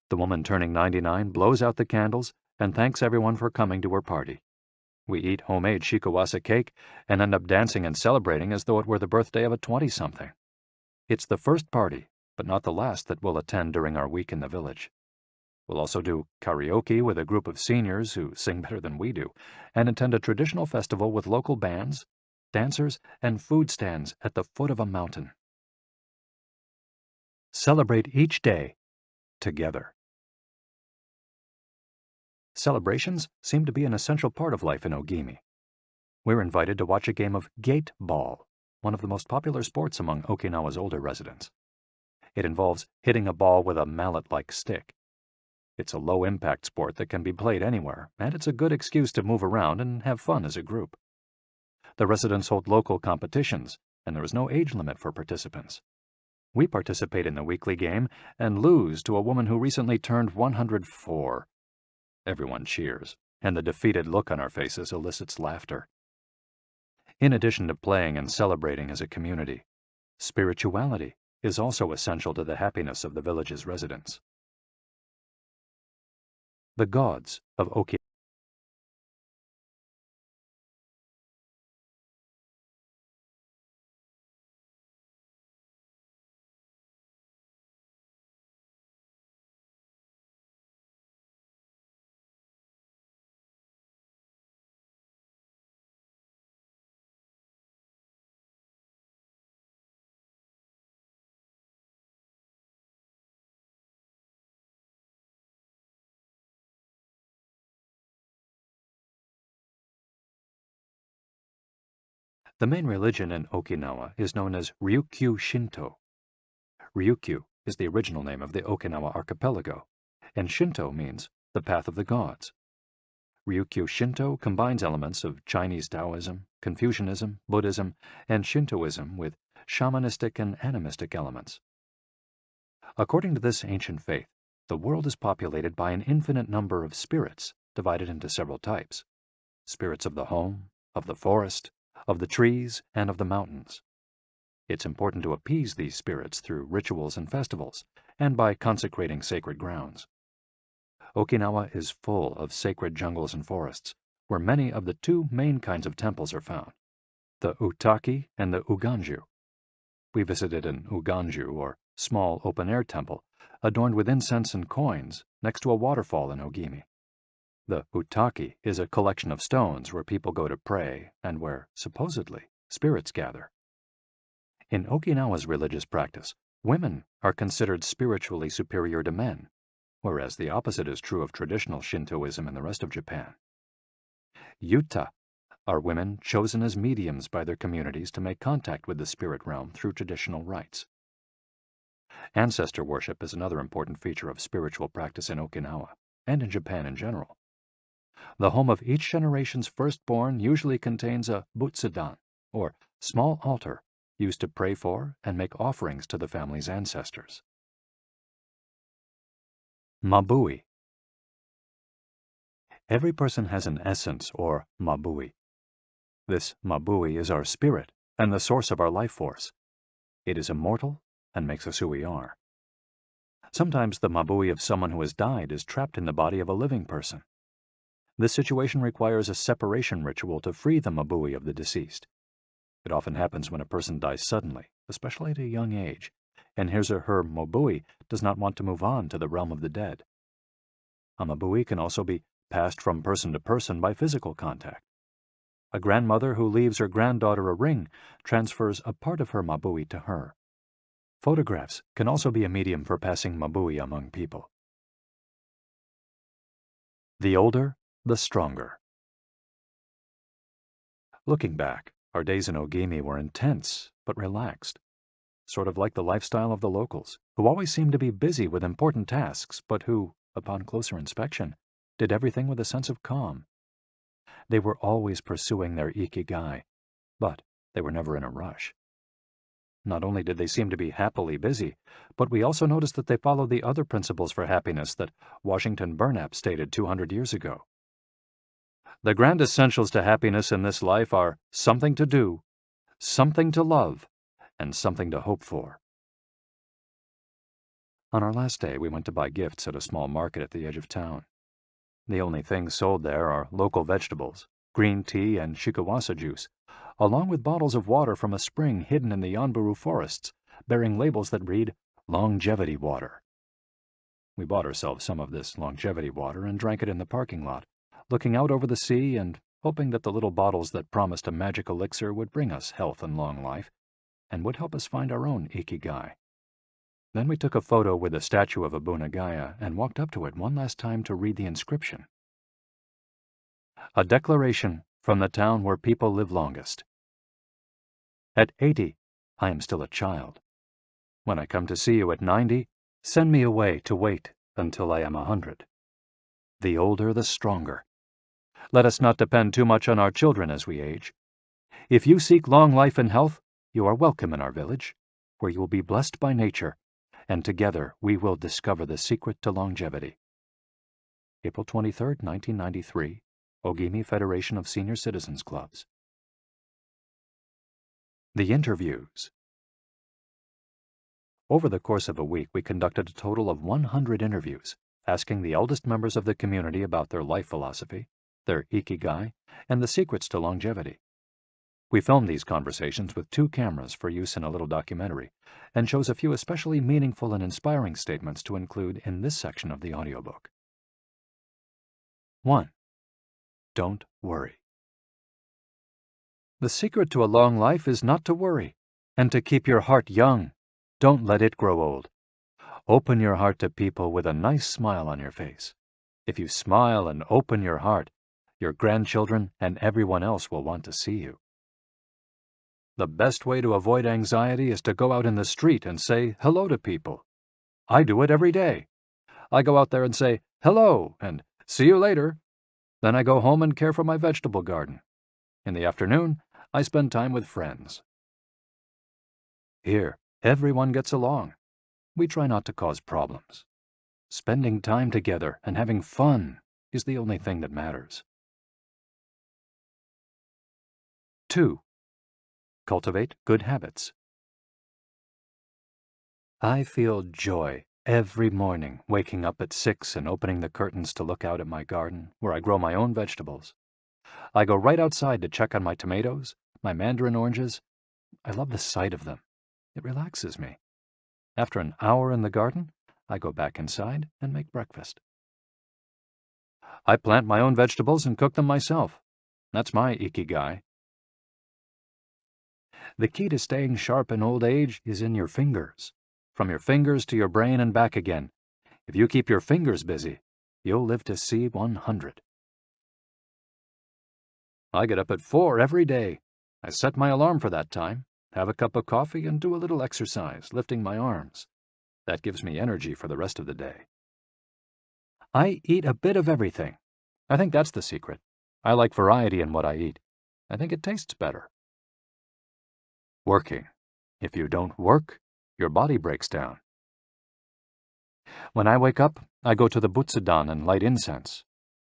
S2: The woman turning 99 blows out the candles and thanks everyone for coming to her party. We eat homemade shikuwasa cake and end up dancing and celebrating as though it were the birthday of a 20-something. It's the first party, but not the last, that we'll attend during our week in the village. We'll also do karaoke with a group of seniors who sing better than we do, and attend a traditional festival with local bands, dancers, and food stands at the foot of a mountain. Celebrate each day together. Celebrations seem to be an essential part of life in Ogimi. We're invited to watch a game of gate ball, one of the most popular sports among Okinawa's older residents. It involves hitting a ball with a mallet-like stick. It's a low-impact sport that can be played anywhere, and it's a good excuse to move around and have fun as a group. The residents hold local competitions, and there is no age limit for participants. We participate in the weekly game and lose to a woman who recently turned 104. Everyone cheers, and the defeated look on our faces elicits laughter. In addition to playing and celebrating as a community, spirituality is also essential to the happiness of the village's residents. The gods of Okinawa. The main religion in Okinawa is known as Ryukyu Shinto. Ryukyu is the original name of the Okinawa archipelago, and Shinto means the path of the gods. Ryukyu Shinto combines elements of Chinese Taoism, Confucianism, Buddhism, and Shintoism with shamanistic and animistic elements. According to this ancient faith, the world is populated by an infinite number of spirits divided into several types: spirits of the home, of the forest, of the trees, and of the mountains. It's important to appease these spirits through rituals and festivals, and by consecrating sacred grounds. Okinawa is full of sacred jungles and forests, where many of the two main kinds of temples are found, the Utaki and the Uganju. We visited an Uganju, or small open-air temple, adorned with incense and coins, next to a waterfall in Ogimi. The Utaki is a collection of stones where people go to pray and where, supposedly, spirits gather. In Okinawa's religious practice, women are considered spiritually superior to men, whereas the opposite is true of traditional Shintoism in the rest of Japan. Yuta are women chosen as mediums by their communities to make contact with the spirit realm through traditional rites. Ancestor worship is another important feature of spiritual practice in Okinawa, and in Japan in general. The home of each generation's firstborn usually contains a butsudan, or small altar, used to pray for and make offerings to the family's ancestors. Mabui. Every person has an essence, or mabui. This mabui is our spirit and the source of our life force. It is immortal and makes us who we are. Sometimes the mabui of someone who has died is trapped in the body of a living person. This situation requires a separation ritual to free the mabui of the deceased. It often happens when a person dies suddenly, especially at a young age, and his or her mabui does not want to move on to the realm of the dead. A mabui can also be passed from person to person by physical contact. A grandmother who leaves her granddaughter a ring transfers a part of her mabui to her. Photographs can also be a medium for passing mabui among people. The older, the stronger. Looking back, our days in Ogimi were intense but relaxed, sort of like the lifestyle of the locals, who always seemed to be busy with important tasks, but who, upon closer inspection, did everything with a sense of calm. They were always pursuing their IKIGAI, but they were never in a rush. Not only did they seem to be happily busy, but we also noticed that they followed the other principles for happiness that Washington Burnap stated 200 years ago. The grand essentials to happiness in this life are something to do, something to love, and something to hope for. On our last day, we went to buy gifts at a small market at the edge of town. The only things sold there are local vegetables, green tea, and shikawasa juice, along with bottles of water from a spring hidden in the Yanburu forests, bearing labels that read, "Longevity Water." We bought ourselves some of this longevity water and drank it in the parking lot, looking out over the sea and hoping that the little bottles that promised a magic elixir would bring us health and long life, and would help us find our own Ikigai. Then we took a photo with the statue of IKIGAI and walked up to it one last time to read the inscription. A declaration from the town where people live longest. At 80, I am still a child. When I come to see you at 90, send me away to wait until I am 100. The older, the stronger. Let us not depend too much on our children as we age. If you seek long life and health, you are welcome in our village, where you will be blessed by nature, and together we will discover the secret to longevity. April 23, 1993, Ogimi Federation of Senior Citizens Clubs. The interviews. Over the course of a week, we conducted a total of 100 interviews, asking the eldest members of the community about their life philosophy, their ikigai, and the secrets to longevity. We filmed these conversations with 2 cameras for use in a little documentary, and chose a few especially meaningful and inspiring statements to include in this section of the audiobook. 1. Don't worry. The secret to a long life is not to worry, and to keep your heart young. Don't let it grow old. Open your heart to people with a nice smile on your face. If you smile and open your heart, your grandchildren and everyone else will want to see you. The best way to avoid anxiety is to go out in the street and say hello to people. I do it every day. I go out there and say hello and see you later. Then I go home and care for my vegetable garden. In the afternoon, I spend time with friends. Here, everyone gets along. We try not to cause problems. Spending time together and having fun is the only thing that matters. 2. Cultivate good habits. I feel joy every morning waking up at 6 and opening the curtains to look out at my garden where I grow my own vegetables. I go right outside to check on my tomatoes, my mandarin oranges. I love the sight of them. It relaxes me. After an hour in the garden, I go back inside and make breakfast. I plant my own vegetables and cook them myself. That's my ikigai. The key to staying sharp in old age is in your fingers. From your fingers to your brain and back again. If you keep your fingers busy, you'll live to see 100. I get up at 4 every day. I set my alarm for that time, have a cup of coffee, and do a little exercise, lifting my arms. That gives me energy for the rest of the day. I eat a bit of everything. I think that's the secret. I like variety in what I eat. I think it tastes better. Working. If you don't work, your body breaks down. When I wake up, I go to the Butsudan and light incense.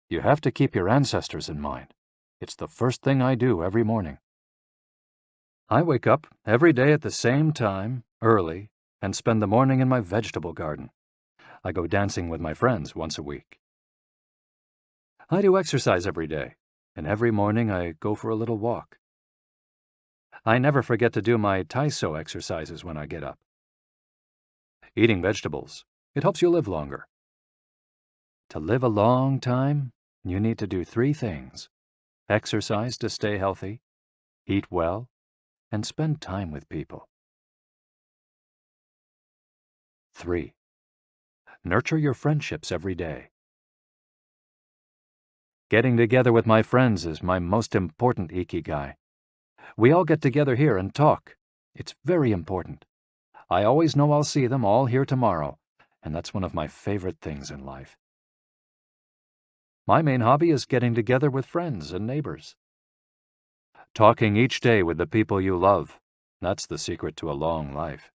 S2: You have to keep your ancestors in mind. It's the first thing I do every morning. I wake up every day at the same time, early, and spend the morning in my vegetable garden. I go dancing with my friends once a week. I do exercise every day, and every morning I go for a little walk. I never forget to do my Taiso exercises when I get up. Eating vegetables, it helps you live longer. To live a long time, you need to do 3 things. Exercise to stay healthy, eat well, and spend time with people. 3. Nurture your friendships every day. Getting together with my friends is my most important ikigai. We all get together here and talk. It's very important. I always know I'll see them all here tomorrow, and that's one of my favorite things in life. My main hobby is getting together with friends and neighbors. Talking each day with the people you love, that's the secret to a long life.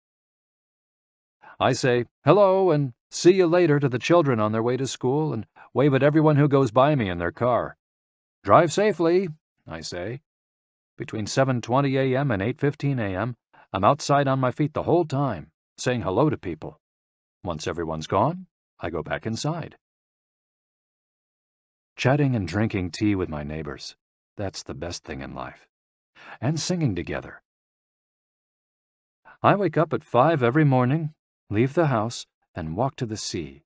S2: I say hello and see you later to the children on their way to school and wave at everyone who goes by me in their car. Drive safely, I say. Between 7:20 a.m. and 8:15 a.m., I'm outside on my feet the whole time, saying hello to people. Once everyone's gone, I go back inside. Chatting and drinking tea with my neighbors, that's the best thing in life. And singing together. I wake up at 5 every morning, leave the house, and walk to the sea.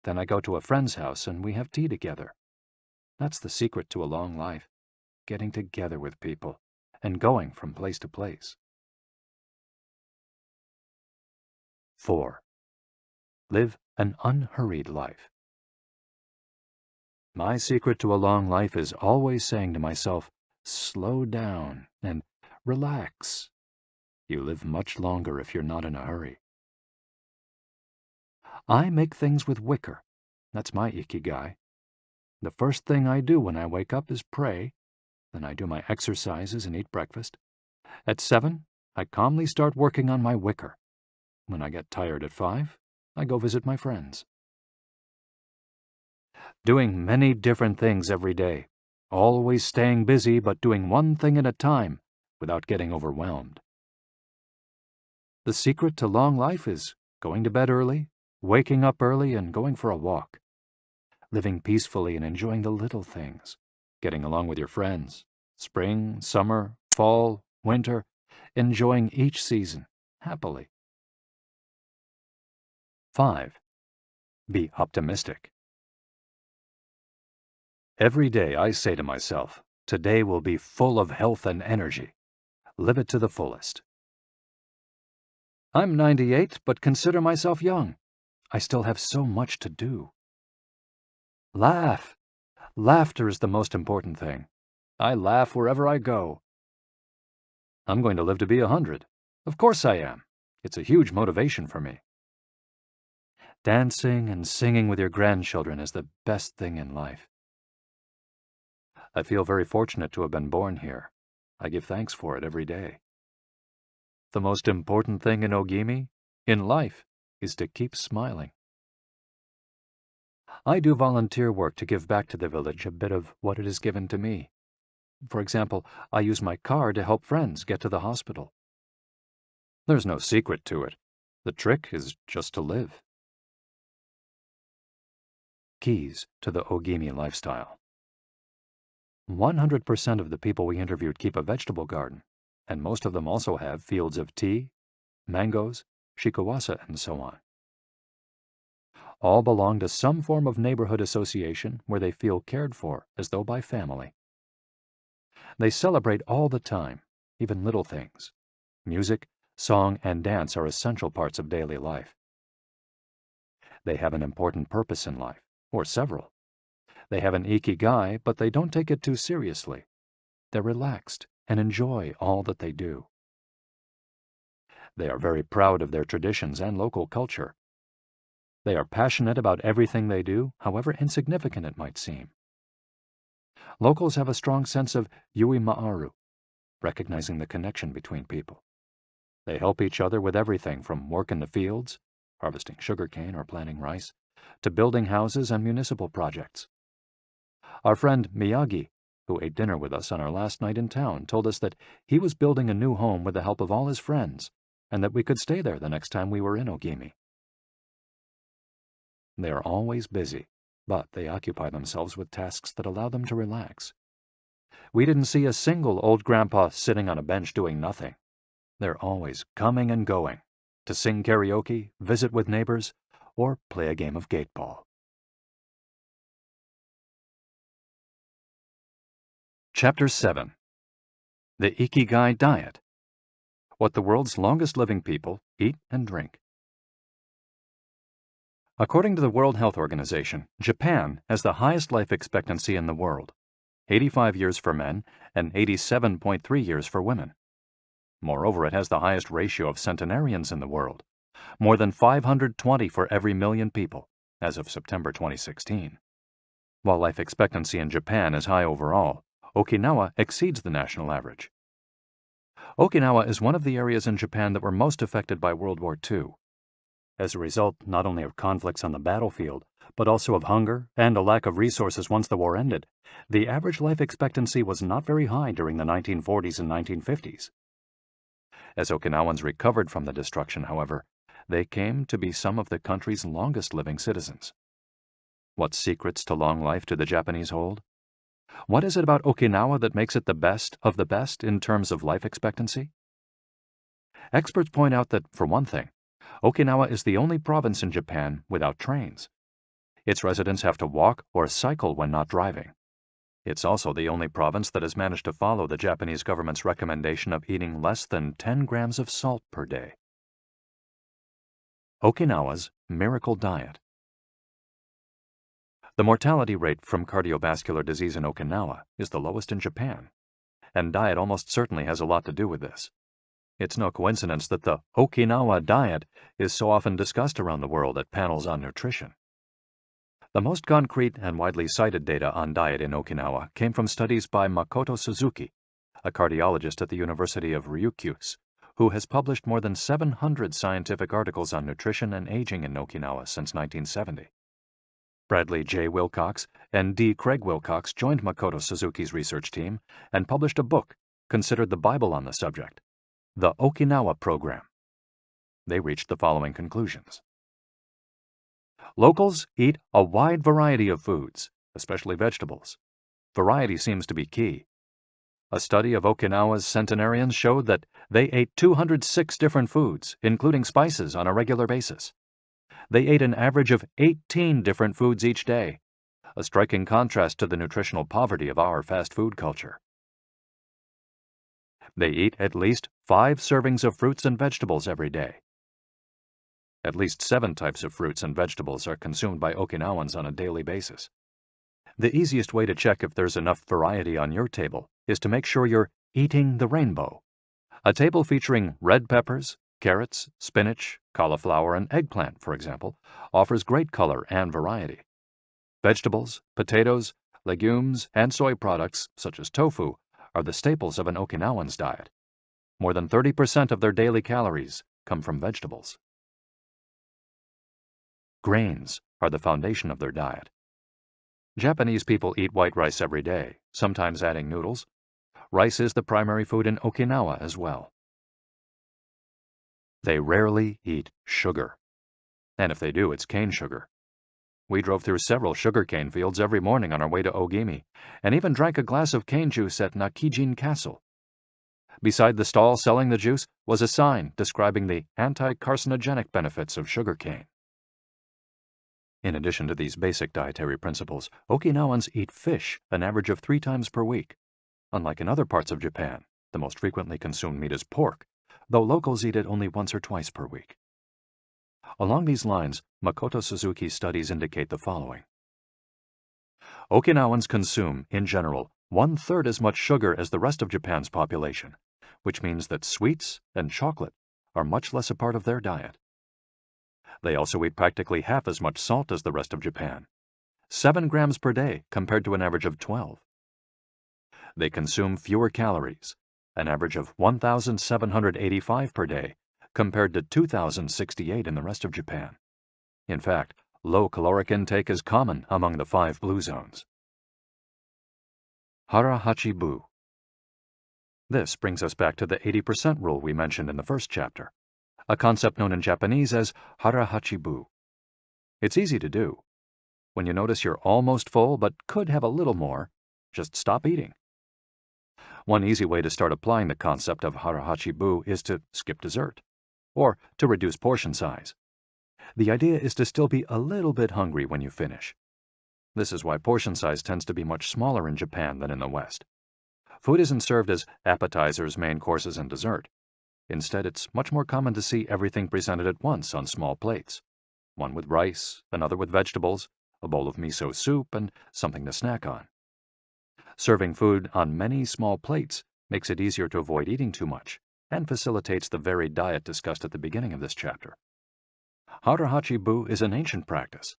S2: Then I go to a friend's house and we have tea together. That's the secret to a long life, getting together with people and going from place to place. 4. Live an unhurried life. My secret to a long life is always saying to myself, slow down and relax. You live much longer if you're not in a hurry. I make things with wicker. That's my ikigai. The first thing I do when I wake up is pray. Then I do my exercises and eat breakfast. At 7, I calmly start working on my wicker. When I get tired at 5, I go visit my friends. Doing many different things every day. Always staying busy but doing one thing at a time without getting overwhelmed. The secret to long life is going to bed early, waking up early, and going for a walk. Living peacefully and enjoying the little things. Getting along with your friends. Spring, summer, fall, winter. Enjoying each season happily. 5. Be optimistic. Every day I say to myself, today will be full of health and energy. Live it to the fullest. I'm 98, but consider myself young. I still have so much to do. Laugh. Laughter is the most important thing. I laugh wherever I go. I'm going to live to be 100. Of course I am. It's a huge motivation for me. Dancing and singing with your grandchildren is the best thing in life. I feel very fortunate to have been born here. I give thanks for it every day. The most important thing in Ogimi, in life, is to keep smiling. I do volunteer work to give back to the village a bit of what it has given to me. For example, I use my car to help friends get to the hospital. There's no secret to it. The trick is just to live. Keys to the Ogimi lifestyle. 100% of the people we interviewed keep a vegetable garden, and most of them also have fields of tea, mangoes, shikawasa, and so on. All belong to some form of neighborhood association where they feel cared for as though by family. They celebrate all the time, even little things. Music, song, and dance are essential parts of daily life. They have an important purpose in life, or several. They have an ikigai, but they don't take it too seriously. They're relaxed and enjoy all that they do. They are very proud of their traditions and local culture. They are passionate about everything they do, however insignificant it might seem. Locals have a strong sense of yui ma'aru, recognizing the connection between people. They help each other with everything from work in the fields, harvesting sugarcane or planting rice, to building houses and municipal projects. Our friend Miyagi, who ate dinner with us on our last night in town, told us that he was building a new home with the help of all his friends, and that we could stay there the next time we were in Ogimi. They are always busy, but they occupy themselves with tasks that allow them to relax. We didn't see a single old grandpa sitting on a bench doing nothing. They're always coming and going, to sing karaoke, visit with neighbors, or play a game of gateball. Chapter 7. The Ikigai Diet. What the world's longest living people eat and drink. According to the World Health Organization, Japan has the highest life expectancy in the world, 85 years for men and 87.3 years for women. Moreover, it has the highest ratio of centenarians in the world, more than 520 for every million people, as of September 2016. While life expectancy in Japan is high overall, Okinawa exceeds the national average. Okinawa is one of the areas in Japan that were most affected by World War II. As a result not only of conflicts on the battlefield, but also of hunger and a lack of resources once the war ended, the average life expectancy was not very high during the 1940s and 1950s. As Okinawans recovered from the destruction, however, they came to be some of the country's longest living citizens. What secrets to long life do the Japanese hold? What is it about Okinawa that makes it the best of the best in terms of life expectancy? Experts point out that, for one thing, Okinawa is the only province in Japan without trains. Its residents have to walk or cycle when not driving. It's also the only province that has managed to follow the Japanese government's recommendation of eating less than 10 grams of salt per day. Okinawa's Miracle Diet. The mortality rate from cardiovascular disease in Okinawa is the lowest in Japan, and diet almost certainly has a lot to do with this. It's no coincidence that the Okinawa diet is so often discussed around the world at panels on nutrition. The most concrete and widely cited data on diet in Okinawa came from studies by Makoto Suzuki, a cardiologist at the University of Ryukyus, who has published more than 700 scientific articles on nutrition and aging in Okinawa since 1970. Bradley J. Wilcox and D. Craig Wilcox joined Makoto Suzuki's research team and published a book considered the Bible on the subject, The Okinawa Program. They reached the following conclusions. Locals eat a wide variety of foods, especially vegetables. Variety seems to be key. A study of Okinawa's centenarians showed that they ate 206 different foods, including spices, on a regular basis. They ate an average of 18 different foods each day, a striking contrast to the nutritional poverty of our fast food culture. They eat at least 5 servings of fruits and vegetables every day. At least 7 types of fruits and vegetables are consumed by Okinawans on a daily basis. The easiest way to check if there's enough variety on your table is to make sure you're eating the rainbow. A table featuring red peppers, carrots, spinach, cauliflower, and eggplant, for example, offers great color and variety. Vegetables, potatoes, legumes, and soy products, such as tofu, are the staples of an Okinawan's diet. More than 30% of their daily calories come from vegetables. Grains are the foundation of their diet. Japanese people eat white rice every day, sometimes adding noodles. Rice is the primary food in Okinawa as well. They rarely eat sugar. And if they do, it's cane sugar. We drove through several sugarcane fields every morning on our way to Ogimi, and even drank a glass of cane juice at Nakijin Castle. Beside the stall selling the juice was a sign describing the anti-carcinogenic benefits of sugarcane. In addition to these basic dietary principles, Okinawans eat fish an average of 3 times per week. Unlike in other parts of Japan, the most frequently consumed meat is pork, though locals eat it only once or twice per week. Along these lines, Makoto Suzuki's studies indicate the following. Okinawans consume, in general, 1/3 as much sugar as the rest of Japan's population, which means that sweets and chocolate are much less a part of their diet. They also eat practically half as much salt as the rest of Japan, 7 grams per day compared to an average of 12. They consume fewer calories, an average of 1,785 per day, compared to 2,068 in the rest of Japan. In fact, low caloric intake is common among the 5 blue zones. Hara-Hachi-Bu. This brings us back to the 80% rule we mentioned in the first chapter, a concept known in Japanese as Hara-Hachi-Bu. It's easy to do. When you notice you're almost full but could have a little more, just stop eating. One easy way to start applying the concept of Hara-Hachi-Bu is to skip dessert, or to reduce portion size. The idea is to still be a little bit hungry when you finish. This is why portion size tends to be much smaller in Japan than in the West. Food isn't served as appetizers, main courses, and dessert. Instead, it's much more common to see everything presented at once on small plates. One with rice, another with vegetables, a bowl of miso soup, and something to snack on. Serving food on many small plates makes it easier to avoid eating too much and facilitates the varied diet discussed at the beginning of this chapter. Hara-Hachi-Bu is an ancient practice.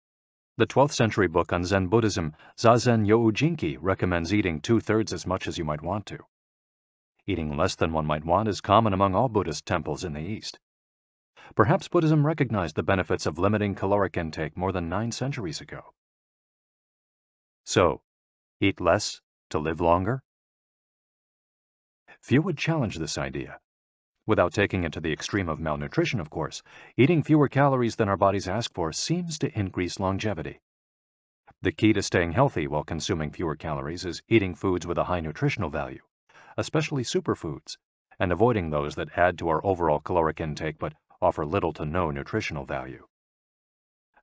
S2: The 12th century book on Zen Buddhism, Zazen Youjinki, recommends eating 2/3 as much as you might want to. Eating less than one might want is common among all Buddhist temples in the East. Perhaps Buddhism recognized the benefits of limiting caloric intake more than 9 centuries ago. So, eat less to live longer? Few would challenge this idea. Without taking it to the extreme of malnutrition, of course, eating fewer calories than our bodies ask for seems to increase longevity. The key to staying healthy while consuming fewer calories is eating foods with a high nutritional value, especially superfoods, and avoiding those that add to our overall caloric intake but offer little to no nutritional value.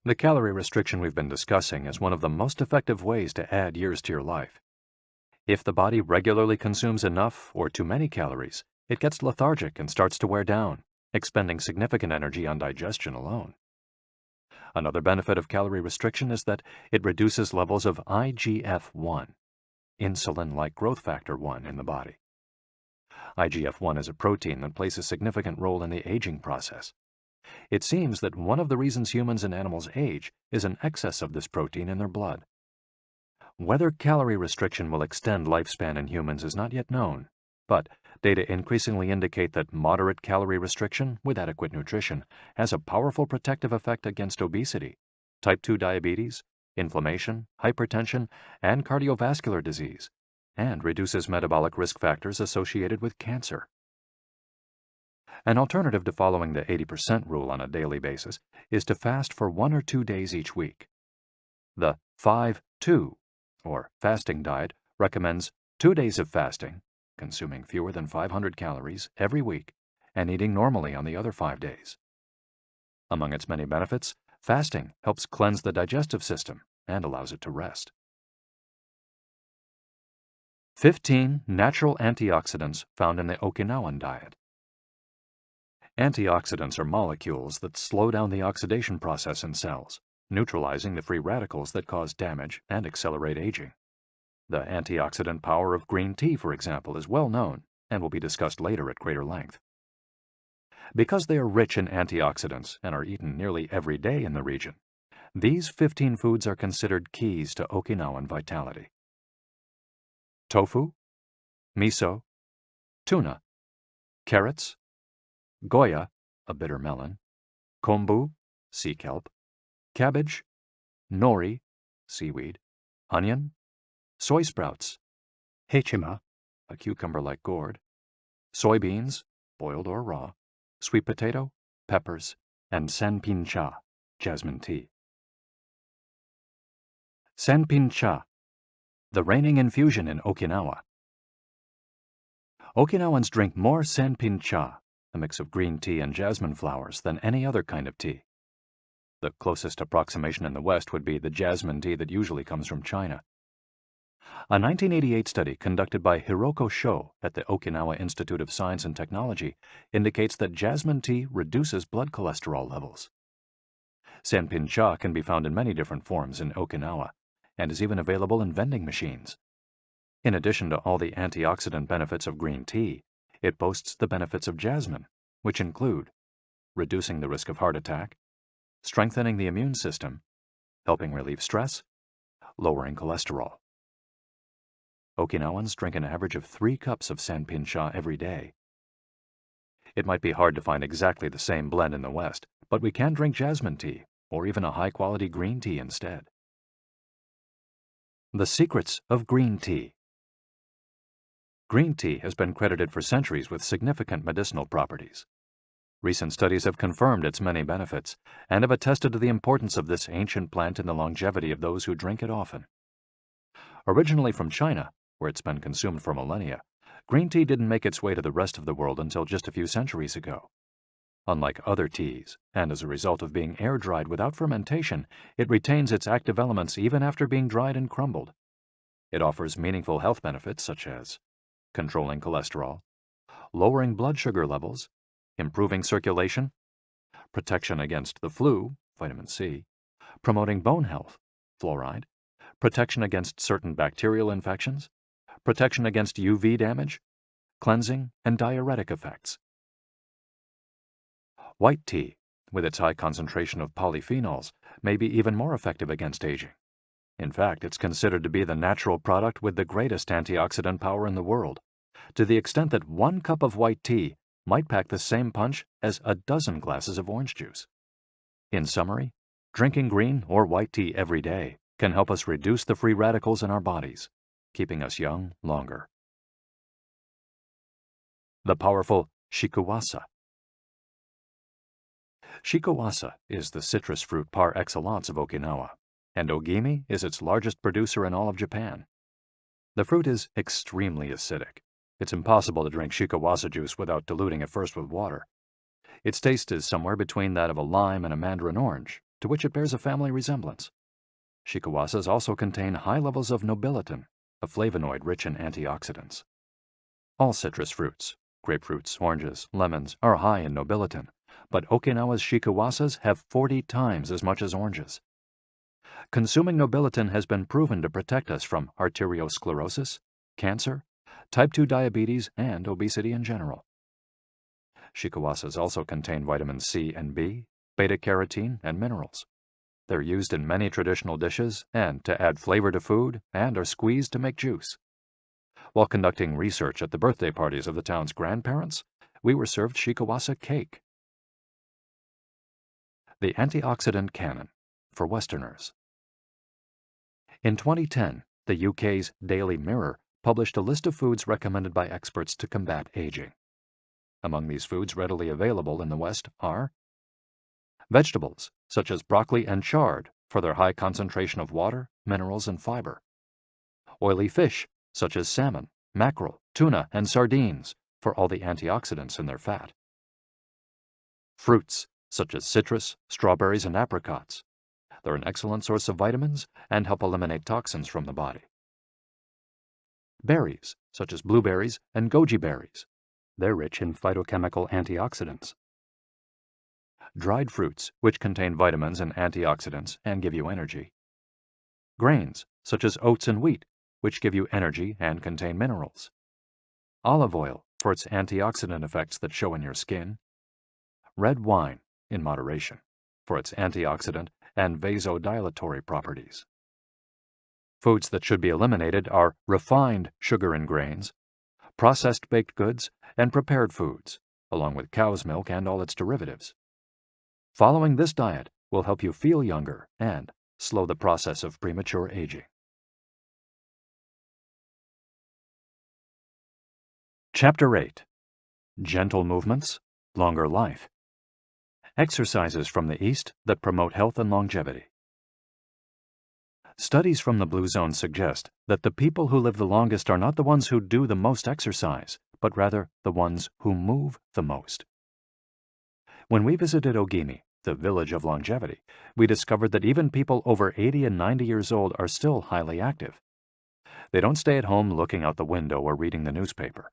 S2: The calorie restriction we've been discussing is one of the most effective ways to add years to your life. If the body regularly consumes enough or too many calories, it gets lethargic and starts to wear down, expending significant energy on digestion alone. Another benefit of calorie restriction is that it reduces levels of IGF-1, insulin-like growth factor 1, in the body. IGF-1 is a protein that plays a significant role in the aging process. It seems that one of the reasons humans and animals age is an excess of this protein in their blood. Whether calorie restriction will extend lifespan in humans is not yet known, but data increasingly indicate that moderate calorie restriction with adequate nutrition has a powerful protective effect against obesity, type 2 diabetes, inflammation, hypertension, and cardiovascular disease, and reduces metabolic risk factors associated with cancer. An alternative to following the 80% rule on a daily basis is to fast for 1 or 2 days each week. The 5-2, or fasting diet, recommends 2 days of fasting, consuming fewer than 500 calories every week, and eating normally on the other 5 days. Among its many benefits, fasting helps cleanse the digestive system and allows it to rest. 15 natural antioxidants found in the Okinawan diet. Antioxidants are molecules that slow down the oxidation process in cells, neutralizing the free radicals that cause damage and accelerate aging. The antioxidant power of green tea, for example, is well known and will be discussed later at greater length. Because they are rich in antioxidants and are eaten nearly every day in the region, these 15 foods are considered keys to Okinawan vitality. Tofu, miso, tuna, carrots, goya, a bitter melon, kombu, sea kelp, cabbage, nori, seaweed, onion, soy sprouts, hechima, a cucumber-like gourd, soybeans, boiled or raw, sweet potato, peppers, and sanpin-cha, jasmine tea. Sanpin-cha, the reigning infusion in Okinawa. Okinawans drink more sanpin-cha, a mix of green tea and jasmine flowers, than any other kind of tea. The closest approximation in the West would be the jasmine tea that usually comes from China. A 1988 study conducted by Hiroko Sho at the Okinawa Institute of Science and Technology indicates that jasmine tea reduces blood cholesterol levels. Sanpin-cha can be found in many different forms in Okinawa and is even available in vending machines. In addition to all the antioxidant benefits of green tea, it boasts the benefits of jasmine, which include reducing the risk of heart attack, strengthening the immune system, helping relieve stress, lowering cholesterol. Okinawans drink an average of 3 cups of sanpin-cha every day. It might be hard to find exactly the same blend in the West, but we can drink jasmine tea, or even a high-quality green tea instead. The secrets of green tea. Green tea has been credited for centuries with significant medicinal properties. Recent studies have confirmed its many benefits and have attested to the importance of this ancient plant in the longevity of those who drink it often. Originally from China, where it's been consumed for millennia, green tea didn't make its way to the rest of the world until just a few centuries ago. Unlike other teas, and as a result of being air-dried without fermentation, it retains its active elements even after being dried and crumbled. It offers meaningful health benefits such as controlling cholesterol, lowering blood sugar levels, improving circulation, protection against the flu, vitamin C, promoting bone health, fluoride, protection against certain bacterial infections, protection against UV damage, cleansing, and diuretic effects. White tea, with its high concentration of polyphenols, may be even more effective against aging. In fact, it's considered to be the natural product with the greatest antioxidant power in the world, to the extent that 1 cup of white tea might pack the same punch as a dozen glasses of orange juice. In summary, drinking green or white tea every day can help us reduce the free radicals in our bodies, keeping us young longer. The powerful shikuwasa. Shikuwasa is the citrus fruit par excellence of Okinawa, and Ogimi is its largest producer in all of Japan. The fruit is extremely acidic. It's impossible to drink shikuwasa juice without diluting it first with water. Its taste is somewhere between that of a lime and a mandarin orange, to which it bears a family resemblance. Shikuwasas also contain high levels of nobiletin, a flavonoid rich in antioxidants. All citrus fruits, grapefruits, oranges, lemons, are high in nobiletin, but Okinawa's shikawasas have 40 times as much as oranges. Consuming nobiletin has been proven to protect us from arteriosclerosis, cancer, type 2 diabetes, and obesity in general. Shikawasas also contain vitamins C and B, beta-carotene, and minerals. They're used in many traditional dishes and to add flavor to food and are squeezed to make juice. While conducting research at the birthday parties of the town's grandparents, we were served shikawasa cake. The antioxidant canon for Westerners. In 2010, the UK's Daily Mirror published a list of foods recommended by experts to combat aging. Among these foods readily available in the West are vegetables, such as broccoli and chard, for their high concentration of water, minerals, and fiber. Oily fish, such as salmon, mackerel, tuna, and sardines, for all the antioxidants in their fat. Fruits, such as citrus, strawberries, and apricots. They're an excellent source of vitamins and help eliminate toxins from the body. Berries, such as blueberries and goji berries. They're rich in phytochemical antioxidants. Dried fruits, which contain vitamins and antioxidants and give you energy. Grains, such as oats and wheat, which give you energy and contain minerals. Olive oil, for its antioxidant effects that show in your skin. Red wine, in moderation, for its antioxidant and vasodilatory properties. Foods that should be eliminated are refined sugar and grains, processed baked goods, and prepared foods, along with cow's milk and all its derivatives. Following this diet will help you feel younger and slow the process of premature aging. Chapter 8. Gentle Movements, Longer Life. Exercises from the East that promote health and longevity. Studies from the Blue Zone suggest that the people who live the longest are not the ones who do the most exercise, but rather the ones who move the most. When we visited Ogimi, the village of longevity, we discovered that even people over 80 and 90 years old are still highly active. They don't stay at home looking out the window or reading the newspaper.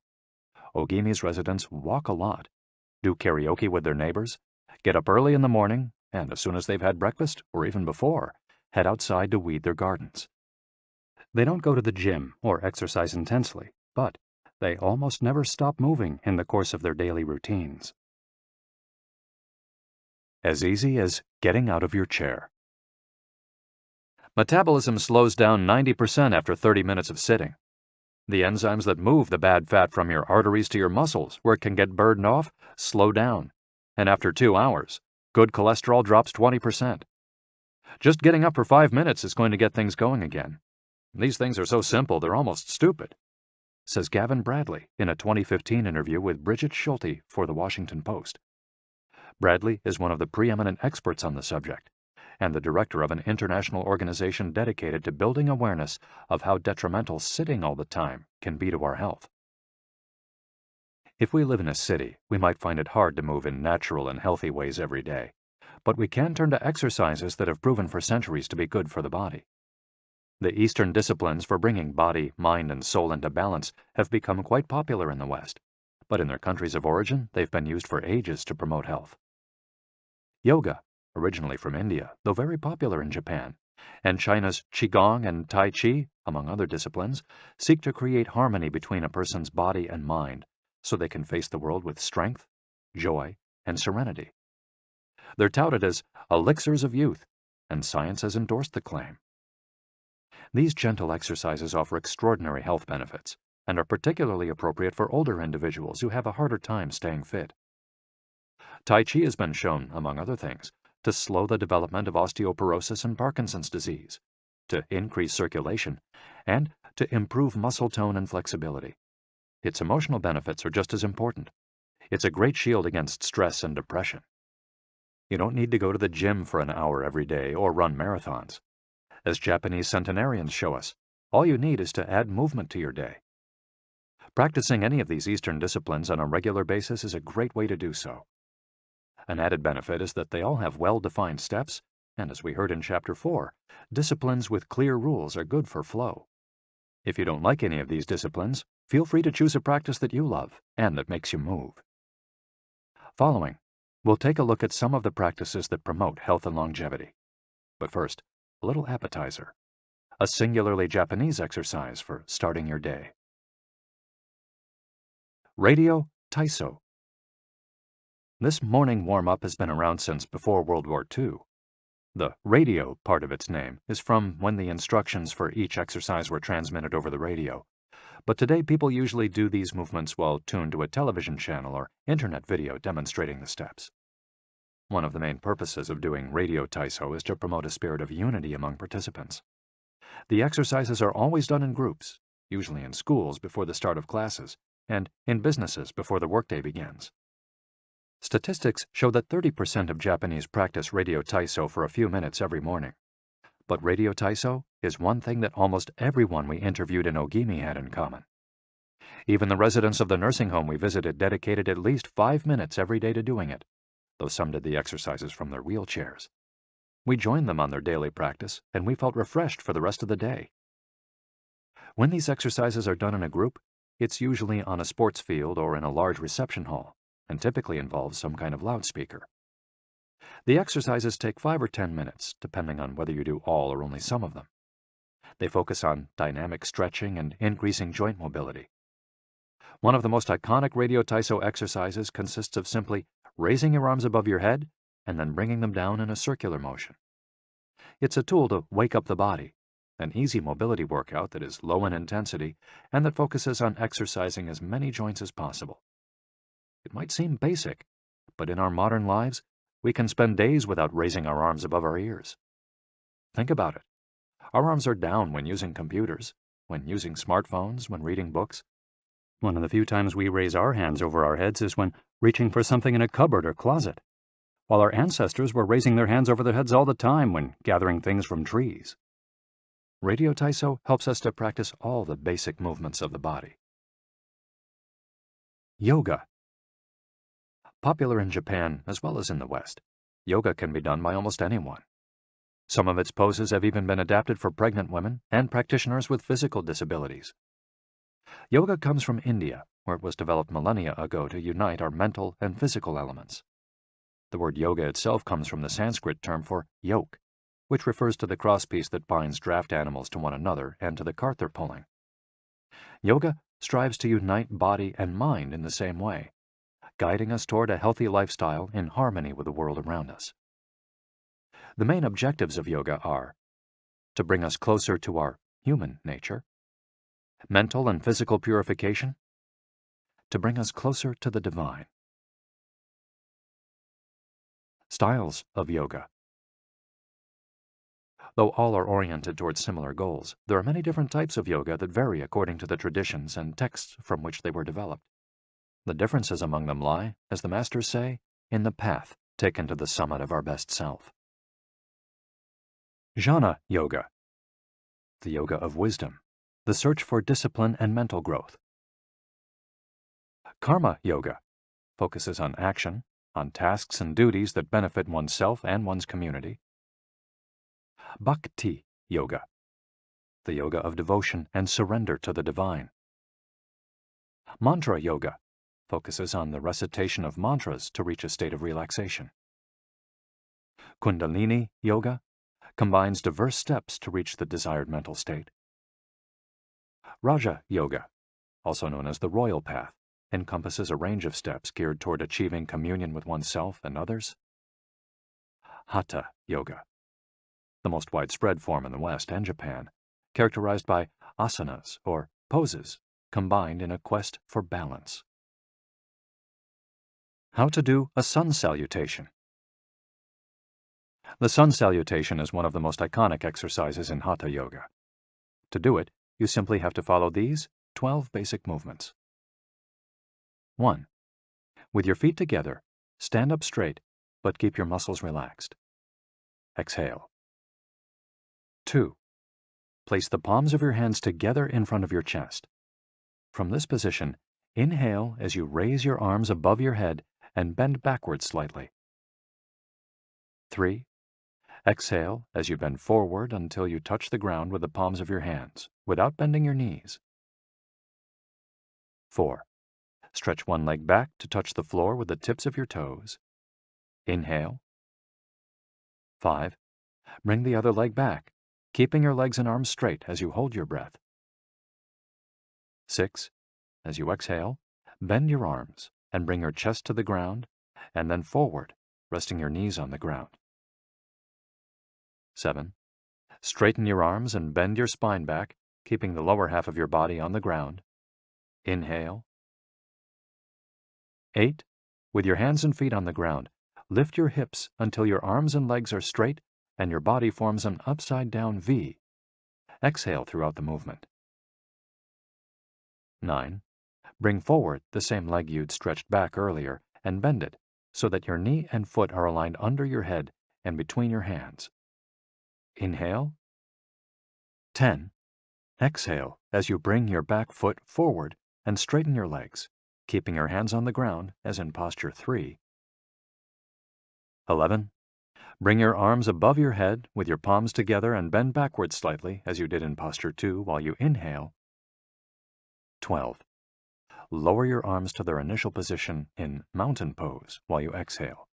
S2: Ogimi's residents walk a lot, do karaoke with their neighbors, get up early in the morning, and as soon as they've had breakfast, or even before, head outside to weed their gardens. They don't go to the gym or exercise intensely, but they almost never stop moving in the course of their daily routines. As easy as getting out of your chair. Metabolism slows down 90% after 30 minutes of sitting. The enzymes that move the bad fat from your arteries to your muscles, where it can get burned off, slow down. And after 2 hours, good cholesterol drops 20%. Just getting up for 5 minutes is going to get things going again. These things are so simple they're almost stupid, says Gavin Bradley in a 2015 interview with Bridget Schulte for The Washington Post. Bradley is one of the preeminent experts on the subject, and the director of an international organization dedicated to building awareness of how detrimental sitting all the time can be to our health. If we live in a city, we might find it hard to move in natural and healthy ways every day, but we can turn to exercises that have proven for centuries to be good for the body. The Eastern disciplines for bringing body, mind, and soul into balance have become quite popular in the West, but in their countries of origin, they've been used for ages to promote health. Yoga, originally from India, though very popular in Japan, and China's Qigong and Tai Chi, among other disciplines, seek to create harmony between a person's body and mind so they can face the world with strength, joy, and serenity. They're touted as elixirs of youth, and science has endorsed the claim. These gentle exercises offer extraordinary health benefits and are particularly appropriate for older individuals who have a harder time staying fit. Tai Chi has been shown, among other things, to slow the development of osteoporosis and Parkinson's disease, to increase circulation, and to improve muscle tone and flexibility. Its emotional benefits are just as important. It's a great shield against stress and depression. You don't need to go to the gym for an hour every day or run marathons. As Japanese centenarians show us, all you need is to add movement to your day. Practicing any of these Eastern disciplines on a regular basis is a great way to do so. An added benefit is that they all have well-defined steps, and as we heard in Chapter 4, disciplines with clear rules are good for flow. If you don't like any of these disciplines, feel free to choose a practice that you love and that makes you move. Following, We'll take a look at some of the practices that promote health and longevity. But first, a little appetizer. A singularly Japanese exercise for starting your day. Radio Taiso. This morning warm-up has been around since before World War II. The radio part of its name is from when the instructions for each exercise were transmitted over the radio. But today people usually do these movements while tuned to a television channel or internet video demonstrating the steps. One of the main purposes of doing radio Taiso is to promote a spirit of unity among participants. The exercises are always done in groups, usually in schools before the start of classes, and in businesses before the workday begins. Statistics show that 30% of Japanese practice radio Taiso for a few minutes every morning. But radio Taiso is one thing that almost everyone we interviewed in Ogimi had in common. Even the residents of the nursing home we visited dedicated at least 5 minutes every day to doing it, though some did the exercises from their wheelchairs. We joined them on their daily practice, and we felt refreshed for the rest of the day. When these exercises are done in a group, it's usually on a sports field or in a large reception hall, and typically involves some kind of loudspeaker. The exercises take 5 or 10 minutes, depending on whether you do all or only some of them. They focus on dynamic stretching and increasing joint mobility. One of the most iconic radio Taiso exercises consists of simply raising your arms above your head and then bringing them down in a circular motion. It's a tool to wake up the body, an easy mobility workout that is low in intensity and that focuses on exercising as many joints as possible. It might seem basic, but in our modern lives, we can spend days without raising our arms above our ears. Think about it. Our arms are down when using computers, when using smartphones, when reading books. One of the few times we raise our hands over our heads is when reaching for something in a cupboard or closet, while our ancestors were raising their hands over their heads all the time when gathering things from trees. Radio Taiso helps us to practice all the basic movements of the body. Yoga. Popular in Japan as well as in the West, yoga can be done by almost anyone. Some of its poses have even been adapted for pregnant women and practitioners with physical disabilities. Yoga comes from India, where it was developed millennia ago to unite our mental and physical elements. The word yoga itself comes from the Sanskrit term for yoke, which refers to the crosspiece that binds draft animals to one another and to the cart they're pulling. Yoga strives to unite body and mind in the same way, guiding us toward a healthy lifestyle in harmony with the world around us. The main objectives of yoga are to bring us closer to our human nature, mental and physical purification, to bring us closer to the divine. Styles of yoga. Though all are oriented towards similar goals, there are many different types of yoga that vary according to the traditions and texts from which they were developed. The differences among them lie, as the masters say, in the path taken to the summit of our best self. Jnana Yoga. The yoga of wisdom, the search for discipline and mental growth. Karma Yoga focuses on action, on tasks and duties that benefit oneself and one's community. Bhakti Yoga, the yoga of devotion and surrender to the divine. Mantra Yoga focuses on the recitation of mantras to reach a state of relaxation. Kundalini Yoga combines diverse steps to reach the desired mental state. Raja Yoga, also known as the royal path, encompasses a range of steps geared toward achieving communion with oneself and others. Hatha Yoga, the most widespread form in the West and Japan, characterized by asanas or poses combined in a quest for balance. How to do a sun salutation. The sun salutation is one of the most iconic exercises in Hatha Yoga. To do it, you simply have to follow these 12 basic movements. 1. With your feet together, stand up straight, but keep your muscles relaxed. Exhale. 2. Place the palms of your hands together in front of your chest. From this position, inhale as you raise your arms above your head and bend backwards slightly. 3. Exhale as you bend forward until you touch the ground with the palms of your hands, without bending your knees. 4. Stretch one leg back to touch the floor with the tips of your toes. Inhale. 5. Bring the other leg back, keeping your legs and arms straight as you hold your breath. 6. As you exhale, bend your arms and bring your chest to the ground, and then forward, resting your knees on the ground. 7. Straighten your arms and bend your spine back, keeping the lower half of your body on the ground. Inhale. 8. With your hands and feet on the ground, lift your hips until your arms and legs are straight and your body forms an upside-down V. Exhale throughout the movement. 9. Bring forward the same leg you'd stretched back earlier and bend it so that your knee and foot are aligned under your head and between your hands. Inhale. 10. Exhale as you bring your back foot forward and straighten your legs, keeping your hands on the ground as in posture 3. 11. Bring your arms above your head with your palms together and bend backwards slightly as you did in posture 2 while you inhale. 12. Lower your arms to their initial position in mountain pose while you exhale.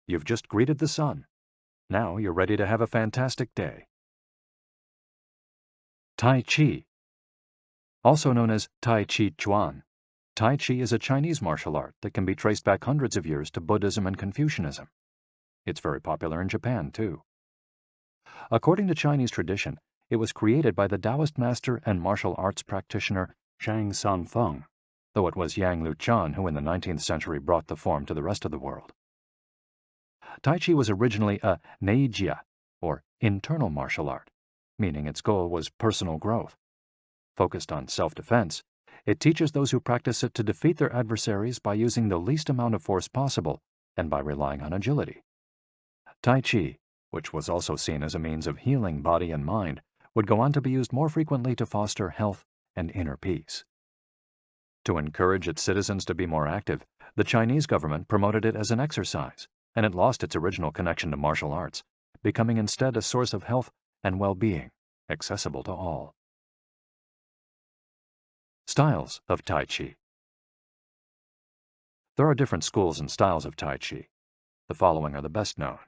S2: You've just greeted the sun. Now you're ready to have a fantastic day. Tai Chi. Also known as Tai Chi Chuan, Tai Chi is a Chinese martial art that can be traced back hundreds of years to Buddhism and Confucianism. It's very popular in Japan, too. According to Chinese tradition, it was created by the Taoist master and martial arts practitioner Zhang Sanfeng, though it was Yang Luchan who in the 19th century brought the form to the rest of the world. Tai Chi was originally a neijia, or internal martial art, meaning its goal was personal growth. Focused on self-defense, it teaches those who practice it to defeat their adversaries by using the least amount of force possible and by relying on agility. Tai Chi, which was also seen as a means of healing body and mind, would go on to be used more frequently to foster health and inner peace. To encourage its citizens to be more active, the Chinese government promoted it as an exercise, and it lost its original connection to martial arts, becoming instead a source of health and well-being, accessible to all. Styles of Tai Chi. There are different schools and styles of Tai Chi. The following are the best known.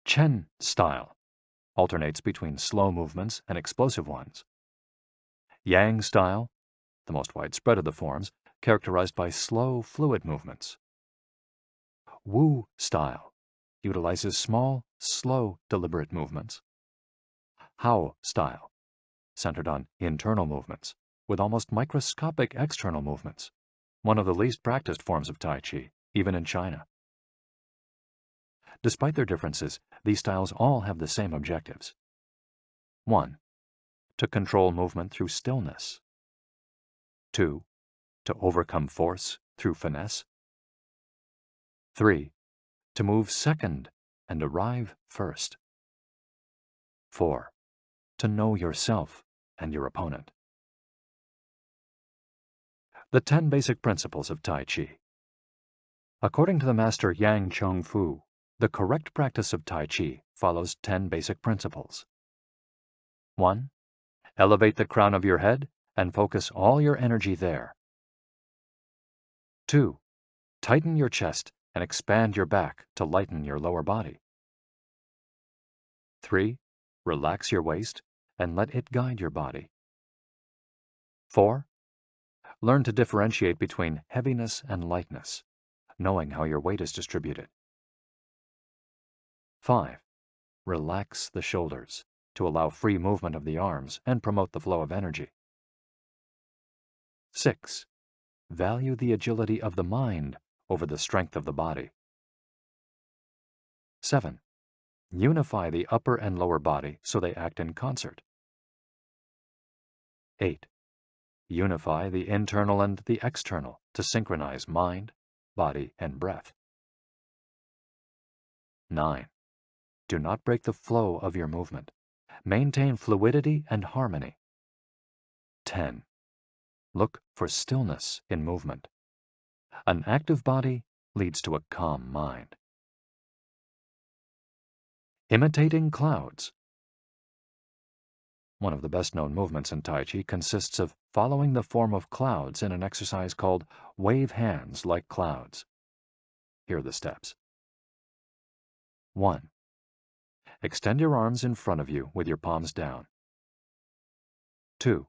S2: Chen style alternates between slow movements and explosive ones. Yang style, the most widespread of the forms, characterized by slow, fluid movements. Wu style utilizes small, slow, deliberate movements. Hao style, centered on internal movements, with almost microscopic external movements, one of the least practiced forms of Tai Chi, even in China. Despite their differences, these styles all have the same objectives. 1. To control movement through stillness. 2. To overcome force through finesse. 3. To move second and arrive first. 4. To know yourself and your opponent. The 10 basic principles of Tai Chi. According to the master Yang Chengfu, the correct practice of Tai Chi follows 10 basic principles. 1. Elevate the crown of your head and focus all your energy there. 2. Tighten your chest and expand your back to lighten your lower body. 3. Relax your waist and let it guide your body. 4. Learn to differentiate between heaviness and lightness, knowing how your weight is distributed. 5. Relax the shoulders to allow free movement of the arms and promote the flow of energy. 6. Value the agility of the mind over the strength of the body. 7. Unify the upper and lower body so they act in concert. 8. Unify the internal and the external to synchronize mind, body, and breath. 9. Do not break the flow of your movement. Maintain fluidity and harmony. 10. Look for stillness in movement. An active body leads to a calm mind. Imitating clouds. One of the best-known movements in Tai Chi consists of following the form of clouds in an exercise called wave hands like clouds. Here are the steps. 1. Extend your arms in front of you with your palms down. 2.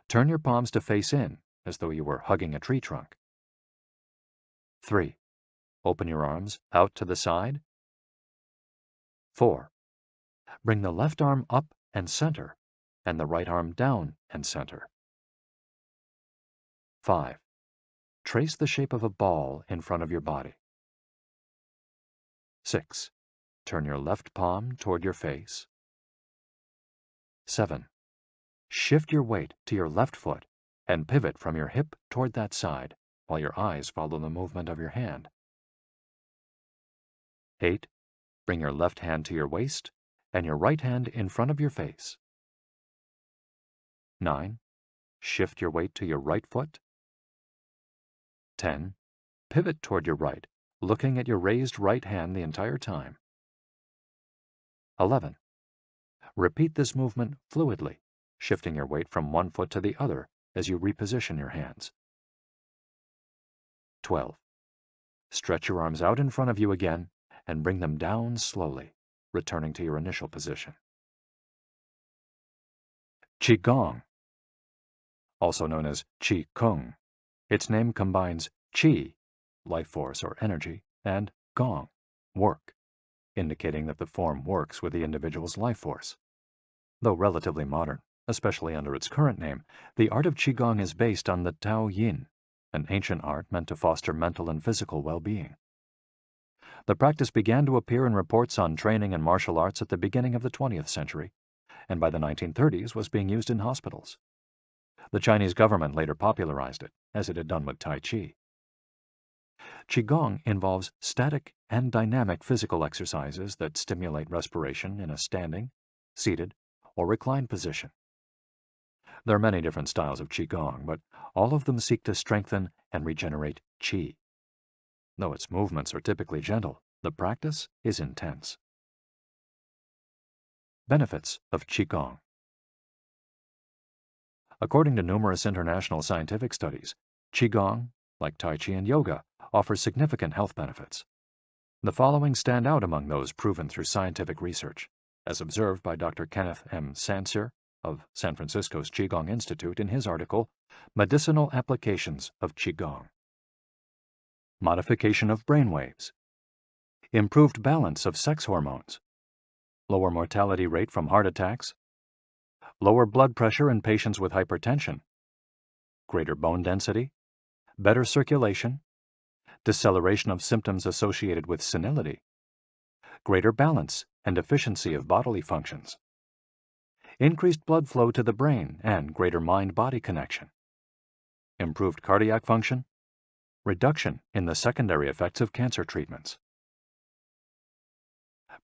S2: Turn your palms to face in, as though you were hugging a tree trunk. 3. Open your arms out to the side. 4. Bring the left arm up and center, and the right arm down and center. 5. Trace the shape of a ball in front of your body. 6. Turn your left palm toward your face. 7. Shift your weight to your left foot and pivot from your hip toward that side while your eyes follow the movement of your hand. 8. Bring your left hand to your waist and your right hand in front of your face. 9. Shift your weight to your right foot. 10. Pivot toward your right, looking at your raised right hand the entire time. 11. Repeat this movement fluidly, shifting your weight from one foot to the other as you reposition your hands. 12. Stretch your arms out in front of you again and bring them down slowly, returning to your initial position. Qigong, also known as Qi Kung. Its name combines Qi, life force or energy, and Gong, work, indicating that the form works with the individual's life force. Though relatively modern, especially under its current name, the art of Qigong is based on the Tao Yin, an ancient art meant to foster mental and physical well-being. The practice began to appear in reports on training in martial arts at the beginning of the 20th century, and by the 1930s was being used in hospitals. The Chinese government later popularized it, as it had done with Tai Chi. Qigong involves static and dynamic physical exercises that stimulate respiration in a standing, seated, or reclined position. There are many different styles of Qigong, but all of them seek to strengthen and regenerate Qi. Though its movements are typically gentle, the practice is intense. Benefits of Qigong. According to numerous international scientific studies, Qigong, like Tai Chi and yoga, offers significant health benefits. The following stand out among those proven through scientific research, as observed by Dr. Kenneth M. Sancer of San Francisco's Qigong Institute in his article, Medicinal Applications of Qigong. Modification of brainwaves. Improved balance of sex hormones. Lower mortality rate from heart attacks. Lower blood pressure in patients with hypertension. Greater bone density. Better circulation. Deceleration of symptoms associated with senility. Greater balance and efficiency of bodily functions. Increased blood flow to the brain and greater mind-body connection. Improved cardiac function. Reduction in the secondary effects of cancer treatments.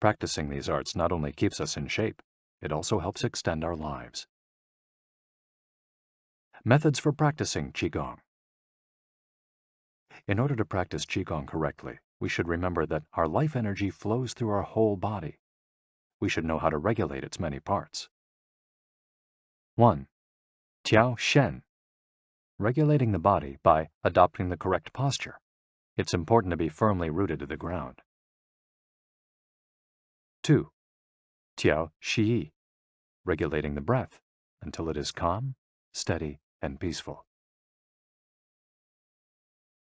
S2: Practicing these arts not only keeps us in shape, it also helps extend our lives. Methods for practicing Qigong. In order to practice Qigong correctly, we should remember that our life energy flows through our whole body. We should know how to regulate its many parts. 1. Tiao Shen. Regulating the body by adopting the correct posture. It's important to be firmly rooted to the ground. 2. Tiao Shi. Regulating the breath until it is calm, steady, and peaceful.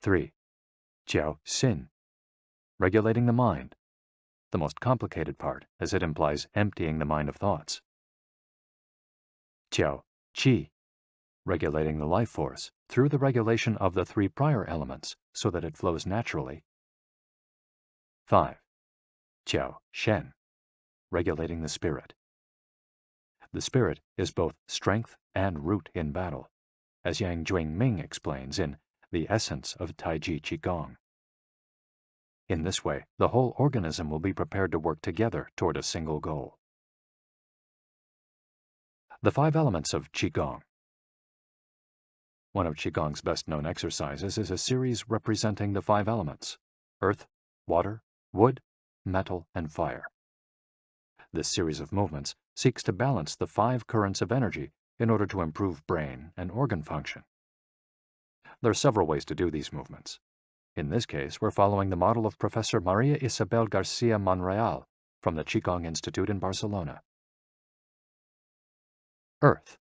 S2: 3. Jiao Xin. Regulating the mind, the most complicated part as it implies emptying the mind of thoughts. Jiao Qi. Regulating the life force through the regulation of the 3 prior elements so that it flows naturally. 5. Jiao Shen. Regulating the spirit. The spirit is both strength and root in battle, as Yang Jwing-Ming explains in The Essence of Taiji Qigong. In this way, the whole organism will be prepared to work together toward a single goal. The 5 elements of Qigong. One of Qigong's best-known exercises is a series representing the 5 elements: earth, water, wood, metal, and fire. This series of movements seeks to balance the 5 currents of energy in order to improve brain and organ function. There are several ways to do these movements. In this case, we're following the model of Professor Maria Isabel Garcia Monreal from the Qigong Institute in Barcelona. Earth.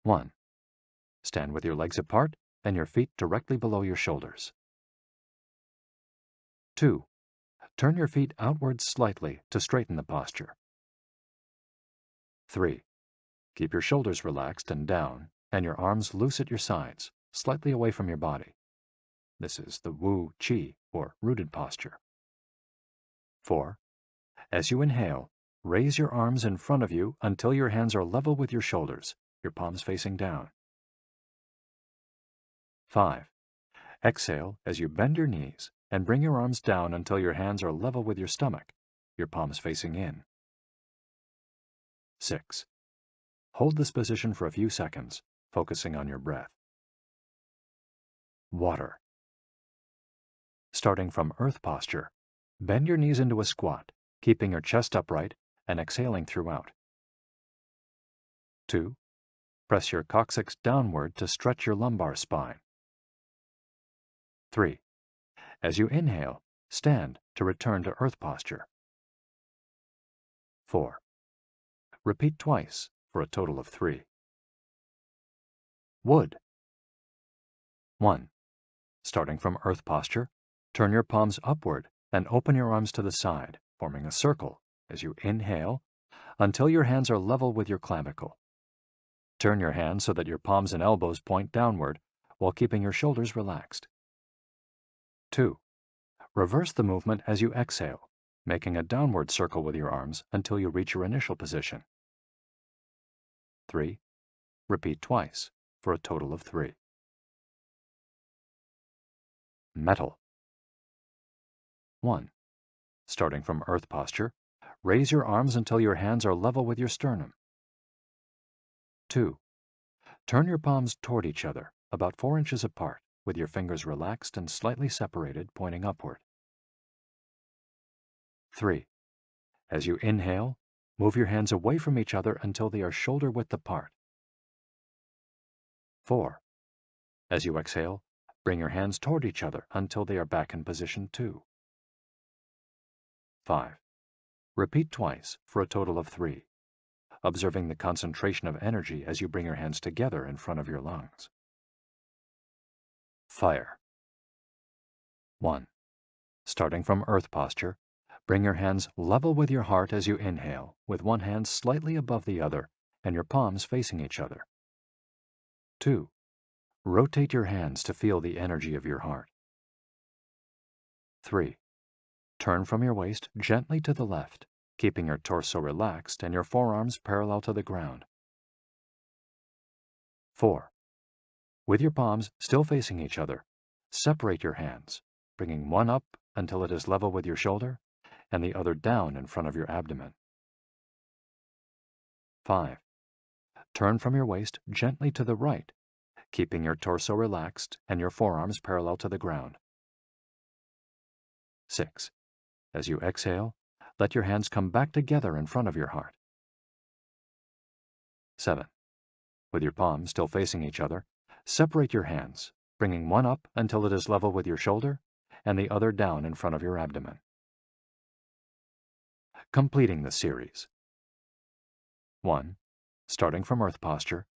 S2: 1. Stand with your legs apart and your feet directly below your shoulders. 2. Turn your feet outwards slightly to straighten the posture. 3. Keep your shoulders relaxed and down, and your arms loose at your sides, slightly away from your body. This is the Wu Qi, or rooted posture. 4. As you inhale, raise your arms in front of you until your hands are level with your shoulders, your palms facing down. 5. Exhale as you bend your knees and bring your arms down until your hands are level with your stomach, your palms facing in. 6. Hold this position for a few seconds, focusing on your breath. Water. Starting from earth posture, bend your knees into a squat, keeping your chest upright and exhaling throughout. 2. Press your coccyx downward to stretch your lumbar spine. 3. As you inhale, stand to return to earth posture. 4. Repeat twice for a total of 3. Wood. 1. Starting from earth posture, turn your palms upward and open your arms to the side, forming a circle as you inhale until your hands are level with your clavicle. Turn your hands so that your palms and elbows point downward while keeping your shoulders relaxed. 2. Reverse the movement as you exhale, making a downward circle with your arms until you reach your initial position. 3. Repeat twice for a total of 3. Metal. 1. Starting from earth posture, raise your arms until your hands are level with your sternum. 2. Turn your palms toward each other, about 4 inches apart, with your fingers relaxed and slightly separated, pointing upward. 3. As you inhale, move your hands away from each other until they are shoulder width apart. 4. As you exhale, bring your hands toward each other until they are back in position 2. 5. Repeat twice for a total of 3, observing the concentration of energy as you bring your hands together in front of your lungs. Fire. 1. Starting from earth posture, bring your hands level with your heart as you inhale, with one hand slightly above the other and your palms facing each other. 2. Rotate your hands to feel the energy of your heart. 3. Turn from your waist gently to the left, keeping your torso relaxed and your forearms parallel to the ground. 4. With your palms still facing each other, separate your hands, bringing one up until it is level with your shoulder and the other down in front of your abdomen. 5. Turn from your waist gently to the right, keeping your torso relaxed and your forearms parallel to the ground. 6. As you exhale, let your hands come back together in front of your heart. 7. With your palms still facing each other, separate your hands, bringing one up until it is level with your shoulder and the other down in front of your abdomen. Completing the series. 1. Starting from earth posture,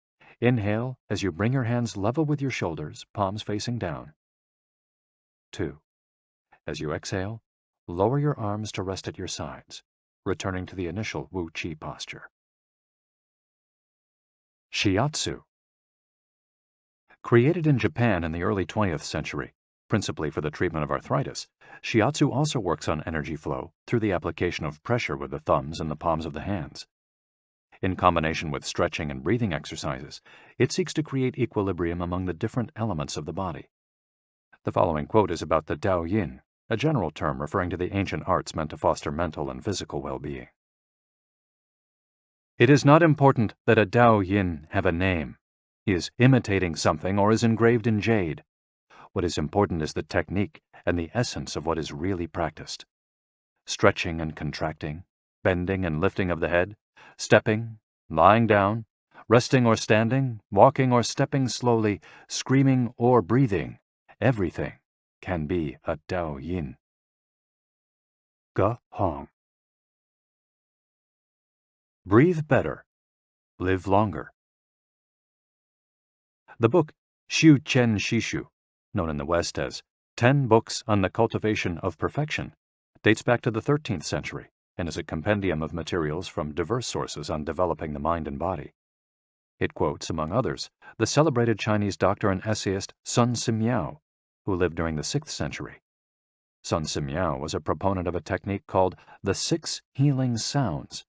S2: inhale as you bring your hands level with your shoulders, palms facing down. 2. As you exhale, lower your arms to rest at your sides, returning to the initial Wu Qi posture. Shiatsu. Created in Japan in the early 20th century, principally for the treatment of arthritis, Shiatsu also works on energy flow through the application of pressure with the thumbs and the palms of the hands. In combination with stretching and breathing exercises, it seeks to create equilibrium among the different elements of the body. The following quote is about the Tao Yin, a general term referring to the ancient arts meant to foster mental and physical well-being. It is not important that a Tao Yin have a name. He is imitating something or is engraved in jade. What is important is the technique and the essence of what is really practiced. Stretching and contracting, bending and lifting of the head, stepping, lying down, resting or standing, walking or stepping slowly, screaming or breathing, everything can be a Dao Yin. Ge Hong. Breathe better. Live longer. The book Xiu Qian Shishu, known in the West as 10 Books on the Cultivation of Perfection, dates back to the 13th century and is a compendium of materials from diverse sources on developing the mind and body. It quotes, among others, the celebrated Chinese doctor and essayist Sun Simiao, who lived during the 6th century. Sun Simiao was a proponent of a technique called the 6 healing sounds,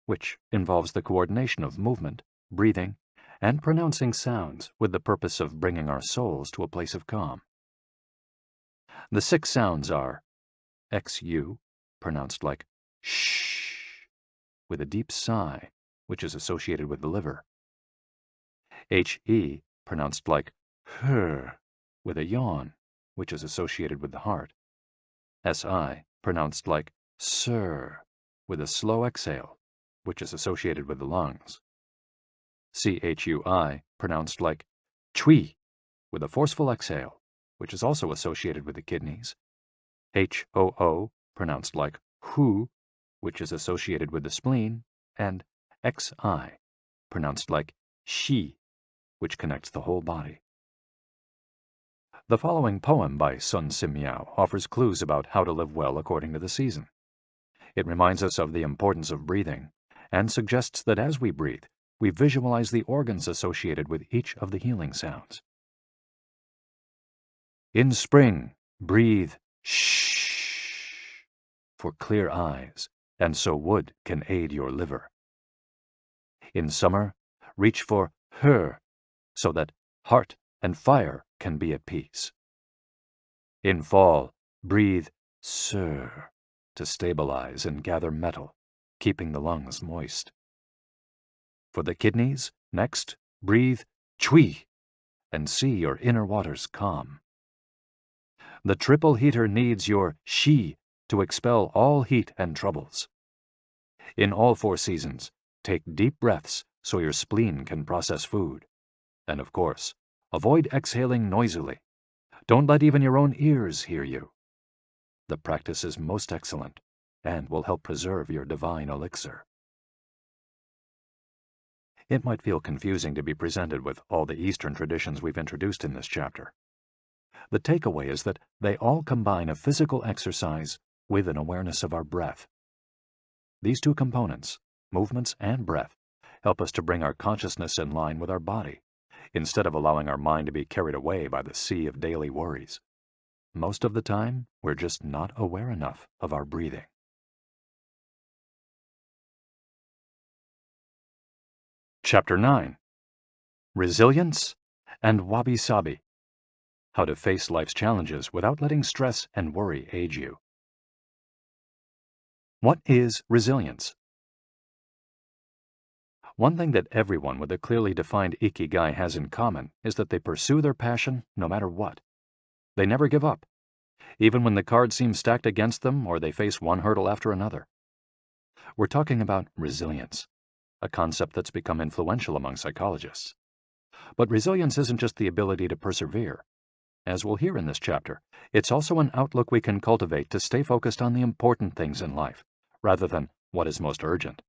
S2: which involves the coordination of movement, breathing, and pronouncing sounds with the purpose of bringing our souls to a place of calm. The 6 sounds are XU, pronounced like shh, with a deep sigh, which is associated with the liver. HE, pronounced like her, with a yawn, which is associated with the heart. SI, pronounced like sir, with a slow exhale, which is associated with the lungs. CHUI, pronounced like chui, with a forceful exhale, which is also associated with the kidneys. HOO, pronounced like hu, which is associated with the spleen, and XI, pronounced like shi, which connects the whole body. The following poem by Sun Simiao offers clues about how to live well according to the season. It reminds us of the importance of breathing and suggests that as we breathe, we visualize the organs associated with each of the healing sounds. In spring, breathe shh for clear eyes, and so wood can aid your liver. In summer, reach for her, so that heart and fire can be at peace. In fall, breathe sir to stabilize and gather metal, keeping the lungs moist. For the kidneys, next, breathe chui and see your inner waters calm. The triple heater needs your shi to expel all heat and troubles. In all 4 seasons, take deep breaths so your spleen can process food. And of course, avoid exhaling noisily. Don't let even your own ears hear you. The practice is most excellent and will help preserve your divine elixir. It might feel confusing to be presented with all the Eastern traditions we've introduced in this chapter. The takeaway is that they all combine a physical exercise with an awareness of our breath. These 2 components, movements and breath, help us to bring our consciousness in line with our body, instead of allowing our mind to be carried away by the sea of daily worries. Most of the time, we're just not aware enough of our breathing. Chapter 9. Resilience and Wabi-sabi. How to face life's challenges without letting stress and worry age you. What is resilience? One thing that everyone with a clearly defined IKIGAI has in common is that they pursue their passion no matter what. They never give up, even when the cards seem stacked against them or they face one hurdle after another. We're talking about resilience, a concept that's become influential among psychologists. But resilience isn't just the ability to persevere. As we'll hear in this chapter, it's also an outlook we can cultivate to stay focused on the important things in life, rather than what is most urgent,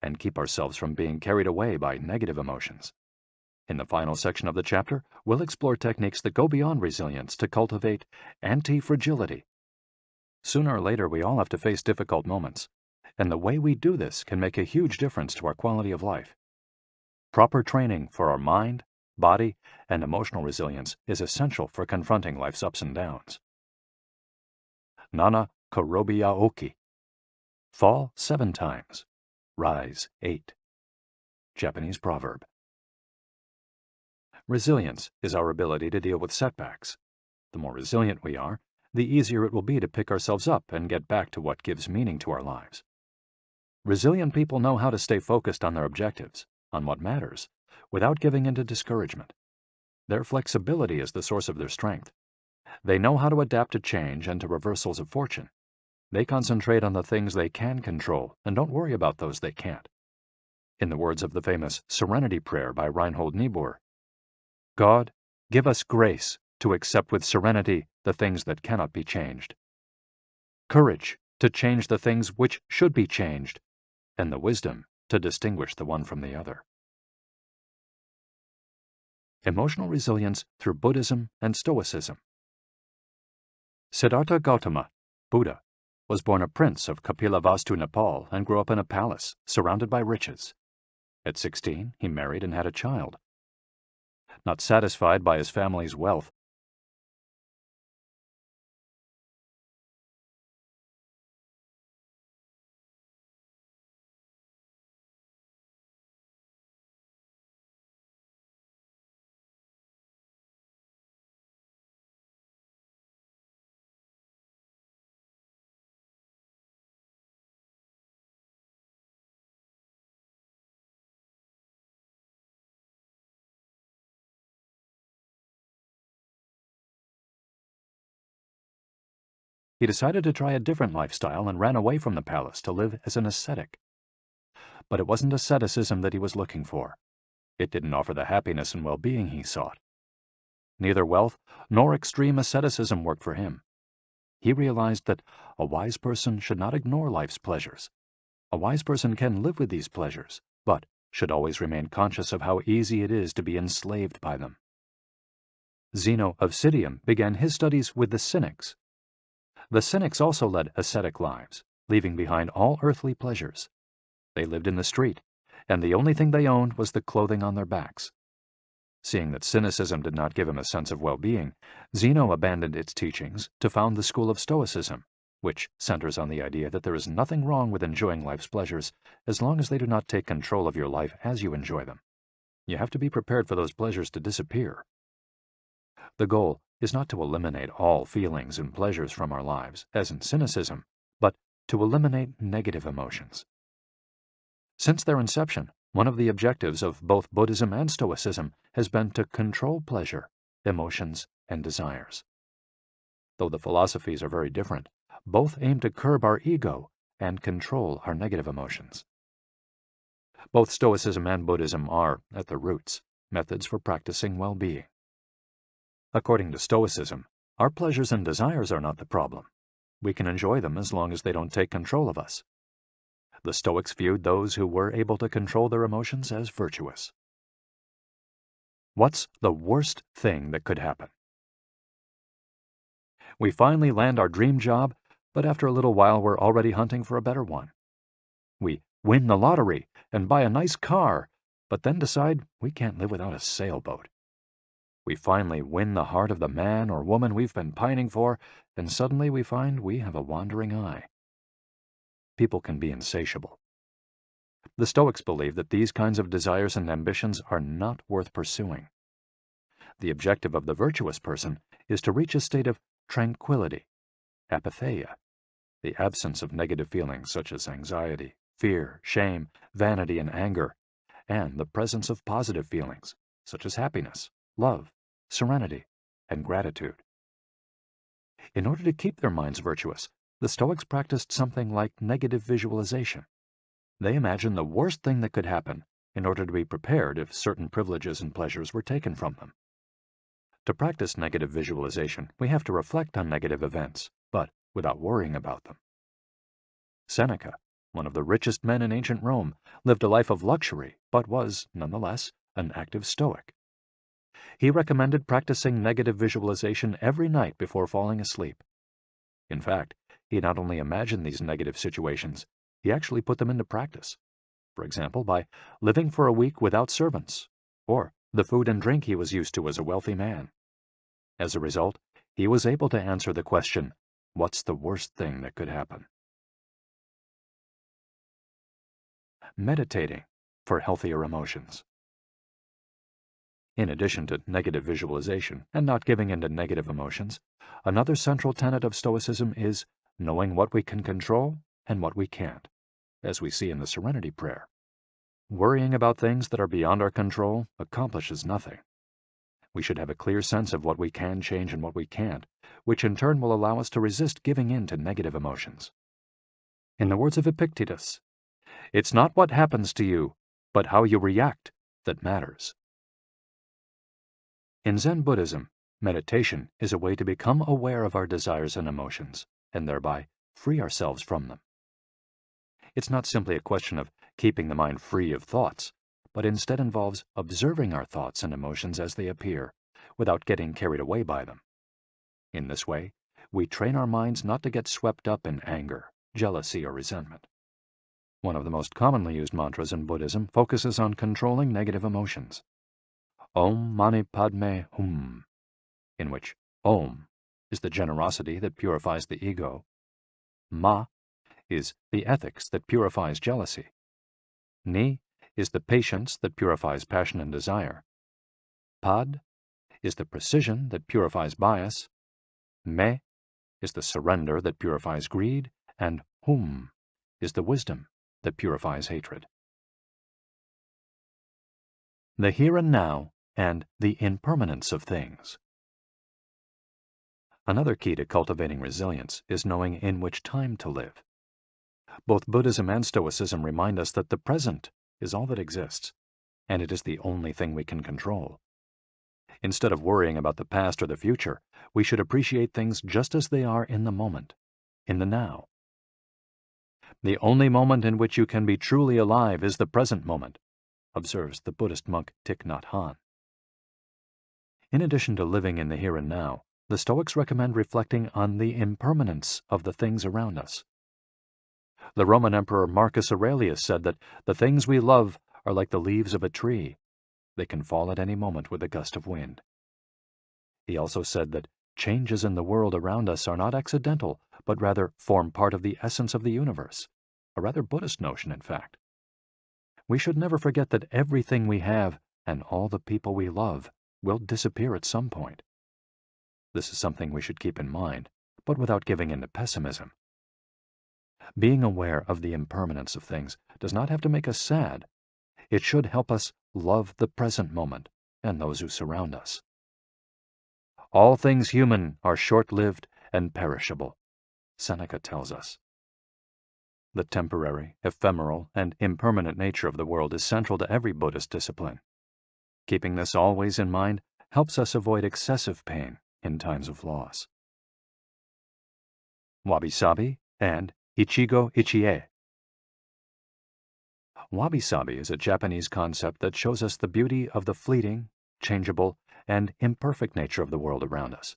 S2: and keep ourselves from being carried away by negative emotions. In the final section of the chapter, we'll explore techniques that go beyond resilience to cultivate anti-fragility. Sooner or later, we all have to face difficult moments, and the way we do this can make a huge difference to our quality of life. Proper training for our mind, body, and emotional resilience is essential for confronting life's ups and downs. Nana Korobiaoki. Fall 7 times, rise 8. Japanese proverb. Resilience is our ability to deal with setbacks. The more resilient we are, the easier it will be to pick ourselves up and get back to what gives meaning to our lives. Resilient people know how to stay focused on their objectives, on what matters, without giving in to discouragement. Their flexibility is the source of their strength. They know how to adapt to change and to reversals of fortune. They concentrate on the things they can control and don't worry about those they can't. In the words of the famous Serenity Prayer by Reinhold Niebuhr, God, give us grace to accept with serenity the things that cannot be changed. Courage to change the things which should be changed, and the wisdom to distinguish the one from the other. Emotional resilience through Buddhism and Stoicism. Siddhartha Gautama, Buddha, was born a prince of Kapilavastu, Nepal, and grew up in a palace, surrounded by riches. At 16, he married and had a child. Not satisfied by his family's wealth, he decided to try a different lifestyle and ran away from the palace to live as an ascetic. But it wasn't asceticism that he was looking for. It didn't offer the happiness and well-being he sought. Neither wealth nor extreme asceticism worked for him. He realized that a wise person should not ignore life's pleasures. A wise person can live with these pleasures, but should always remain conscious of how easy it is to be enslaved by them. Zeno of Citium began his studies with the Cynics. The Cynics also led ascetic lives, leaving behind all earthly pleasures. They lived in the street, and the only thing they owned was the clothing on their backs. Seeing that cynicism did not give him a sense of well-being, Zeno abandoned its teachings to found the school of Stoicism, which centers on the idea that there is nothing wrong with enjoying life's pleasures as long as they do not take control of your life as you enjoy them. You have to be prepared for those pleasures to disappear. The goal is not to eliminate all feelings and pleasures from our lives, as in cynicism, but to eliminate negative emotions. Since their inception, one of the objectives of both Buddhism and Stoicism has been to control pleasure, emotions, and desires. Though the philosophies are very different, both aim to curb our ego and control our negative emotions. Both Stoicism and Buddhism are, at their roots, methods for practicing well-being. According to Stoicism, our pleasures and desires are not the problem. We can enjoy them as long as they don't take control of us. The Stoics viewed those who were able to control their emotions as virtuous. What's the worst thing that could happen? We finally land our dream job, but after a little while we're already hunting for a better one. We win the lottery and buy a nice car, but then decide we can't live without a sailboat. We finally win the heart of the man or woman we've been pining for, and suddenly we find we have a wandering eye. People can be insatiable. The Stoics believe that these kinds of desires and ambitions are not worth pursuing. The objective of the virtuous person is to reach a state of tranquility, apatheia, the absence of negative feelings such as anxiety, fear, shame, vanity, and anger, and the presence of positive feelings such as happiness, love, serenity, and gratitude. In order to keep their minds virtuous, the Stoics practiced something like negative visualization. They imagined the worst thing that could happen in order to be prepared if certain privileges and pleasures were taken from them. To practice negative visualization, we have to reflect on negative events, but without worrying about them. Seneca, one of the richest men in ancient Rome, lived a life of luxury, but was, nonetheless, an active Stoic. He recommended practicing negative visualization every night before falling asleep. In fact, he not only imagined these negative situations, he actually put them into practice. For example, by living for a week without servants, or the food and drink he was used to as a wealthy man. As a result, he was able to answer the question, what's the worst thing that could happen? Meditating for healthier emotions. In addition to negative visualization and not giving in to negative emotions, another central tenet of Stoicism is knowing what we can control and what we can't, as we see in the Serenity Prayer. Worrying about things that are beyond our control accomplishes nothing. We should have a clear sense of what we can change and what we can't, which in turn will allow us to resist giving in to negative emotions. In the words of Epictetus, it's not what happens to you, but how you react that matters. In Zen Buddhism, Meditation is a way to become aware of our desires and emotions, and thereby free ourselves from them. It's not simply a question of keeping the mind free of thoughts, but instead involves observing our thoughts and emotions as they appear, without getting carried away by them. In this way, we train our minds not to get swept up in anger, jealousy, or resentment. One of the most commonly used mantras in Buddhism focuses on controlling negative emotions. Om Mani Padme Hum, in which Om is the generosity that purifies the ego, Ma is the ethics that purifies jealousy, Ni is the patience that purifies passion and desire, Pad is the precision that purifies bias, Me is the surrender that purifies greed, and Hum is the wisdom that purifies hatred. The here and now and the impermanence of things. Another key to cultivating resilience is knowing in which time to live. Both Buddhism and Stoicism remind us that the present is all that exists, and it is the only thing we can control. Instead of worrying about the past or the future, we should appreciate things just as they are in the moment, in the now. The only moment in which you can be truly alive is the present moment, observes the Buddhist monk Thich Nhat Hanh. In addition to living in the here and now, the Stoics recommend reflecting on the impermanence of the things around us. The Roman Emperor Marcus Aurelius said that the things we love are like the leaves of a tree. They can fall at any moment with a gust of wind. He also said that changes in the world around us are not accidental, but rather form part of the essence of the universe, a rather Buddhist notion, in fact. We should never forget that everything we have and all the people we love will disappear at some point. This is something we should keep in mind, but without giving in to pessimism. Being aware of the impermanence of things does not have to make us sad. It should help us love the present moment and those who surround us. All things human are short-lived and perishable, Seneca tells us. The temporary, ephemeral, and impermanent nature of the world is central to every Buddhist discipline. Keeping this always in mind helps us avoid excessive pain in times of loss. Wabi-sabi and IKIGAI. Wabi-sabi is a Japanese concept that shows us the beauty of the fleeting, changeable, and imperfect nature of the world around us.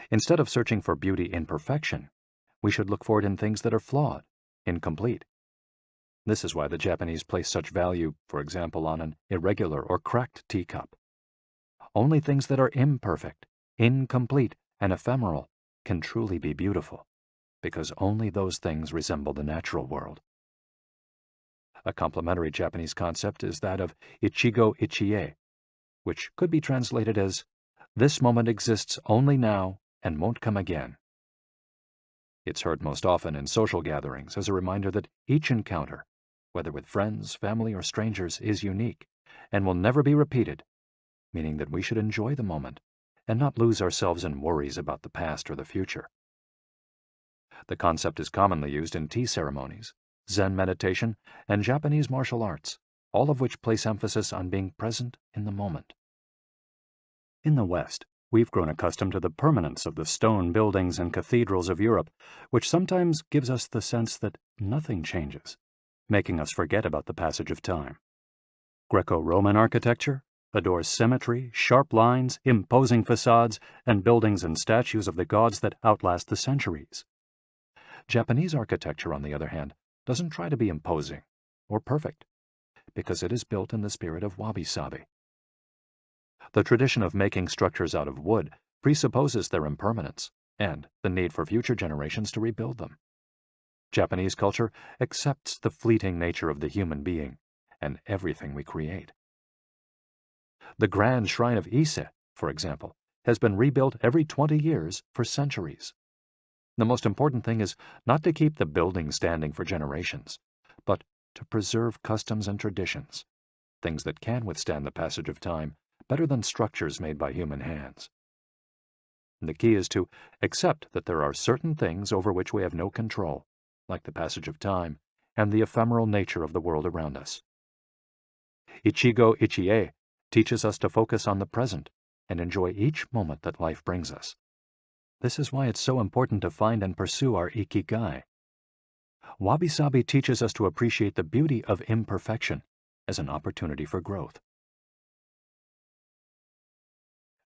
S2: Instead of searching for beauty in perfection, we should look for it in things that are flawed, incomplete. This is why the Japanese place such value, for example, on an irregular or cracked teacup. Only things that are imperfect, incomplete, and ephemeral can truly be beautiful, because only those things resemble the natural world. A complementary Japanese concept is that of Ichigo-ichie, which could be translated as, "This moment exists only now and won't come again." It's heard most often in social gatherings as a reminder that each encounter, whether with friends, family, or strangers, is unique and will never be repeated, meaning that we should enjoy the moment and not lose ourselves in worries about the past or the future. The concept is commonly used in tea ceremonies, Zen meditation, and Japanese martial arts, all of which place emphasis on being present in the moment. In the West, we've grown accustomed to the permanence of the stone buildings and cathedrals of Europe, which sometimes gives us the sense that nothing changes, making us forget about the passage of time. Greco-Roman architecture adores symmetry, sharp lines, imposing facades, and buildings and statues of the gods that outlast the centuries. Japanese architecture, on the other hand, doesn't try to be imposing or perfect, because it is built in the spirit of wabi-sabi. The tradition of making structures out of wood presupposes their impermanence and the need for future generations to rebuild them. Japanese culture accepts the fleeting nature of the human being and everything we create. The grand shrine of Ise, for example, has been rebuilt every 20 years for centuries. The most important thing is not to keep the building standing for generations, but to preserve customs and traditions, things that can withstand the passage of time better than structures made by human hands. The key is to accept that there are certain things over which we have no control, like the passage of time and the ephemeral nature of the world around us. Ichigo-ichie teaches us to focus on the present and enjoy each moment that life brings us. This is why it's so important to find and pursue our IKIGAI. Wabi-sabi teaches us to appreciate the beauty of imperfection as an opportunity for growth.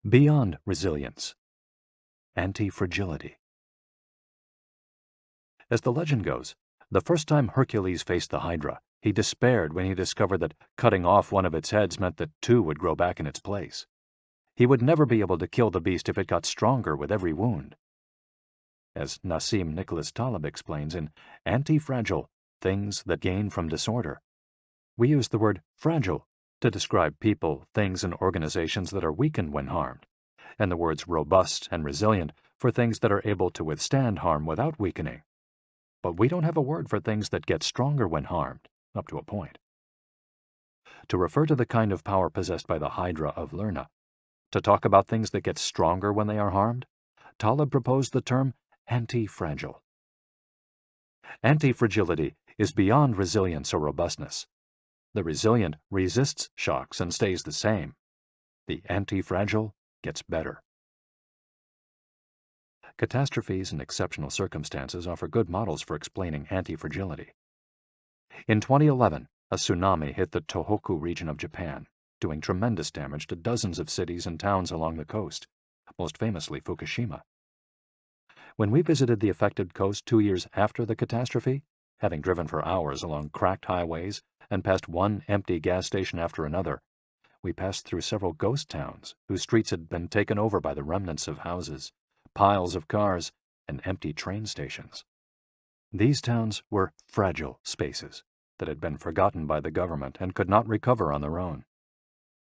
S2: Beyond resilience, anti-fragility. As the legend goes, the first time Hercules faced the Hydra, he despaired when he discovered that cutting off one of its heads meant that two would grow back in its place. He would never be able to kill the beast if it got stronger with every wound. As Nassim Nicholas Taleb explains in Anti-Fragile, Things That Gain from Disorder, we use the word fragile to describe people, things, and organizations that are weakened when harmed, and the words robust and resilient for things that are able to withstand harm without weakening. But we don't have a word for things that get stronger when harmed, up to a point. To refer to the kind of power possessed by the Hydra of Lerna, to talk about things that get stronger when they are harmed, Taleb proposed the term anti-fragile. Anti-fragility is beyond resilience or robustness. The resilient resists shocks and stays the same. The anti-fragile gets better. Catastrophes and exceptional circumstances offer good models for explaining anti-fragility. In 2011, a tsunami hit the Tohoku region of Japan, doing tremendous damage to dozens of cities and towns along the coast, most famously Fukushima. When we visited the affected coast 2 years after the catastrophe, having driven for hours along cracked highways and past one empty gas station after another, we passed through several ghost towns whose streets had been taken over by the remnants of houses, piles of cars, and empty train stations. These towns were fragile spaces that had been forgotten by the government and could not recover on their own.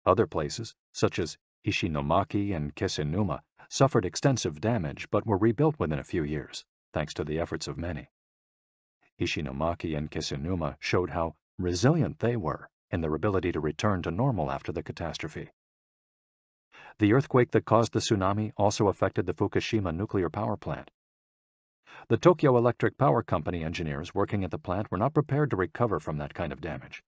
S2: Other places, such as Ishinomaki and Kisenuma, suffered extensive damage but were rebuilt within a few years, thanks to the efforts of many. Ishinomaki and Kisenuma showed how resilient they were in their ability to return to normal after the catastrophe. The earthquake that caused the tsunami also affected the Fukushima nuclear power plant. The Tokyo Electric Power Company engineers working at the plant were not prepared to recover from that kind of damage.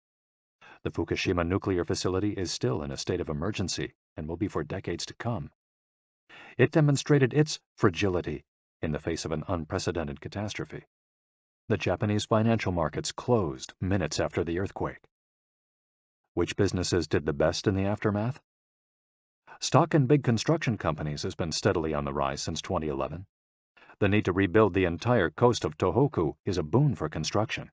S2: The Fukushima nuclear facility is still in a state of emergency and will be for decades to come. It demonstrated its fragility in the face of an unprecedented catastrophe. The Japanese financial markets closed minutes after the earthquake. Which businesses did the best in the aftermath? Stock in big construction companies has been steadily on the rise since 2011. The need to rebuild the entire coast of Tohoku is a boon for construction.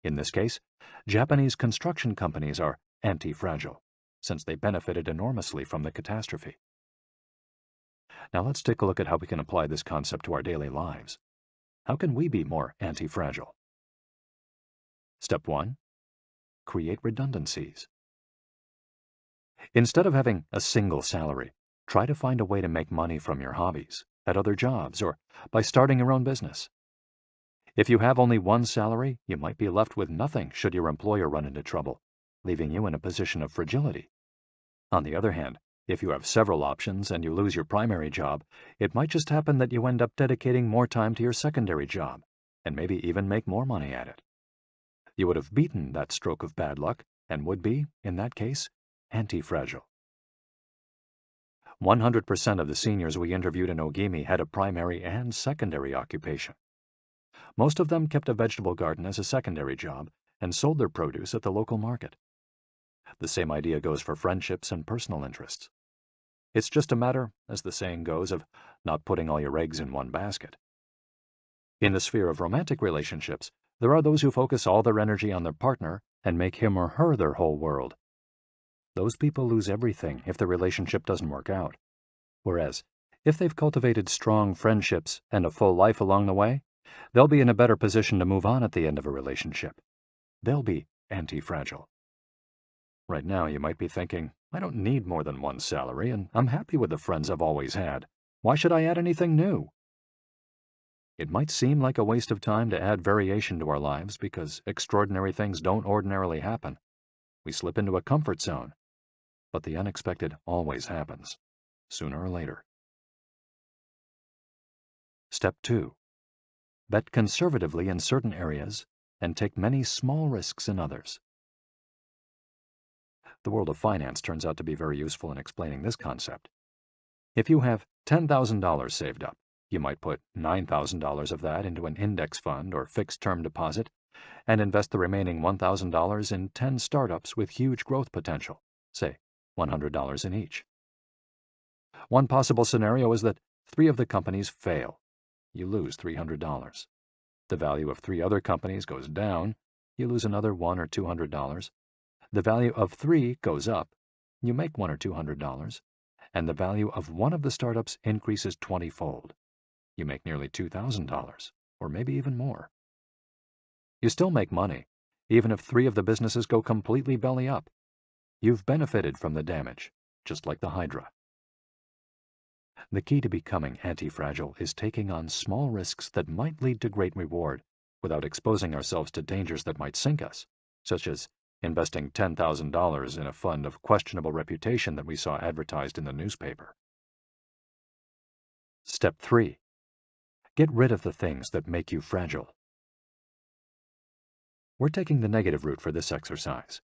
S2: In this case, Japanese construction companies are anti-fragile, since they benefited enormously from the catastrophe. Now let's take a look at how we can apply this concept to our daily lives. How can we be more anti-fragile? Step 1. Create redundancies. Instead of having a single salary, try to find a way to make money from your hobbies, at other jobs, or by starting your own business. If you have only one salary, you might be left with nothing should your employer run into trouble, leaving you in a position of fragility. On the other hand, if you have several options and you lose your primary job, it might just happen that you end up dedicating more time to your secondary job, and maybe even make more money at it. You would have beaten that stroke of bad luck and would be, in that case, anti-fragile. 100% of the seniors we interviewed in Ogimi had a primary and secondary occupation. Most of them kept a vegetable garden as a secondary job and sold their produce at the local market. The same idea goes for friendships and personal interests. It's just a matter, as the saying goes, of not putting all your eggs in one basket. In the sphere of romantic relationships, there are those who focus all their energy on their partner and make him or her their whole world. Those people lose everything if the relationship doesn't work out. Whereas, if they've cultivated strong friendships and a full life along the way, they'll be in a better position to move on at the end of a relationship. They'll be anti-fragile. Right now, you might be thinking, I don't need more than one salary, and I'm happy with the friends I've always had. Why should I add anything new? It might seem like a waste of time to add variation to our lives because extraordinary things don't ordinarily happen. We slip into a comfort zone. But the unexpected always happens, sooner or later. Step 2. Bet conservatively in certain areas and take many small risks in others. The world of finance turns out to be very useful in explaining this concept. If you have $10,000 saved up, you might put $9,000 of that into an index fund or fixed-term deposit and invest the remaining $1,000 in 10 startups with huge growth potential, say $100 in each. One possible scenario is that 3 of the companies fail. You lose $300. The value of 3 other companies goes down. You lose another $100 or $200. The value of 3 goes up. You make $100 or $200. And the value of one of the startups increases 20-fold. You make nearly $2,000, or maybe even more. You still make money, even if 3 of the businesses go completely belly up. You've benefited from the damage, just like the Hydra. The key to becoming anti-fragile is taking on small risks that might lead to great reward without exposing ourselves to dangers that might sink us, such as investing $10,000 in a fund of questionable reputation that we saw advertised in the newspaper. Step 3. Get rid of the things that make you fragile. We're taking the negative route for this exercise.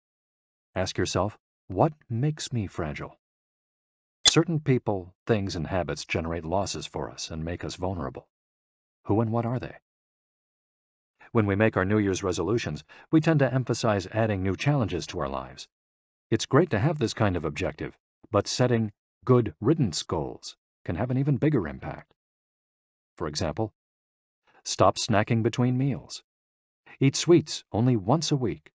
S2: Ask yourself, what makes me fragile? Certain people, things, and habits generate losses for us and make us vulnerable. Who and what are they? When we make our New Year's resolutions, we tend to emphasize adding new challenges to our lives. It's great to have this kind of objective, but setting good riddance goals can have an even bigger impact. For example, stop snacking between meals. Eat sweets only once a week.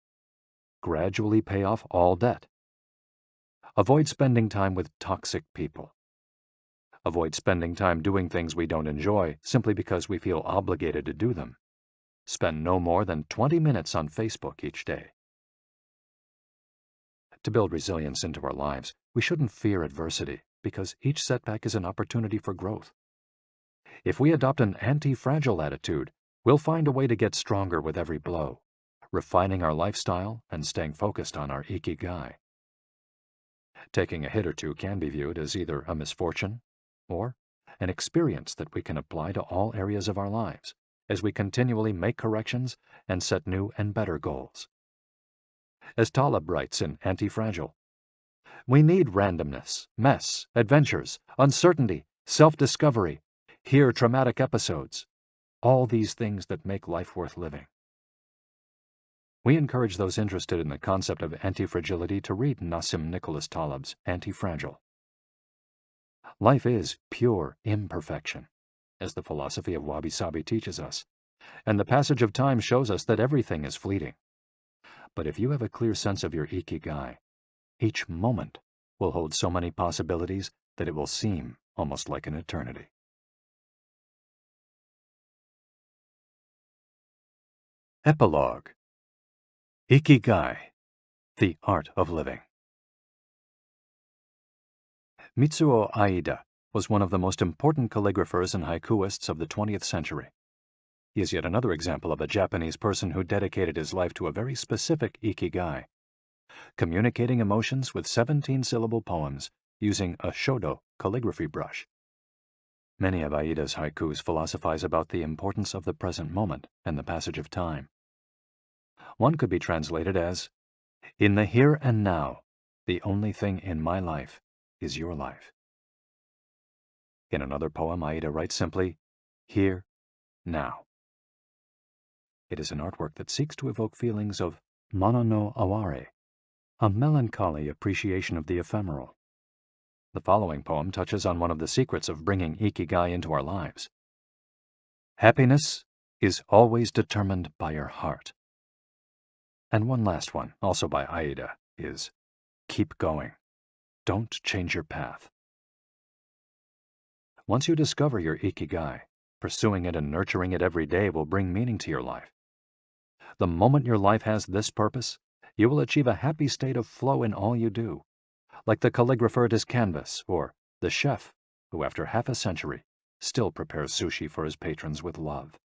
S2: Gradually pay off all debt. Avoid spending time with toxic people. Avoid spending time doing things we don't enjoy simply because we feel obligated to do them. Spend no more than 20 minutes on Facebook each day. To build resilience into our lives, we shouldn't fear adversity because each setback is an opportunity for growth. If we adopt an anti-fragile attitude, we'll find a way to get stronger with every blow, refining our lifestyle and staying focused on our IKIGAI. Taking a hit or two can be viewed as either a misfortune or an experience that we can apply to all areas of our lives as we continually make corrections and set new and better goals. As Taleb writes in Anti-Fragile, we need randomness, mess, adventures, uncertainty, self-discovery, hear traumatic episodes, all these things that make life worth living. We encourage those interested in the concept of anti-fragility to read Nassim Nicholas Taleb's Anti-Fragile. Life is pure imperfection, as the philosophy of wabi-sabi teaches us, and the passage of time shows us that everything is fleeting. But if you have a clear sense of your Ikigai, each moment will hold so many possibilities that it will seem almost like an eternity. Epilogue. Ikigai, the art of living. Mitsuo Aida was one of the most important calligraphers and haikuists of the 20th century. He is yet another example of a Japanese person who dedicated his life to a very specific Ikigai, communicating emotions with 17-syllable poems using a shodo calligraphy brush. Many of Aida's haikus philosophize about the importance of the present moment and the passage of time. One could be translated as, "In the here and now, the only thing in my life is your life." In another poem, Aida writes simply, "Here, now." It is an artwork that seeks to evoke feelings of mono no aware, a melancholy appreciation of the ephemeral. The following poem touches on one of the secrets of bringing Ikigai into our lives. Happiness is always determined by your heart. And one last one, also by Aida, is keep going. Don't change your path. Once you discover your Ikigai, pursuing it and nurturing it every day will bring meaning to your life. The moment your life has this purpose, you will achieve a happy state of flow in all you do, like the calligrapher at his canvas or the chef who, after half a century, still prepares sushi for his patrons with love.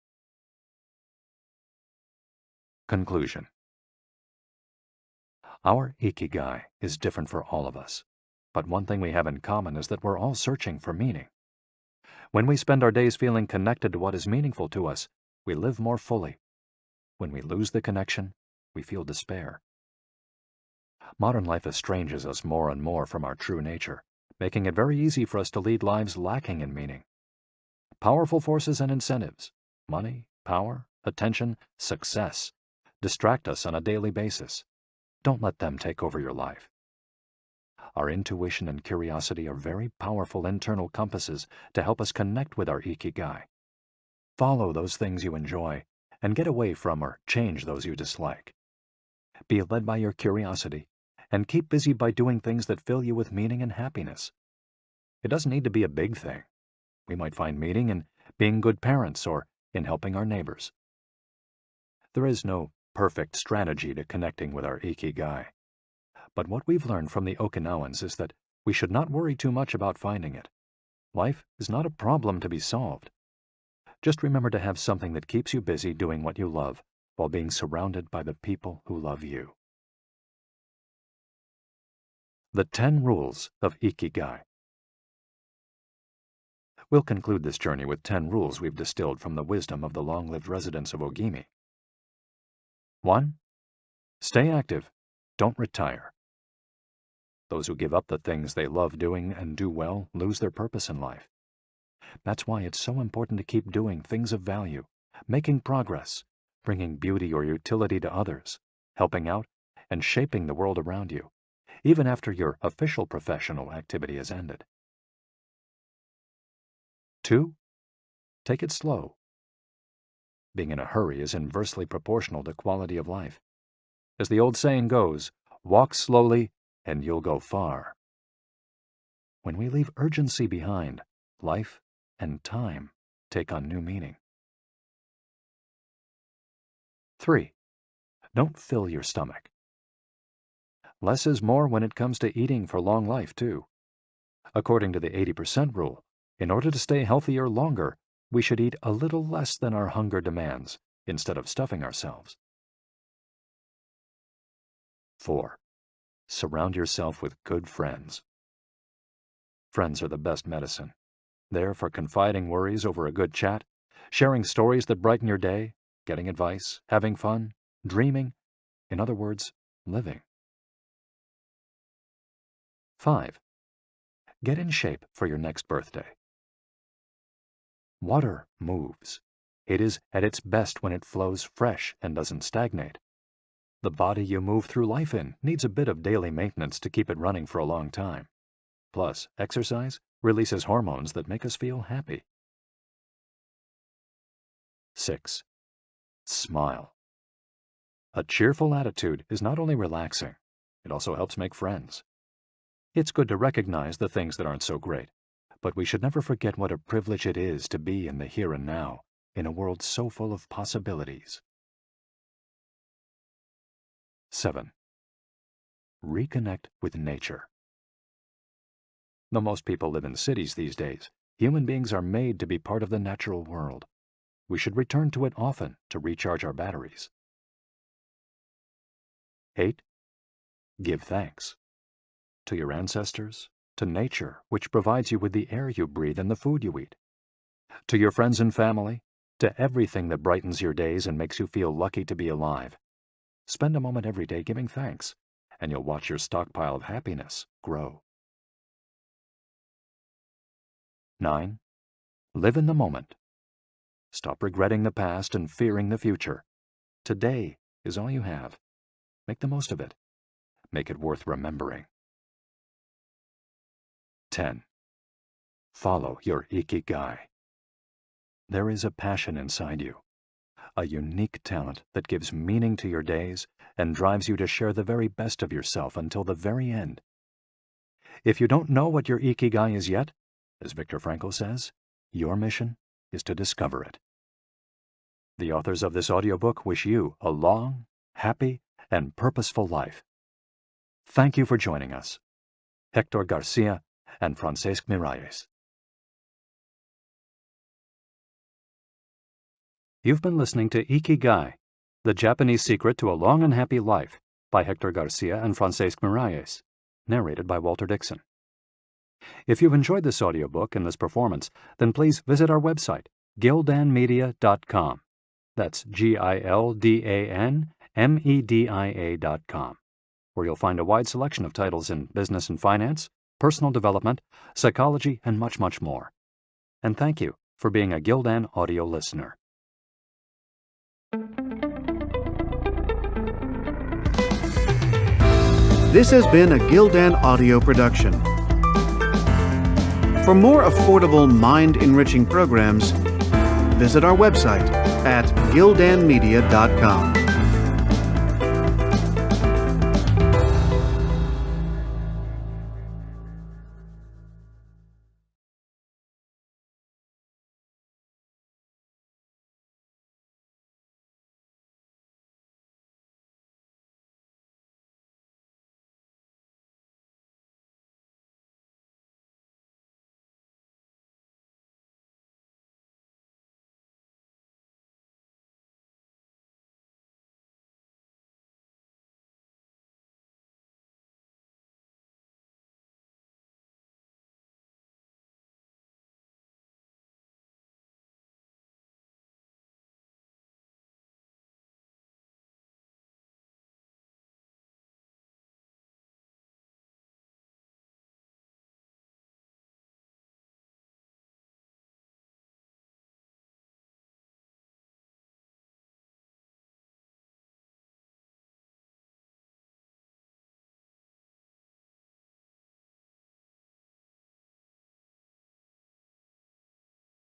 S2: Conclusion. Our Ikigai is different for all of us, but one thing we have in common is that we're all searching for meaning. When we spend our days feeling connected to what is meaningful to us, we live more fully. When we lose the connection, we feel despair. Modern life estranges us more and more from our true nature, making it very easy for us to lead lives lacking in meaning. Powerful forces and incentives, money, power, attention, success, distract us on a daily basis. Don't let them take over your life. Our intuition and curiosity are very powerful internal compasses to help us connect with our Ikigai. Follow those things you enjoy and get away from or change those you dislike. Be led by your curiosity and keep busy by doing things that fill you with meaning and happiness. It doesn't need to be a big thing. We might find meaning in being good parents or in helping our neighbors. There is no perfect strategy to connecting with our Ikigai. But what we've learned from the Okinawans is that we should not worry too much about finding it. Life is not a problem to be solved. Just remember to have something that keeps you busy doing what you love while being surrounded by the people who love you. The 10 Rules of Ikigai. We'll conclude this journey with 10 rules we've distilled from the wisdom of the long-lived residents of Ogimi. 1. Stay active. Don't retire. Those who give up the things they love doing and do well lose their purpose in life. That's why it's so important to keep doing things of value, making progress, bringing beauty or utility to others, helping out, and shaping the world around you, even after your official professional activity has ended. 2. Take it slow. Being in a hurry is inversely proportional to quality of life. As the old saying goes, walk slowly and you'll go far. When we leave urgency behind, life and time take on new meaning. 3. Don't fill your stomach. Less is more when it comes to eating for long life, too. According to the 80% rule, in order to stay healthier longer, we should eat a little less than our hunger demands, instead of stuffing ourselves. 4. Surround yourself with good friends. Friends are the best medicine. There for confiding worries over a good chat, sharing stories that brighten your day, getting advice, having fun, dreaming, in other words, living. 5. Get in shape for your next birthday. Water moves. It is at its best when it flows fresh and doesn't stagnate. The body you move through life in needs a bit of daily maintenance to keep it running for a long time. Plus, exercise releases hormones that make us feel happy. 6. Smile. A cheerful attitude is not only relaxing, it also helps make friends. It's good to recognize the things that aren't so great, but we should never forget what a privilege it is to be in the here and now, in a world so full of possibilities. 7. Reconnect with nature. Though most people live in cities these days, human beings are made to be part of the natural world. We should return to it often to recharge our batteries. 8. Give thanks. To your ancestors, to nature, which provides you with the air you breathe and the food you eat. To your friends and family, to everything that brightens your days and makes you feel lucky to be alive. Spend a moment every day giving thanks, and you'll watch your stockpile of happiness grow. 9. Live in the moment. Stop regretting the past and fearing the future. Today is all you have. Make the most of it. Make it worth remembering. 10. Follow your Ikigai. There is a passion inside you, a unique talent that gives meaning to your days and drives you to share the very best of yourself until the very end. If you don't know what your Ikigai is yet, as Viktor Frankl says, your mission is to discover it. The authors of this audiobook wish you a long, happy, and purposeful life. Thank you for joining us. Hector Garcia and Francesc Miralles. You've been listening to Ikigai, The Japanese Secret to a Long and Happy Life by Hector Garcia and Francesc Miralles, narrated by Walter Dixon. If you've enjoyed this audiobook and this performance, then please visit our website, gildanmedia.com. That's GILDANMEDIA.com. where you'll find a wide selection of titles in business and finance, personal development, psychology, and much, much more. And thank you for being a Gildan audio listener.
S1: This has been a Gildan audio production. For more affordable, mind-enriching programs, visit our website at gildanmedia.com.